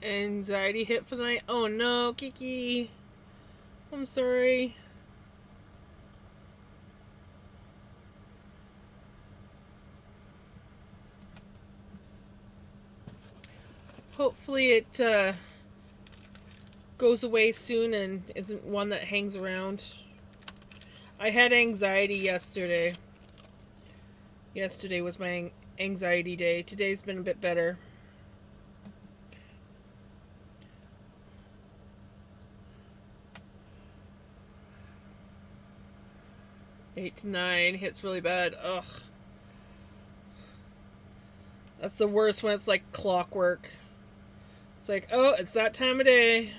Anxiety hit for the night. Oh no, Kiki. I'm sorry. Hopefully it goes away soon and isn't one that hangs around. I had anxiety yesterday. Yesterday was my anxiety day. Today's been a bit better. Eight to nine hits really bad. Ugh. That's the worst when it's like clockwork. It's like, oh, it's that time of day.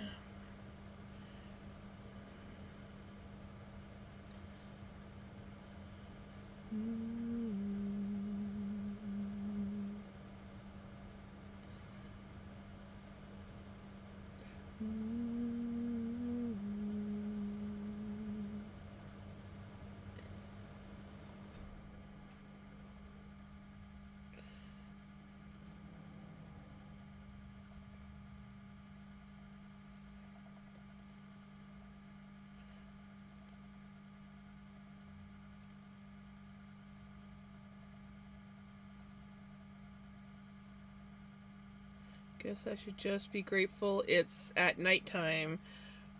Guess I should just be grateful it's at nighttime,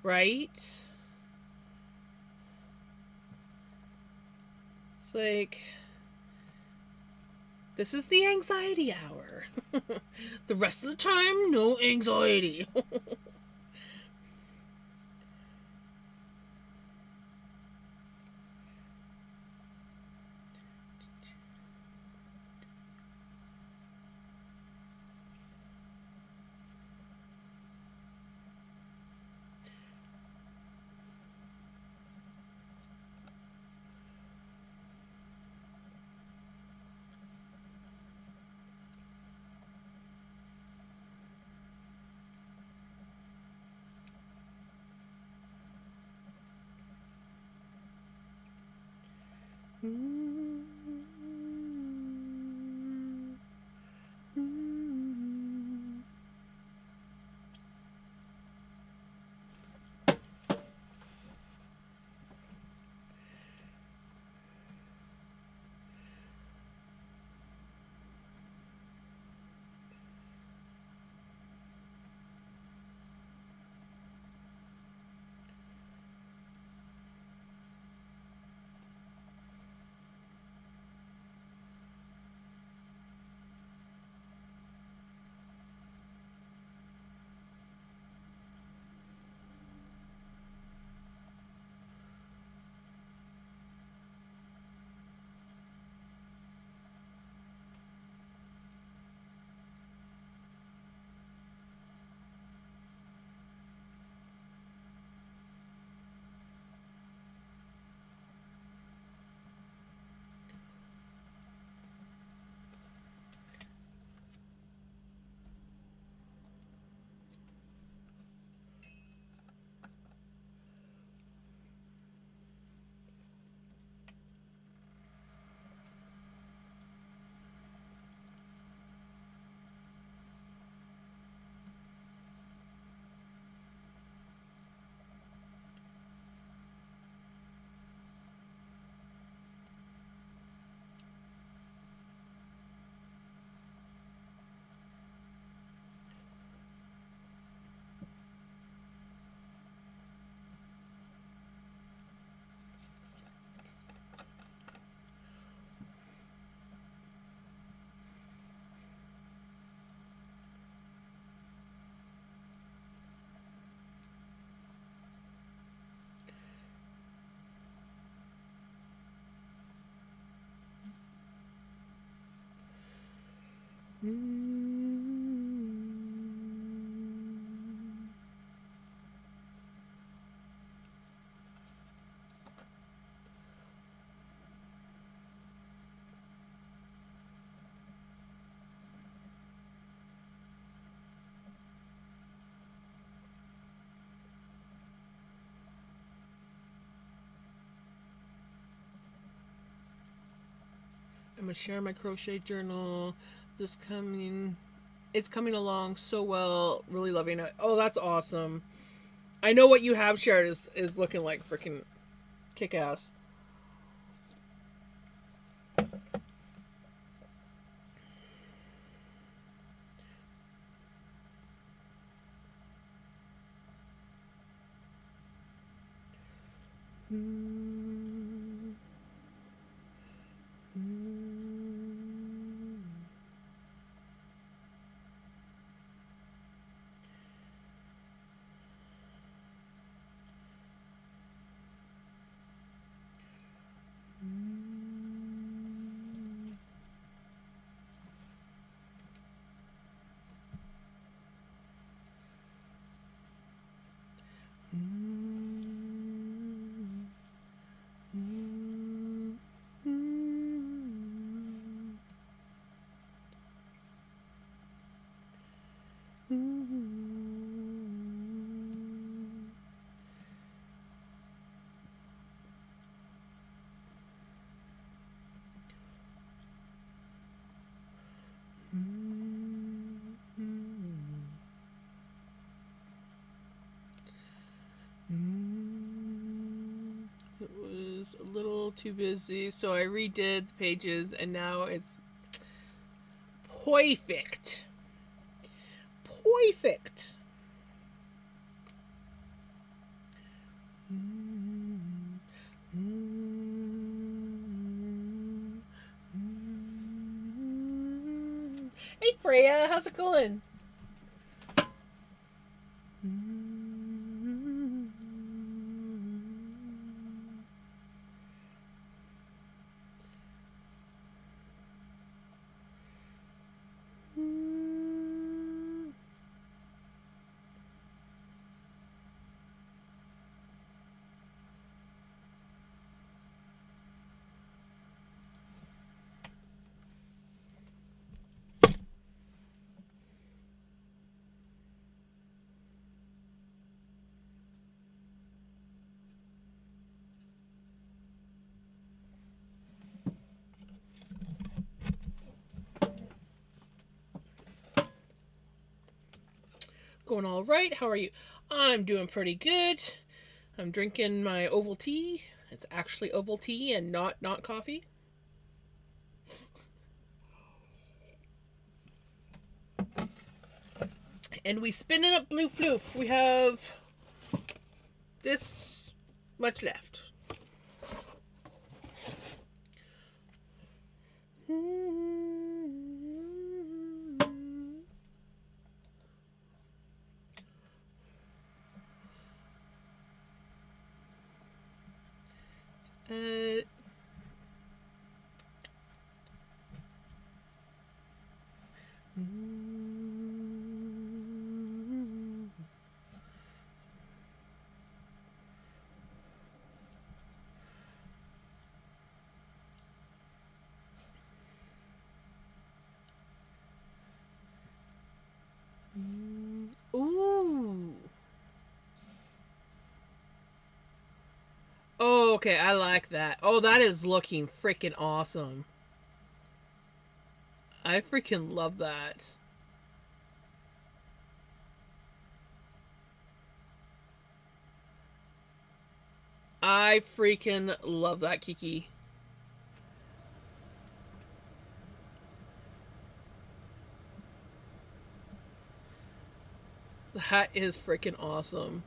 right? It's like, this is the anxiety hour. The rest of the time, no anxiety. I'm gonna share my crochet journal this coming It's coming along so well. Really loving it. Oh, that's awesome. I know what you have shared is looking like freaking kick ass. It was a little too busy, so I redid the pages, and now it's perfect. Perfect. Hey Freya, how's it going? Going all right. How are you? I'm doing pretty good. I'm drinking my oval tea. It's actually oval tea and not coffee. And we spinning up blue floof. We have this much left. Uh, ooh. Oh, okay. I like that. Oh, that is looking freaking awesome. I freaking love that. I freaking love that, Kiki. That is freaking awesome.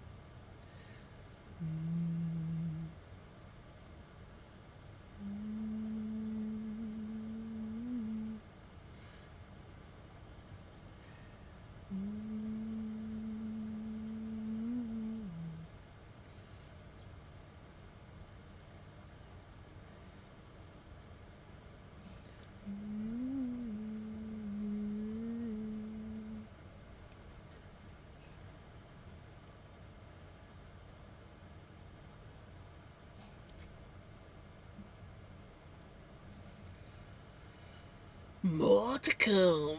More to come.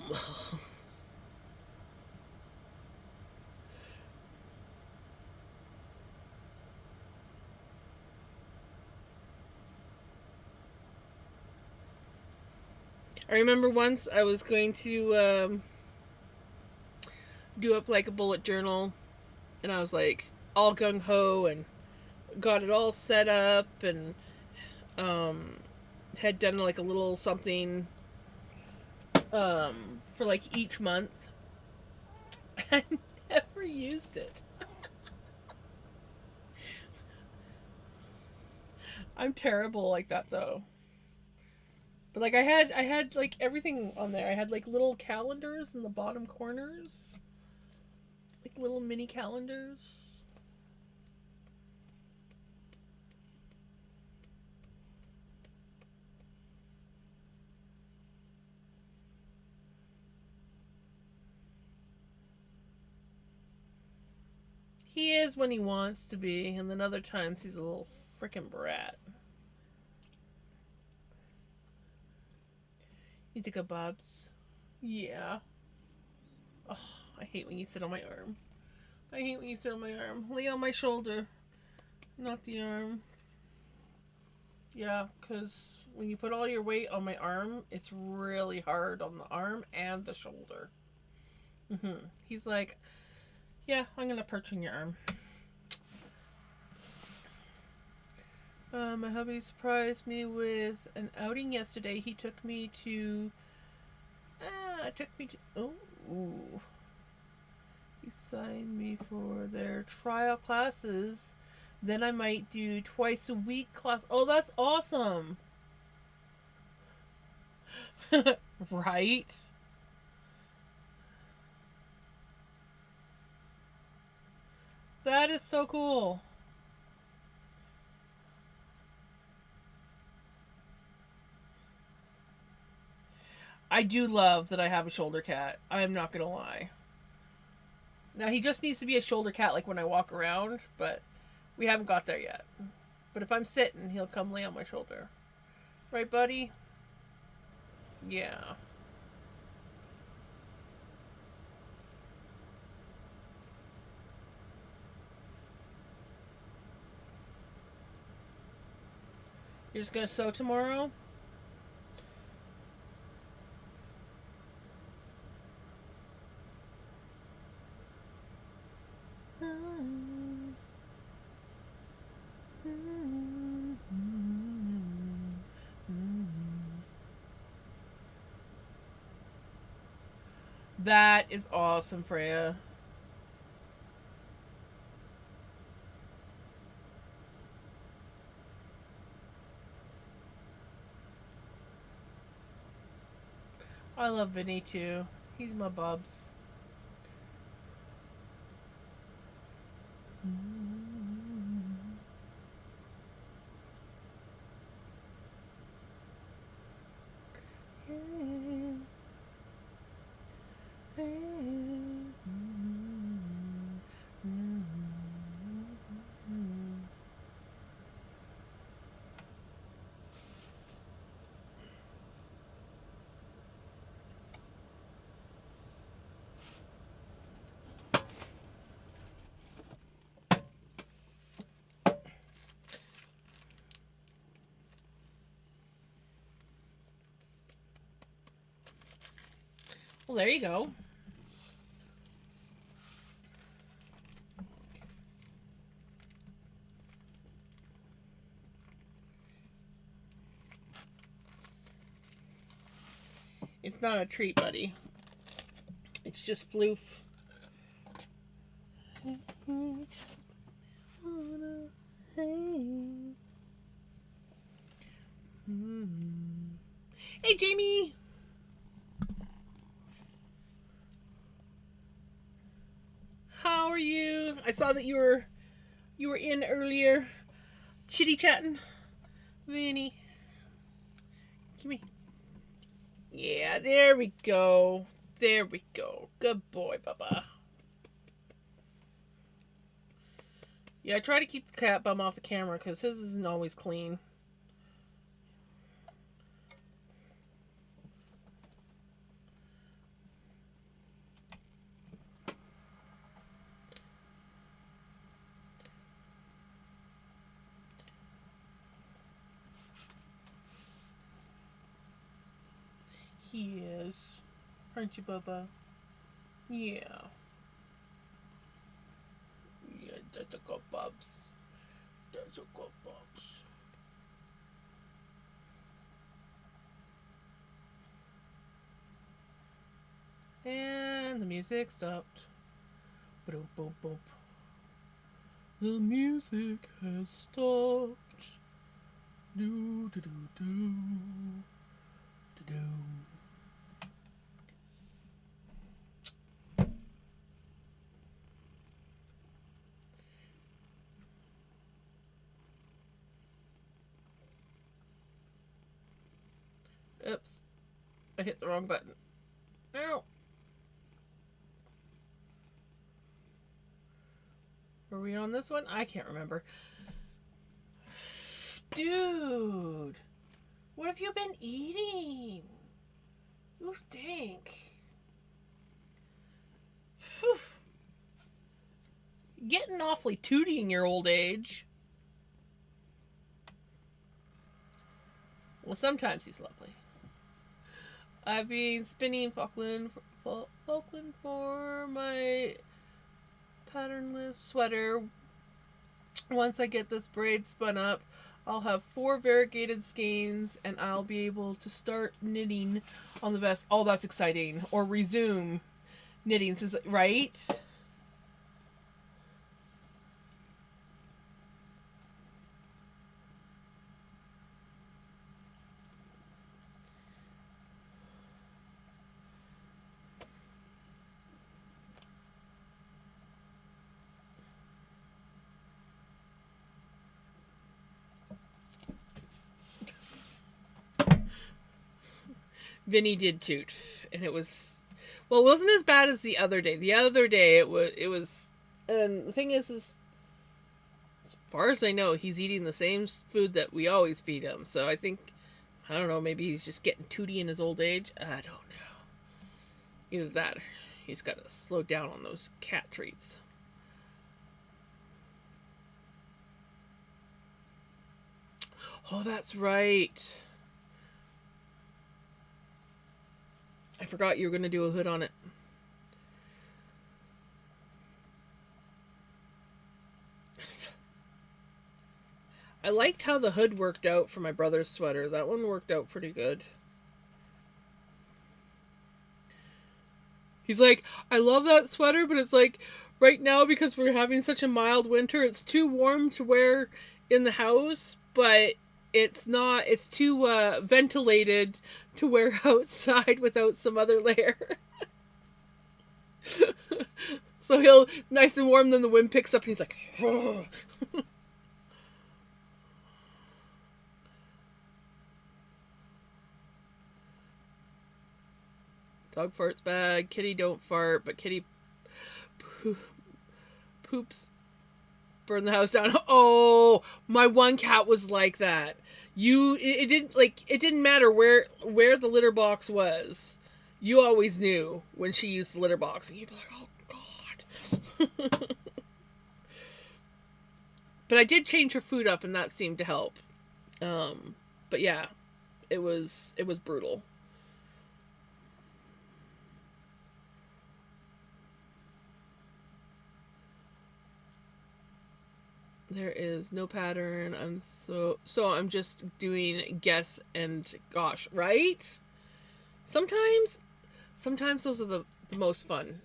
I remember once I was going to do up like a bullet journal, and I was like all gung ho and got it all set up and um, had done like a little something for like each month. I never used it. I'm terrible like that though. But like I had like everything on there. I had like little calendars in the bottom corners. Like little mini calendars. He is when he wants to be, and then other times he's a little freaking brat. You think of Bob's? Yeah. Oh, I hate when you sit on my arm. I hate when you sit on my arm. Lay on my shoulder, not the arm. Yeah, because when you put all your weight on my arm, it's really hard on the arm and the shoulder. He's like, yeah, I'm gonna perch on your arm. My hubby surprised me with an outing yesterday. He took me to. Oh, ooh. He signed me for their trial classes. Then I might do twice a week class. Oh, that's awesome. Right? That is so cool. I do love that I have a shoulder cat. I'm not gonna lie. Now he just needs to be a shoulder cat like when I walk around, but we haven't got there yet. But if I'm sitting, he'll come lay on my shoulder. Right, buddy? Yeah. You're just gonna sew tomorrow? That is awesome, Freya. I love Vinny too. He's my bubs. Well, there you go. It's not a treat, buddy. It's just floof. Hey, Jamie. How are you? I saw that you were in earlier, chitty chatting. Vinny, come here. Yeah, there we go. There we go. Good boy, Bubba. Yeah, I try to keep the cat bum off the camera because his isn't always clean. He is. Aren't you, Bubba? Yeah. That's a good bubs. That's a good bubs. And the music stopped. Boom, boom, boom. The music has stopped. Do do do do do do. Oops, I hit the wrong button. No. Were we on this one? I can't remember. Dude, what have you been eating? You stink. Whew. Getting awfully tooty in your old age. Well, sometimes he's lovely. I've been spinning Falkland for my patternless sweater. Once I get this braid spun up, I'll have 4 variegated skeins and I'll be able to start knitting on the vest. Oh, that's exciting. Or resume knitting, right? Vinny did toot, and it wasn't as bad as the other day. The other day it was, and the thing is as far as I know, he's eating the same food that we always feed him. So I think, I don't know, maybe he's just getting tooty in his old age. I don't know. Either that, or he's got to slow down on those cat treats. Oh, that's right. I forgot you were going to do a hood on it. I liked how the hood worked out for my brother's sweater. That one worked out pretty good. He's like, I love that sweater, but it's like, right now, because we're having such a mild winter, it's too warm to wear in the house, but it's too ventilated to wear outside without some other layer. So he'll, nice and warm, then the wind picks up and he's like, oh. Dog farts bad. Kitty don't fart, but kitty poops burn the house down. Oh, my one cat was like that. It didn't matter where the litter box was. You always knew when she used the litter box, and you'd be like, oh god. But I did change her food up, and that seemed to help. But yeah, it was brutal. There is no pattern. I'm just doing guess and gosh, right? Sometimes those are the most fun.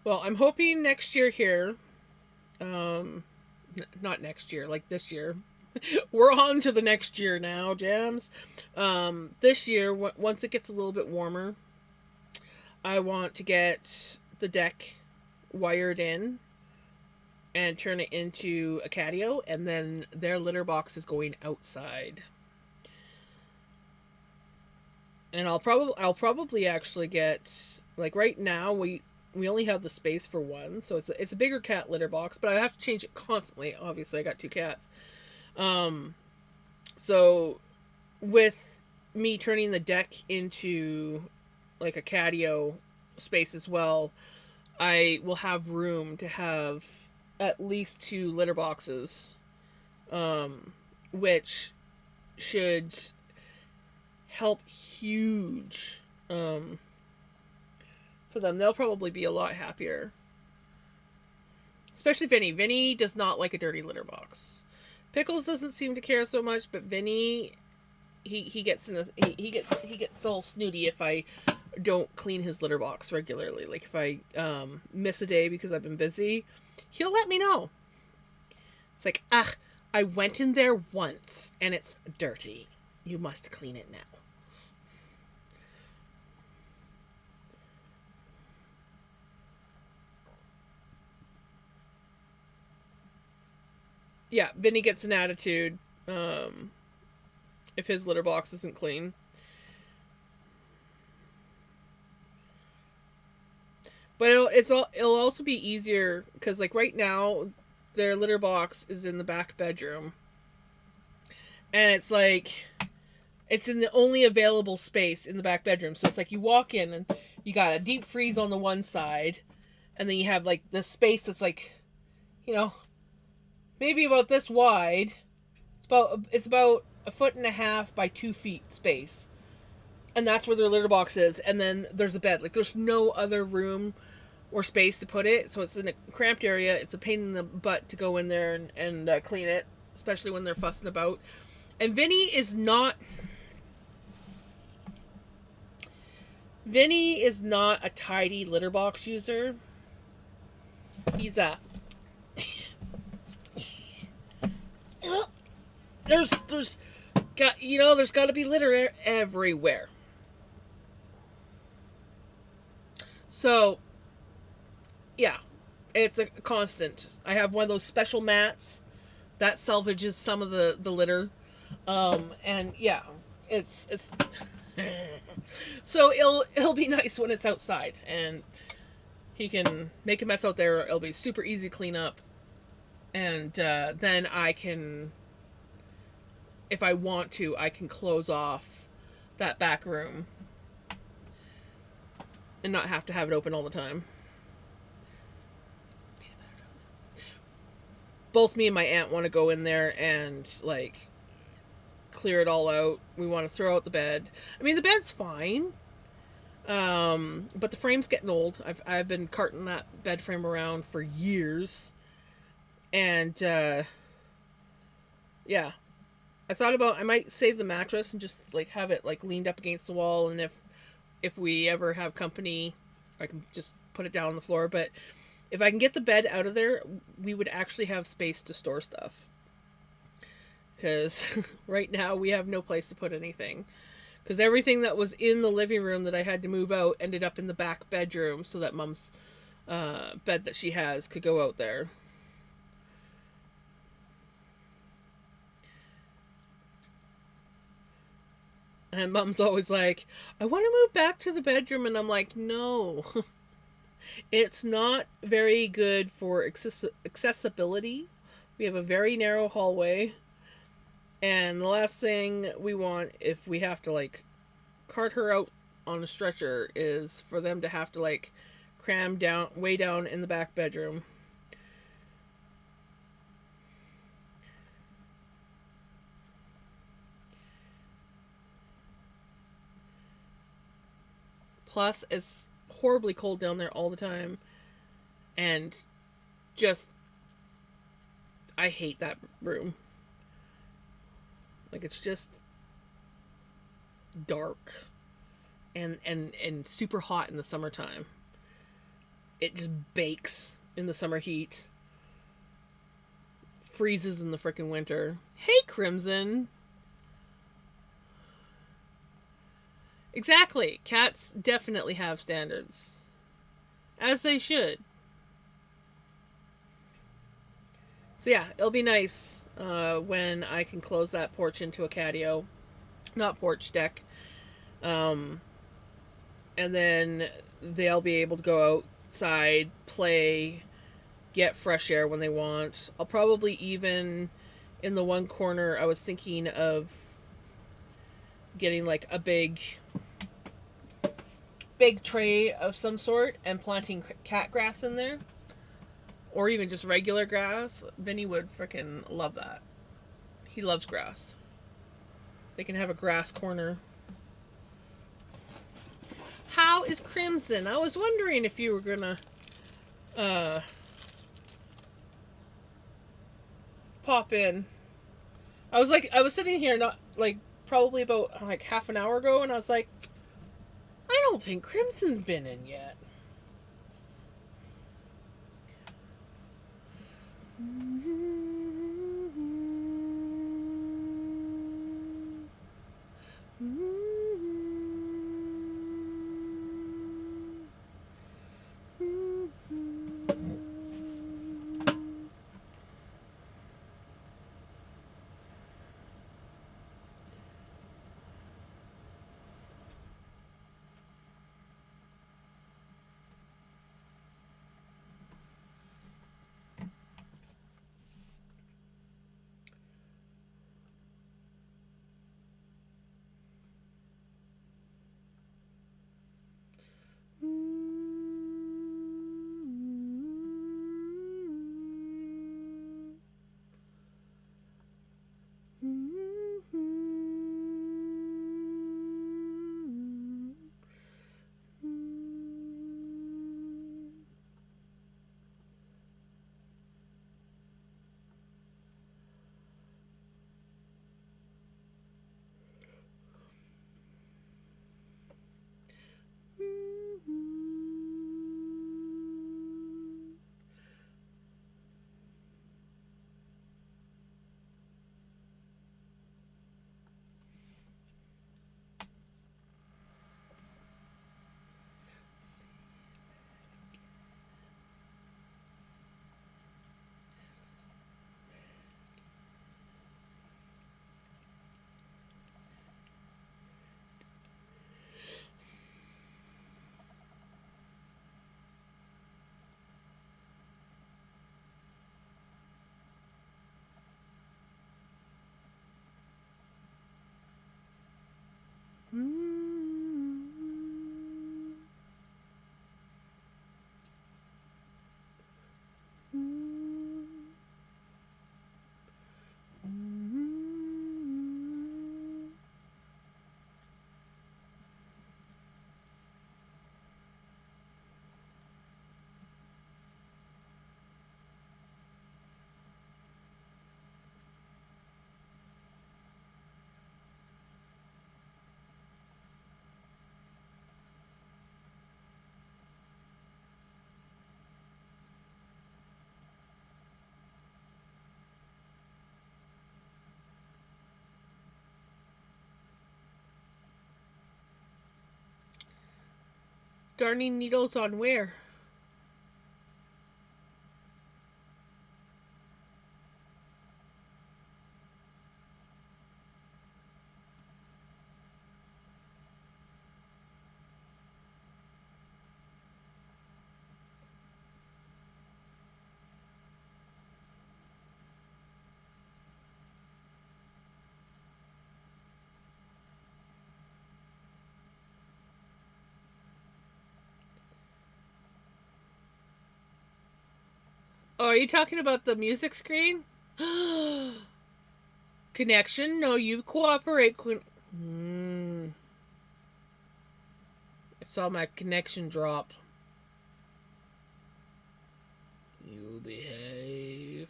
Well, I'm hoping next year here, not next year, like this year. We're on to the next year now, Jams. This year, once it gets a little bit warmer, I want to get the deck wired in and turn it into a catio, and then their litter box is going outside. And I'll probably actually get, like, right now we only have the space for one, so it's a bigger cat litter box, but I have to change it constantly. Obviously, I got 2 cats. So with me turning the deck into like a catio space as well, I will have room to have at least 2 litter boxes, which should help huge for them. They'll probably be a lot happier. Especially Vinny. Vinny does not like a dirty litter box. Pickles doesn't seem to care so much, but Vinny, he gets in a, he gets all snooty if I don't clean his litter box regularly. Like if I miss a day because I've been busy, he'll let me know. It's like, I went in there once and it's dirty. You must clean it now. Yeah, Vinny gets an attitude if his litter box isn't clean. But it'll also be easier because like right now, their litter box is in the back bedroom, and it's like it's in the only available space in the back bedroom. So it's like you walk in and you got a deep freeze on the one side, and then you have like this space that's like, you know, maybe about this wide. It's about a foot and a half by 2 feet space, and that's where their litter box is. And then there's a bed. Like there's no other room or space to put it, so it's in a cramped area. It's a pain in the butt to go in there and clean it, especially when they're fussing about. And Vinny is not a tidy litter box user. He's a there's there's got to be litter everywhere. So yeah, it's a constant. I have one of those special mats that salvages some of the litter, and yeah, it's so it'll be nice when it's outside and he can make a mess out there. It'll be super easy to clean up, and then I can, if I want to, I can close off that back room and not have to have it open all the time. Both me and my aunt want to go in there and like clear it all out. We want to throw out the bed. I mean, the bed's fine, but the frame's getting old. I've been carting that bed frame around for years, and yeah, I thought about I might save the mattress and just like have it like leaned up against the wall, and if we ever have company, I can just put it down on the floor. But if I can get the bed out of there, we would actually have space to store stuff. Because right now we have no place to put anything. Because everything that was in the living room that I had to move out ended up in the back bedroom so that Mom's bed that she has could go out there. And Mom's always like, I want to move back to the bedroom. And I'm like, no. It's not very good for accessibility. We have a very narrow hallway. And the last thing we want if we have to like cart her out on a stretcher is for them to have to like cram down way down in the back bedroom. Plus, it's horribly cold down there all the time. And just, I hate that room. Like, it's just dark and super hot in the summertime. It just bakes in the summer heat. Freezes in the frickin' winter. Hey, Crimson! Exactly. Cats definitely have standards. As they should. So yeah, it'll be nice when I can close that porch into a catio. Not porch, deck. And then they'll be able to go outside, play, get fresh air when they want. I'll probably even, in the one corner, I was thinking of getting like a big big tray of some sort and planting cat grass in there, or even just regular grass, Vinny would freaking love that. He loves grass. They can have a grass corner. How is Crimson? I was wondering if you were gonna uh, pop in. I was sitting here not like probably about like half an hour ago, and I was like, I don't think Crimson's been in yet. Darning needles on where? Oh, are you talking about the music screen? Connection? No, you cooperate. I saw my connection drop. You behave.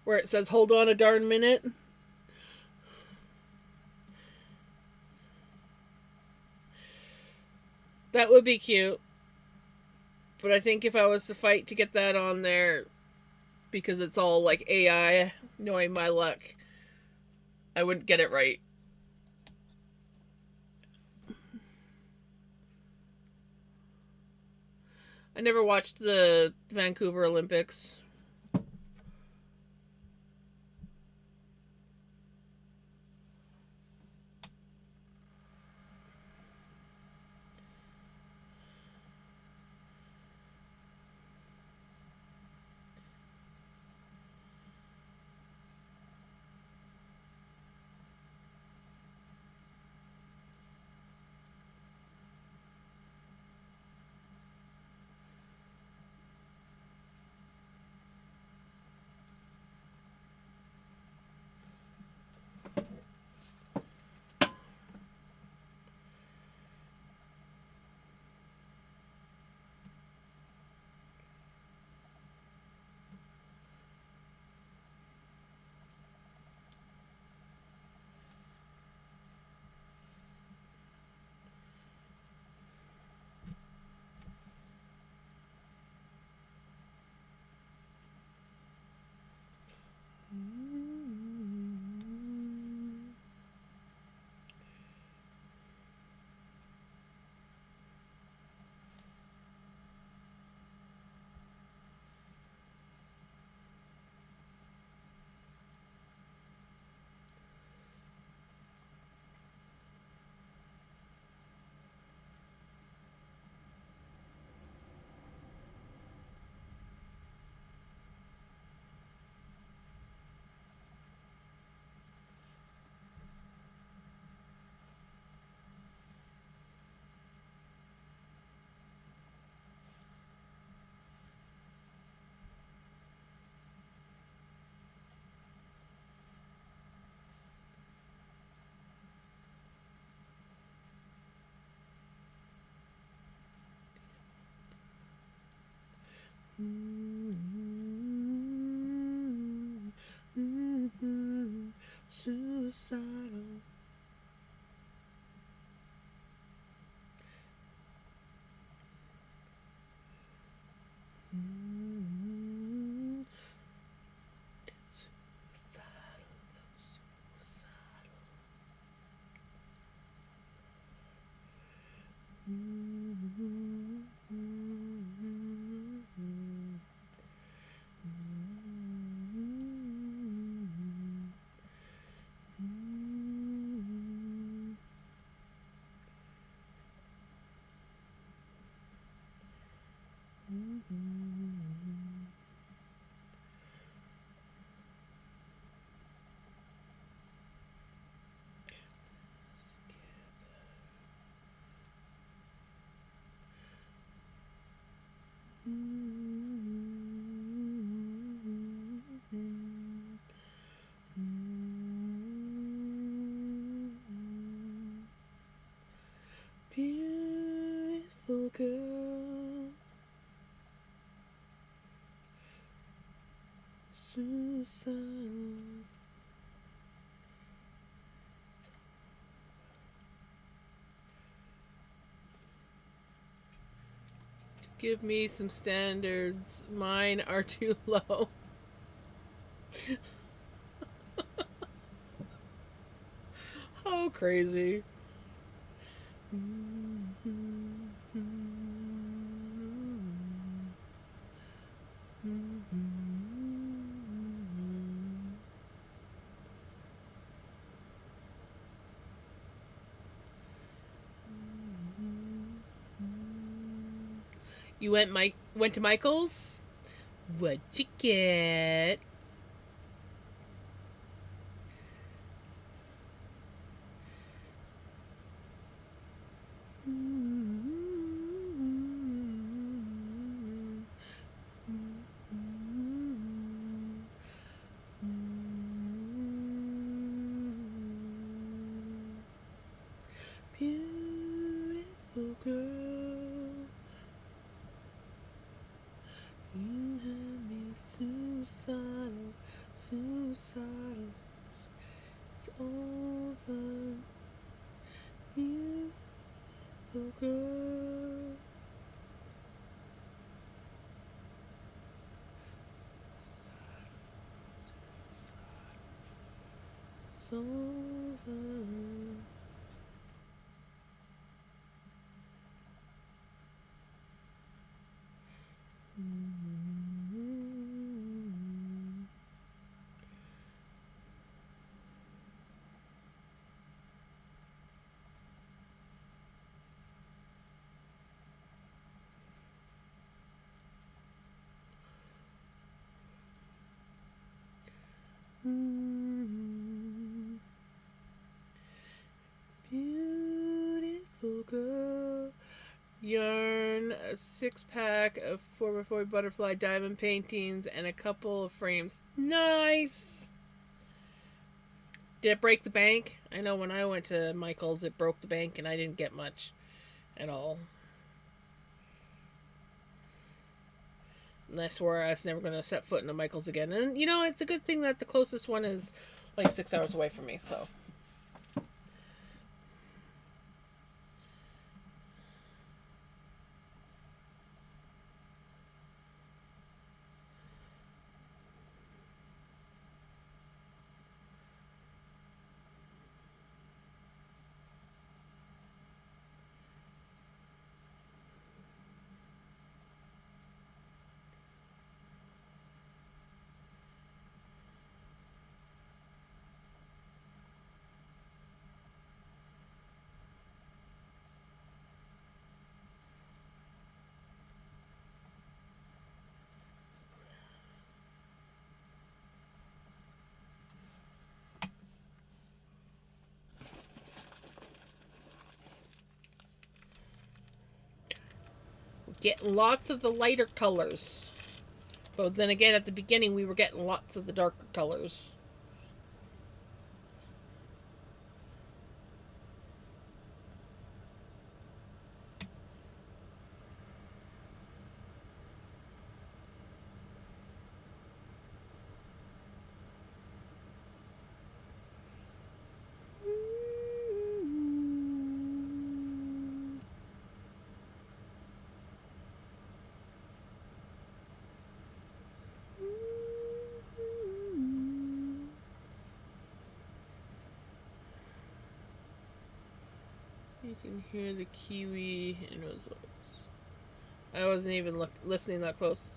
Where it says, hold on a darn minute. That would be cute. But I think if I was to fight to get that on there, because it's all like AI. Knowing my luck, I wouldn't get it right. I never watched the Vancouver Olympics. Suicidal. Beautiful girl, suicidal. Give me some standards. Mine are too low. How crazy. You went to Michael's? What'd you get? Beautiful girl, you had me suicidal, suicidal. It's over, beautiful girl. Beautiful girl. Yarn, a 6-pack of 4x4 butterfly diamond paintings, and a couple of frames. Nice! Did it break the bank? I know when I went to Michael's, it broke the bank and I didn't get much at all. And I swore I was never going to set foot in a Michael's again. And, you know, it's a good thing that the closest one is like 6 hours away from me, so. Getting lots of the lighter colors. But then again, at the beginning, we were getting lots of the darker colors. You can hear the kiwi in his voice. I wasn't even listening that close.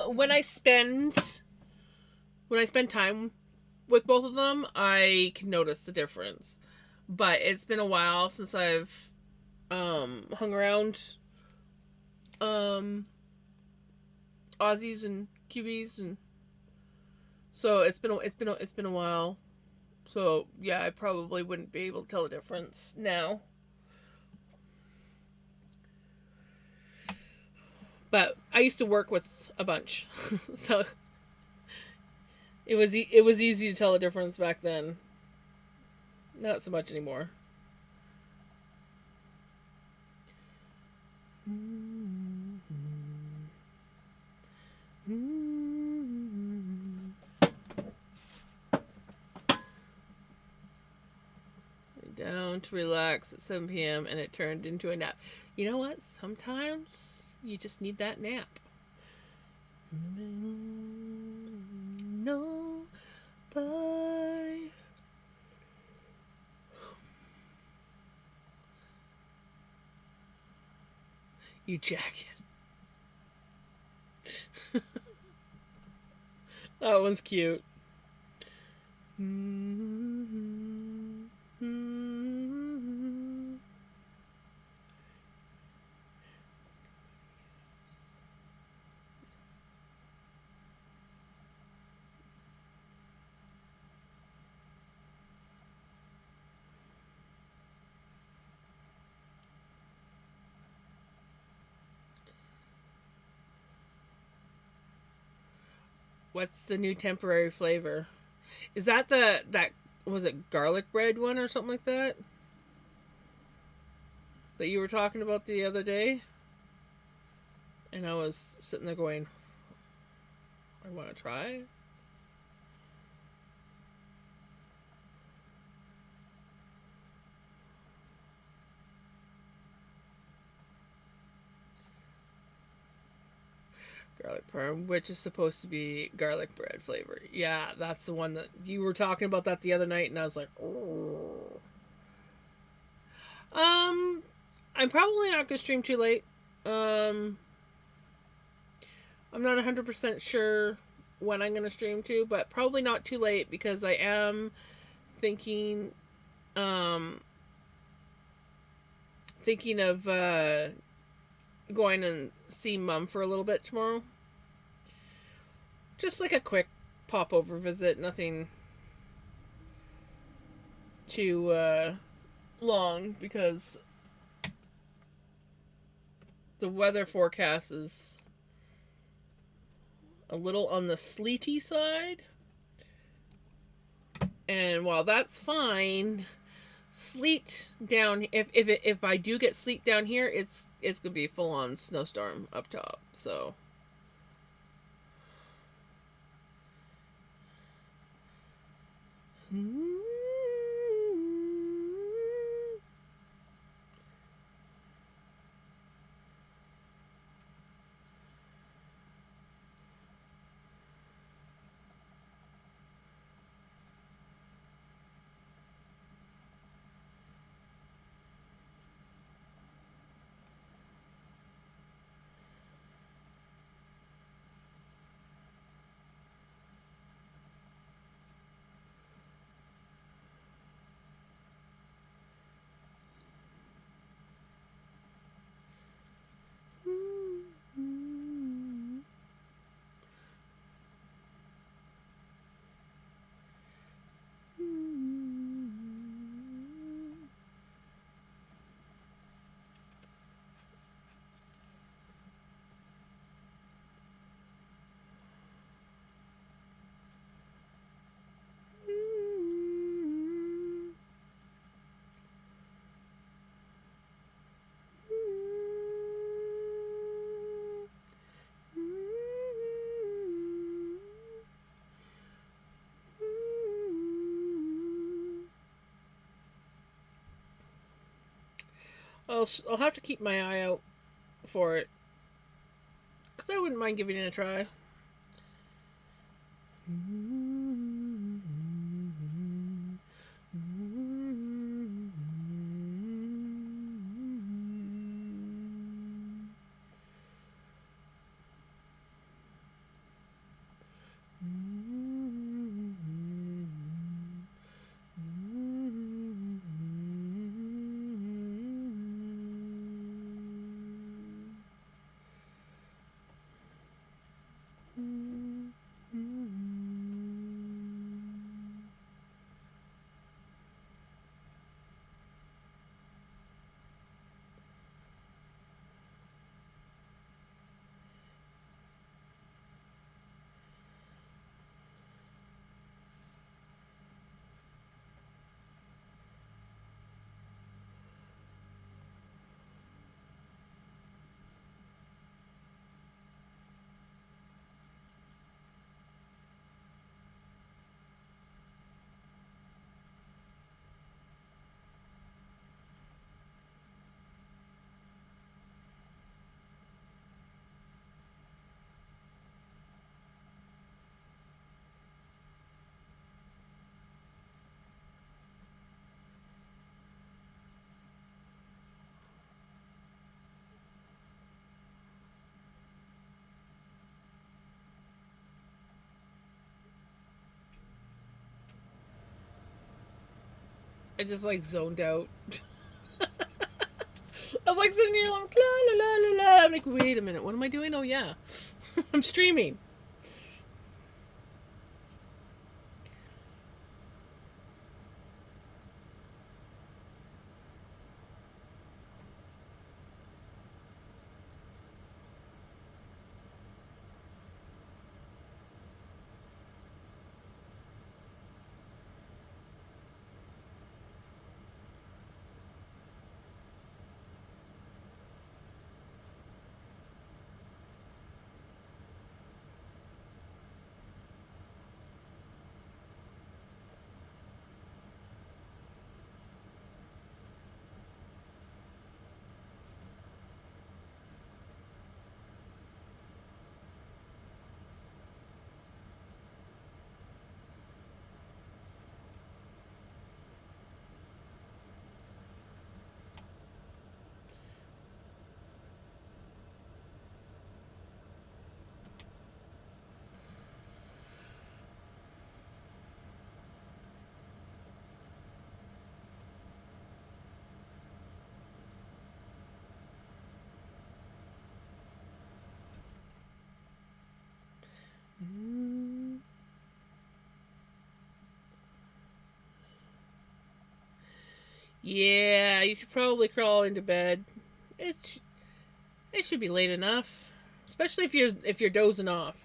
When I spend time with both of them, I can notice the difference. But it's been a while since I've hung around Aussies and Kiwis, and so it's been a while. So yeah, I probably wouldn't be able to tell the difference now. But I used to work with a bunch, so it was easy to tell the difference back then. Not so much anymore. Down to relax at 7 p.m. and it turned into a nap. You know what? Sometimes you just need that nap. Nobody. You jacket. That one's cute. What's the new temporary flavor? Is that that was it garlic bread one or something like that? That you were talking about the other day? And I was sitting there going, I want to try. Garlic parm, which is supposed to be garlic bread flavor. Yeah, that's the one that you were talking about that the other night, and I was like, oh. I'm probably not gonna stream too late. Um, I'm not 100% sure when I'm gonna stream to, but probably not too late because I am thinking, um, thinking of going and see Mum for a little bit tomorrow. Just like a quick pop over visit, nothing too long because the weather forecast is a little on the sleety side. And while that's fine, sleet down if I do get sleet down here, it's gonna be a full on snowstorm up top. So I'll have to keep my eye out for it because I wouldn't mind giving it a try. I just like zoned out. I was like sitting here like la la la la la. I'm like, wait a minute, what am I doing? Oh yeah, I'm streaming. Yeah, you should probably crawl into bed. It it should be late enough, especially if you're dozing off.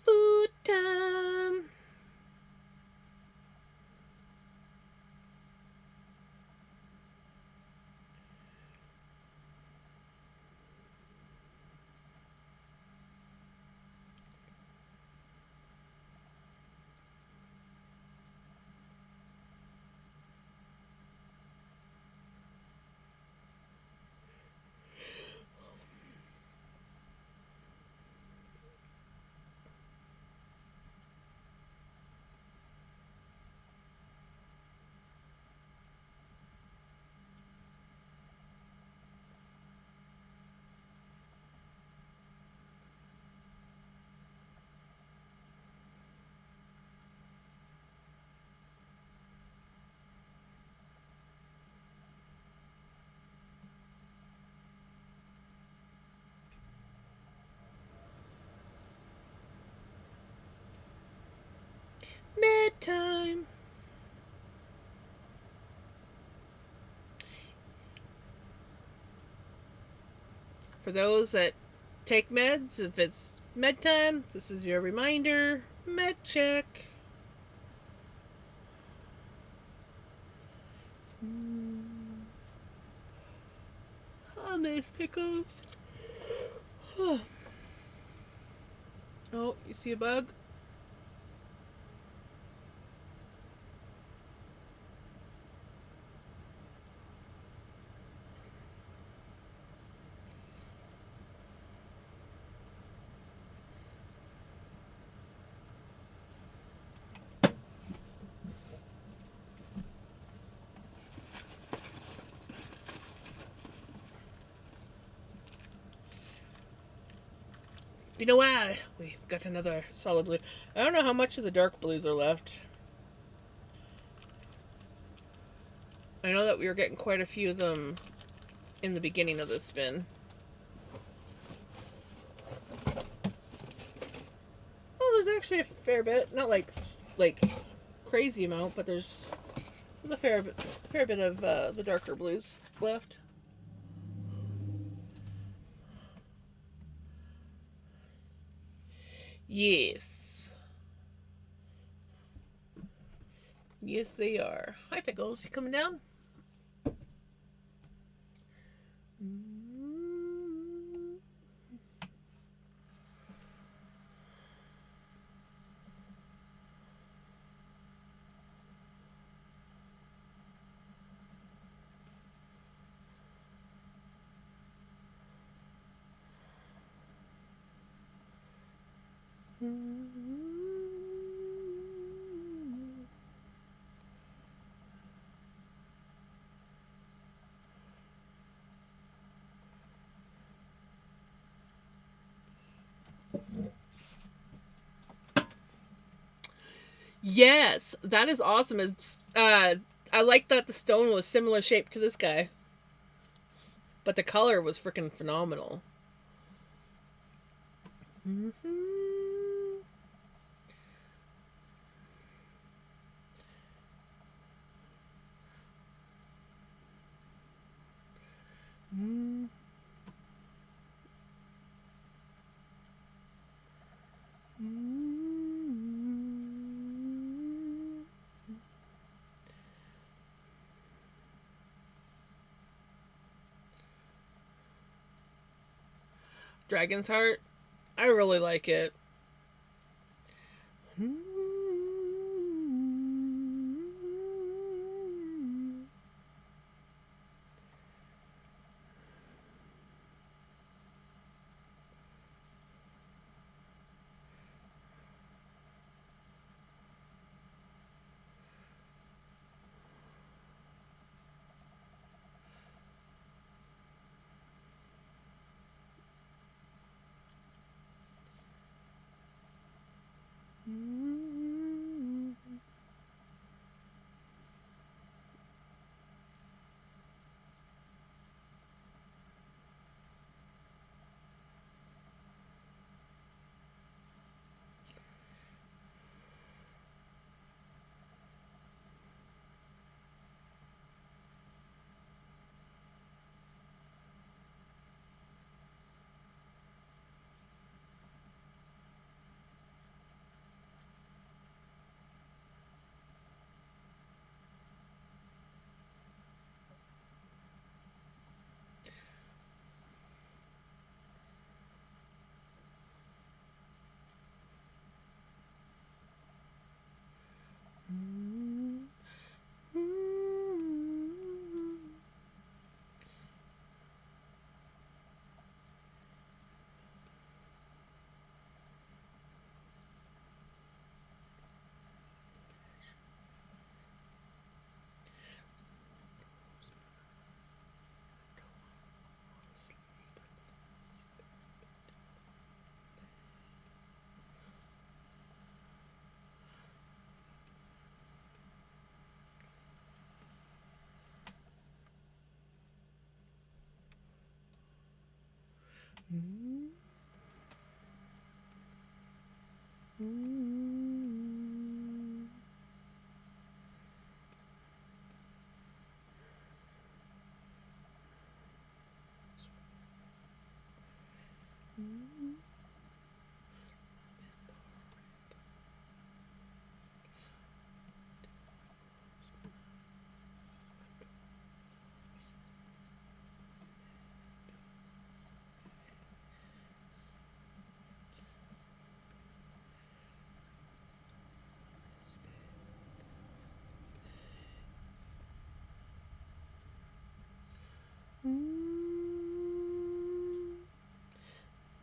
Food time. Bedtime. For those that take meds, if it's med time, this is your reminder. Med check. Oh, nice pickles. Oh, you see a bug? It's been a while. We've got another solid blue. I don't know how much of the dark blues are left. I know that we were getting quite a few of them in the beginning of the spin. Oh, there's actually a fair bit. Not like crazy amount, but there's a fair bit of the darker blues left. Yes. Yes, they are. Hi, Pickles. You coming down? Yes, that is awesome. It's I like that the stone was similar shape to this guy, but the color was freaking phenomenal. Mm-hmm. Mm-hmm. Dragon's Heart. I really like it.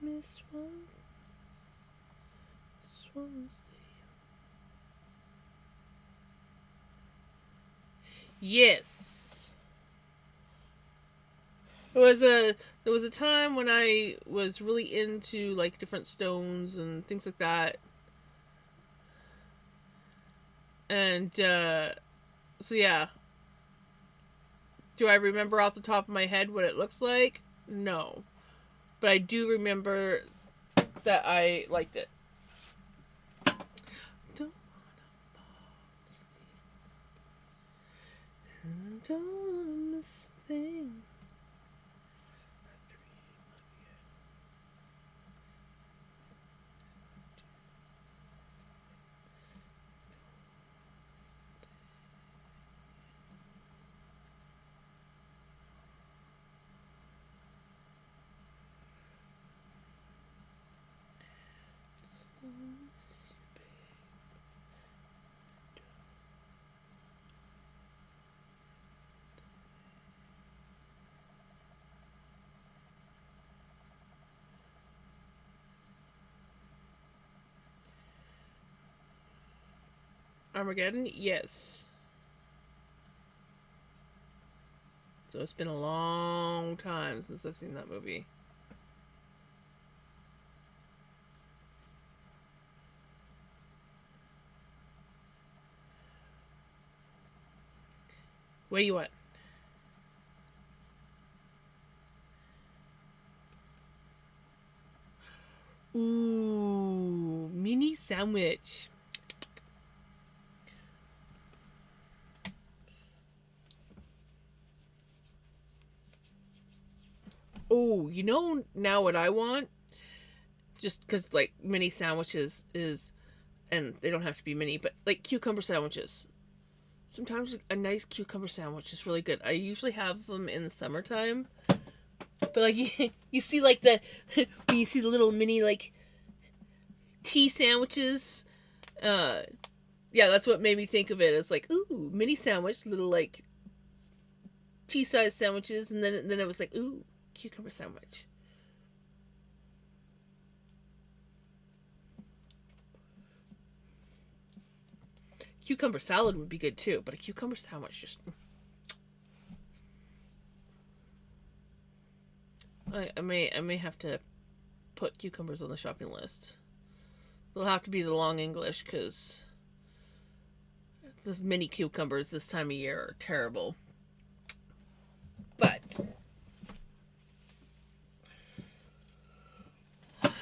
Miss Swansea. Yes. It was a there was a time when I was really into like different stones and things like that. And so yeah, do I remember off the top of my head what it looks like? No. But I do remember that I liked it. Don't wanna fall asleep. Don't wanna miss a thing. Armageddon? Yes. So it's been a long time since I've seen that movie. What do you want? Ooh, mini sandwich. Oh, you know now what I want? Just because, like, mini sandwiches is, and they don't have to be mini, but like cucumber sandwiches. Sometimes a nice cucumber sandwich is really good. I usually have them in the summertime. But like you see like the you see the little mini like tea sandwiches. Uh yeah, that's what made me think of it. It's like, ooh, mini sandwich, little like tea size sandwiches, and then it was like, ooh, cucumber sandwich. Cucumber salad would be good too, but a cucumber sandwich just. I may have to put cucumbers on the shopping list. They'll have to be the long English because those mini cucumbers this time of year are terrible. But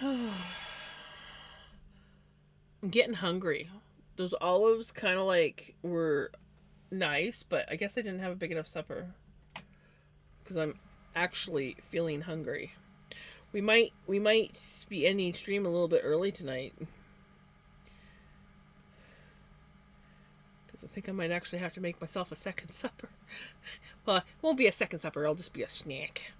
I'm getting hungry. Those olives kind of like were nice, but I guess I didn't have a big enough supper because I'm actually feeling hungry. We might be ending stream a little bit early tonight because I think I might actually have to make myself a second supper. Well, it won't be a second supper. It'll just be a snack.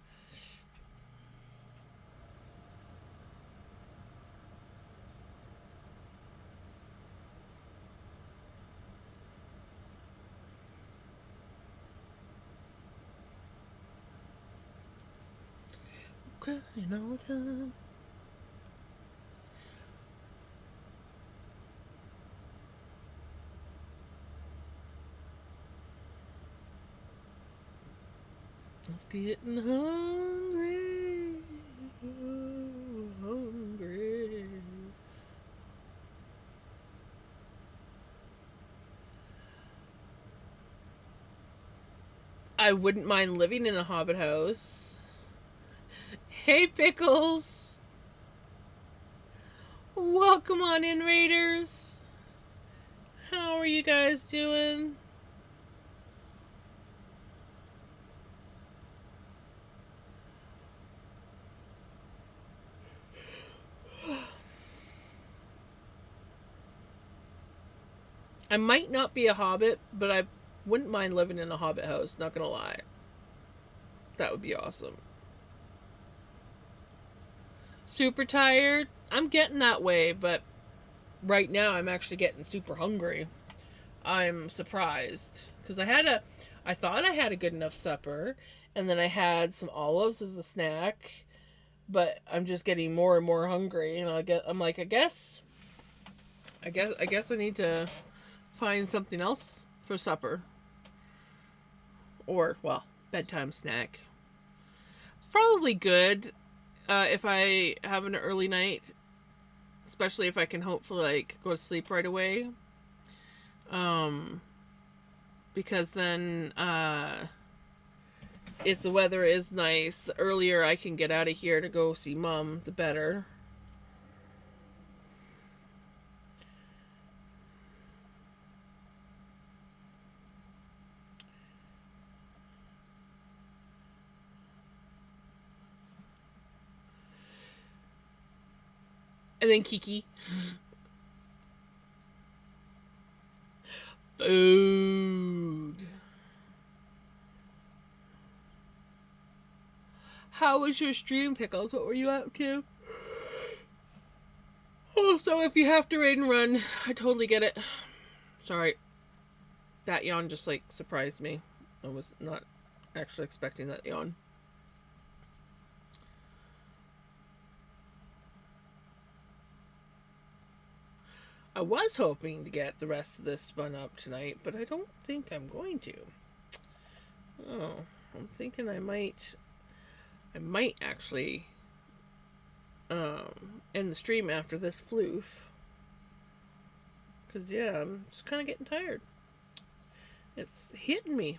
Crying all the time. I was getting hungry. Hungry. I wouldn't mind living in a hobbit house. Hey, Pickles. Welcome on in, Raiders. How are you guys doing? I might not be a hobbit, but I wouldn't mind living in a hobbit house, not gonna lie. That would be awesome. Super tired? I'm getting that way, but right now I'm actually getting super hungry. I'm surprised because I thought I had a good enough supper, and then I had some olives as a snack, but I'm just getting more and more hungry, and I'm like, I guess I need to find something else for supper, or well, bedtime snack. It's probably good if I have an early night, especially if I can hopefully like go to sleep right away. Um, because then if the weather is nice, the earlier I can get out of here to go see Mom, the better. And then Kiki. Food. How was your stream, Pickles? What were you up to? Also, if you have to raid and run, I totally get it. Sorry. That yawn just like surprised me. I was not actually expecting that yawn. I was hoping to get the rest of this spun up tonight, but I don't think I'm going to. Oh, I'm thinking I might actually end the stream after this floof. Cause yeah, I'm just kind of getting tired. It's hitting me.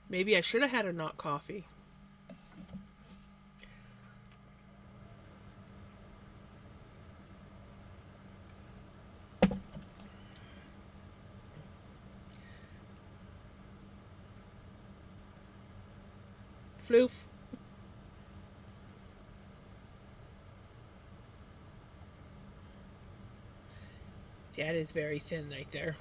Maybe I should have had a not coffee. Floof. That is very thin right there.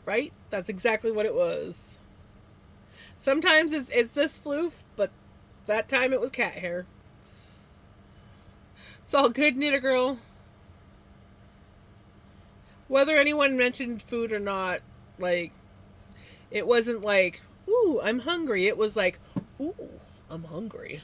Right? That's exactly what it was. Sometimes it's this floof, but that time it was cat hair. It's all good, knitter girl. Whether anyone mentioned food or not, like, it wasn't like, ooh, I'm hungry. It was like, ooh, I'm hungry.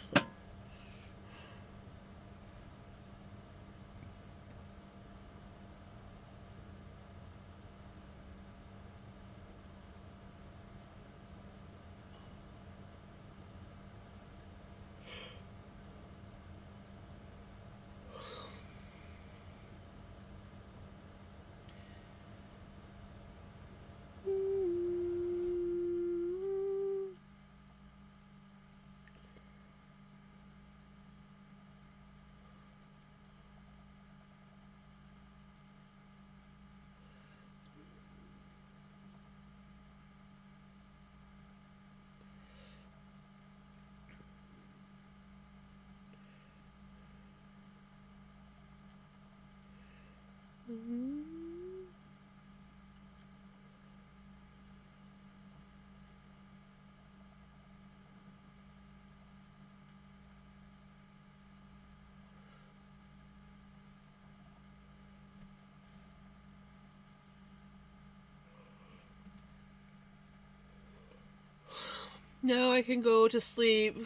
Now I can go to sleep.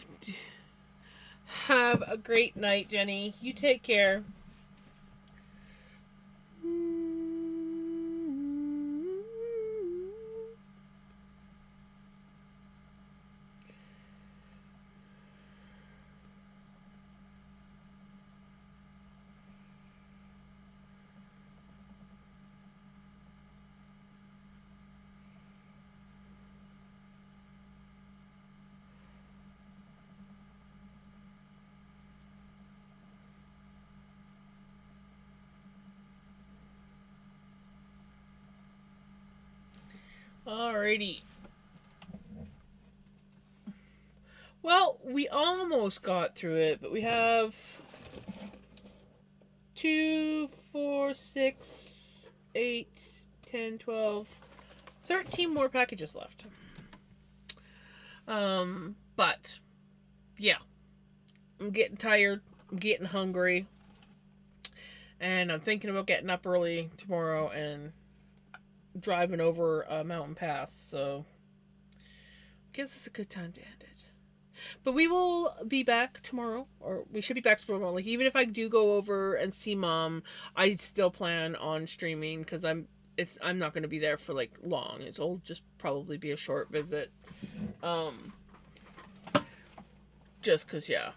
Have a great night, Jenny. You take care. Alrighty. Well, we almost got through it, but we have 2, 4, 6, 8, 10, 12, 13 more packages left. But yeah, I'm getting tired. I'm getting hungry. And I'm thinking about getting up early tomorrow and driving over a mountain pass. So I guess it's a good time to end it. But we will be back tomorrow, or we should be back tomorrow. Like, even if I do go over and see Mom, I still plan on streaming because I'm not going to be there for like long. It'll just probably be a short visit. Just because, yeah,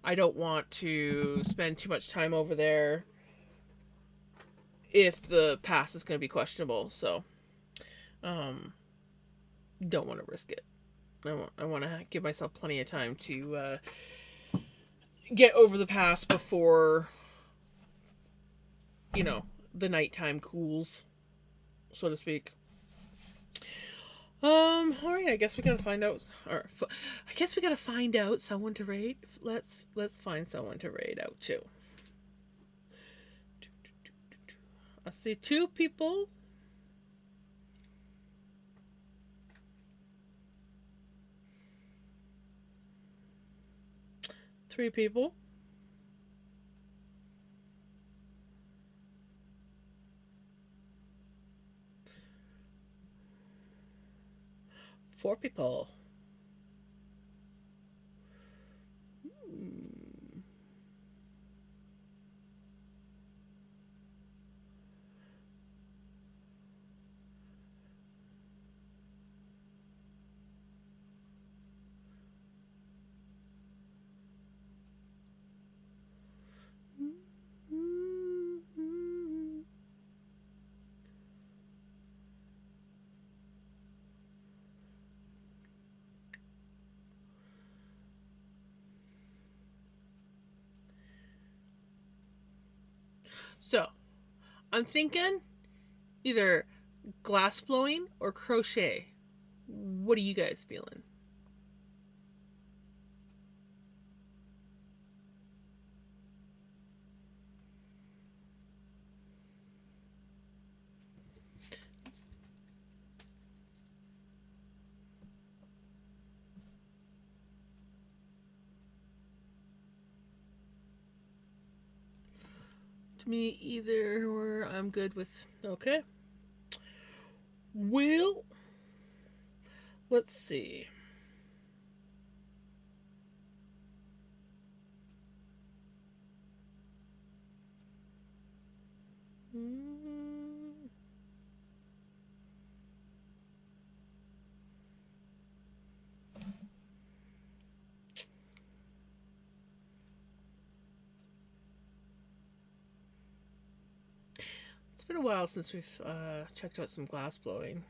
I don't want to spend too much time over there if the pass is going to be questionable. So, don't want to risk it. I want to give myself plenty of time to get over the pass before, the nighttime cools, so to speak. All right. I guess we gotta find out. Or I guess we gotta find out someone to raid. Let's find someone to raid out too. I see 2 people. 3 people. 4 people. So, I'm thinking either glass blowing or crochet. What are you guys feeling? To me, either or I'm good with. Okay. Well, let's see. It's been a while since we've checked out some glass blowing.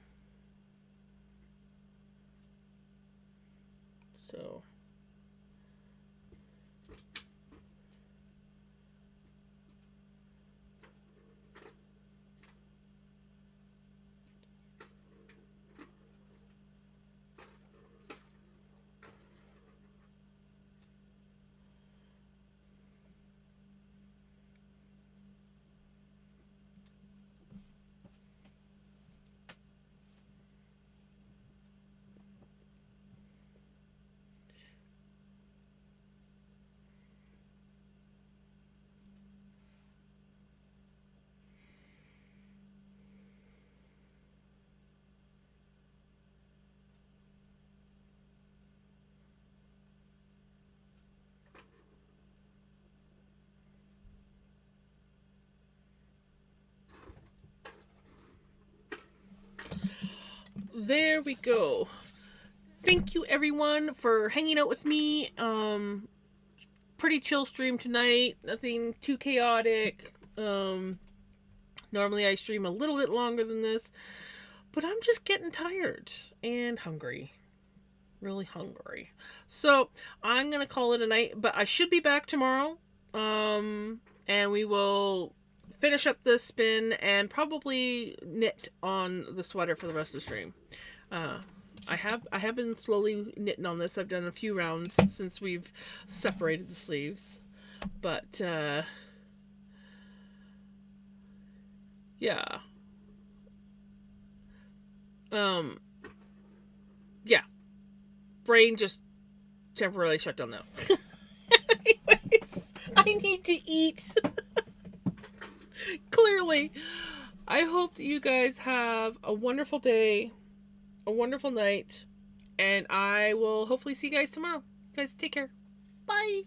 So. There we go. Thank you everyone for hanging out with me. Pretty chill stream tonight. Nothing too chaotic. Normally I stream a little bit longer than this, but I'm just getting tired and hungry. Really hungry. So I'm gonna call it a night, but I should be back tomorrow. And we will finish up this spin and probably knit on the sweater for the rest of the stream. I have been slowly knitting on this. I've done a few rounds since we've separated the sleeves, but yeah, yeah. Brain just temporarily shut down now. Anyways, I need to eat. Clearly, I hope that you guys have a wonderful day, a wonderful night, and I will hopefully see you guys tomorrow. You guys, take care. Bye.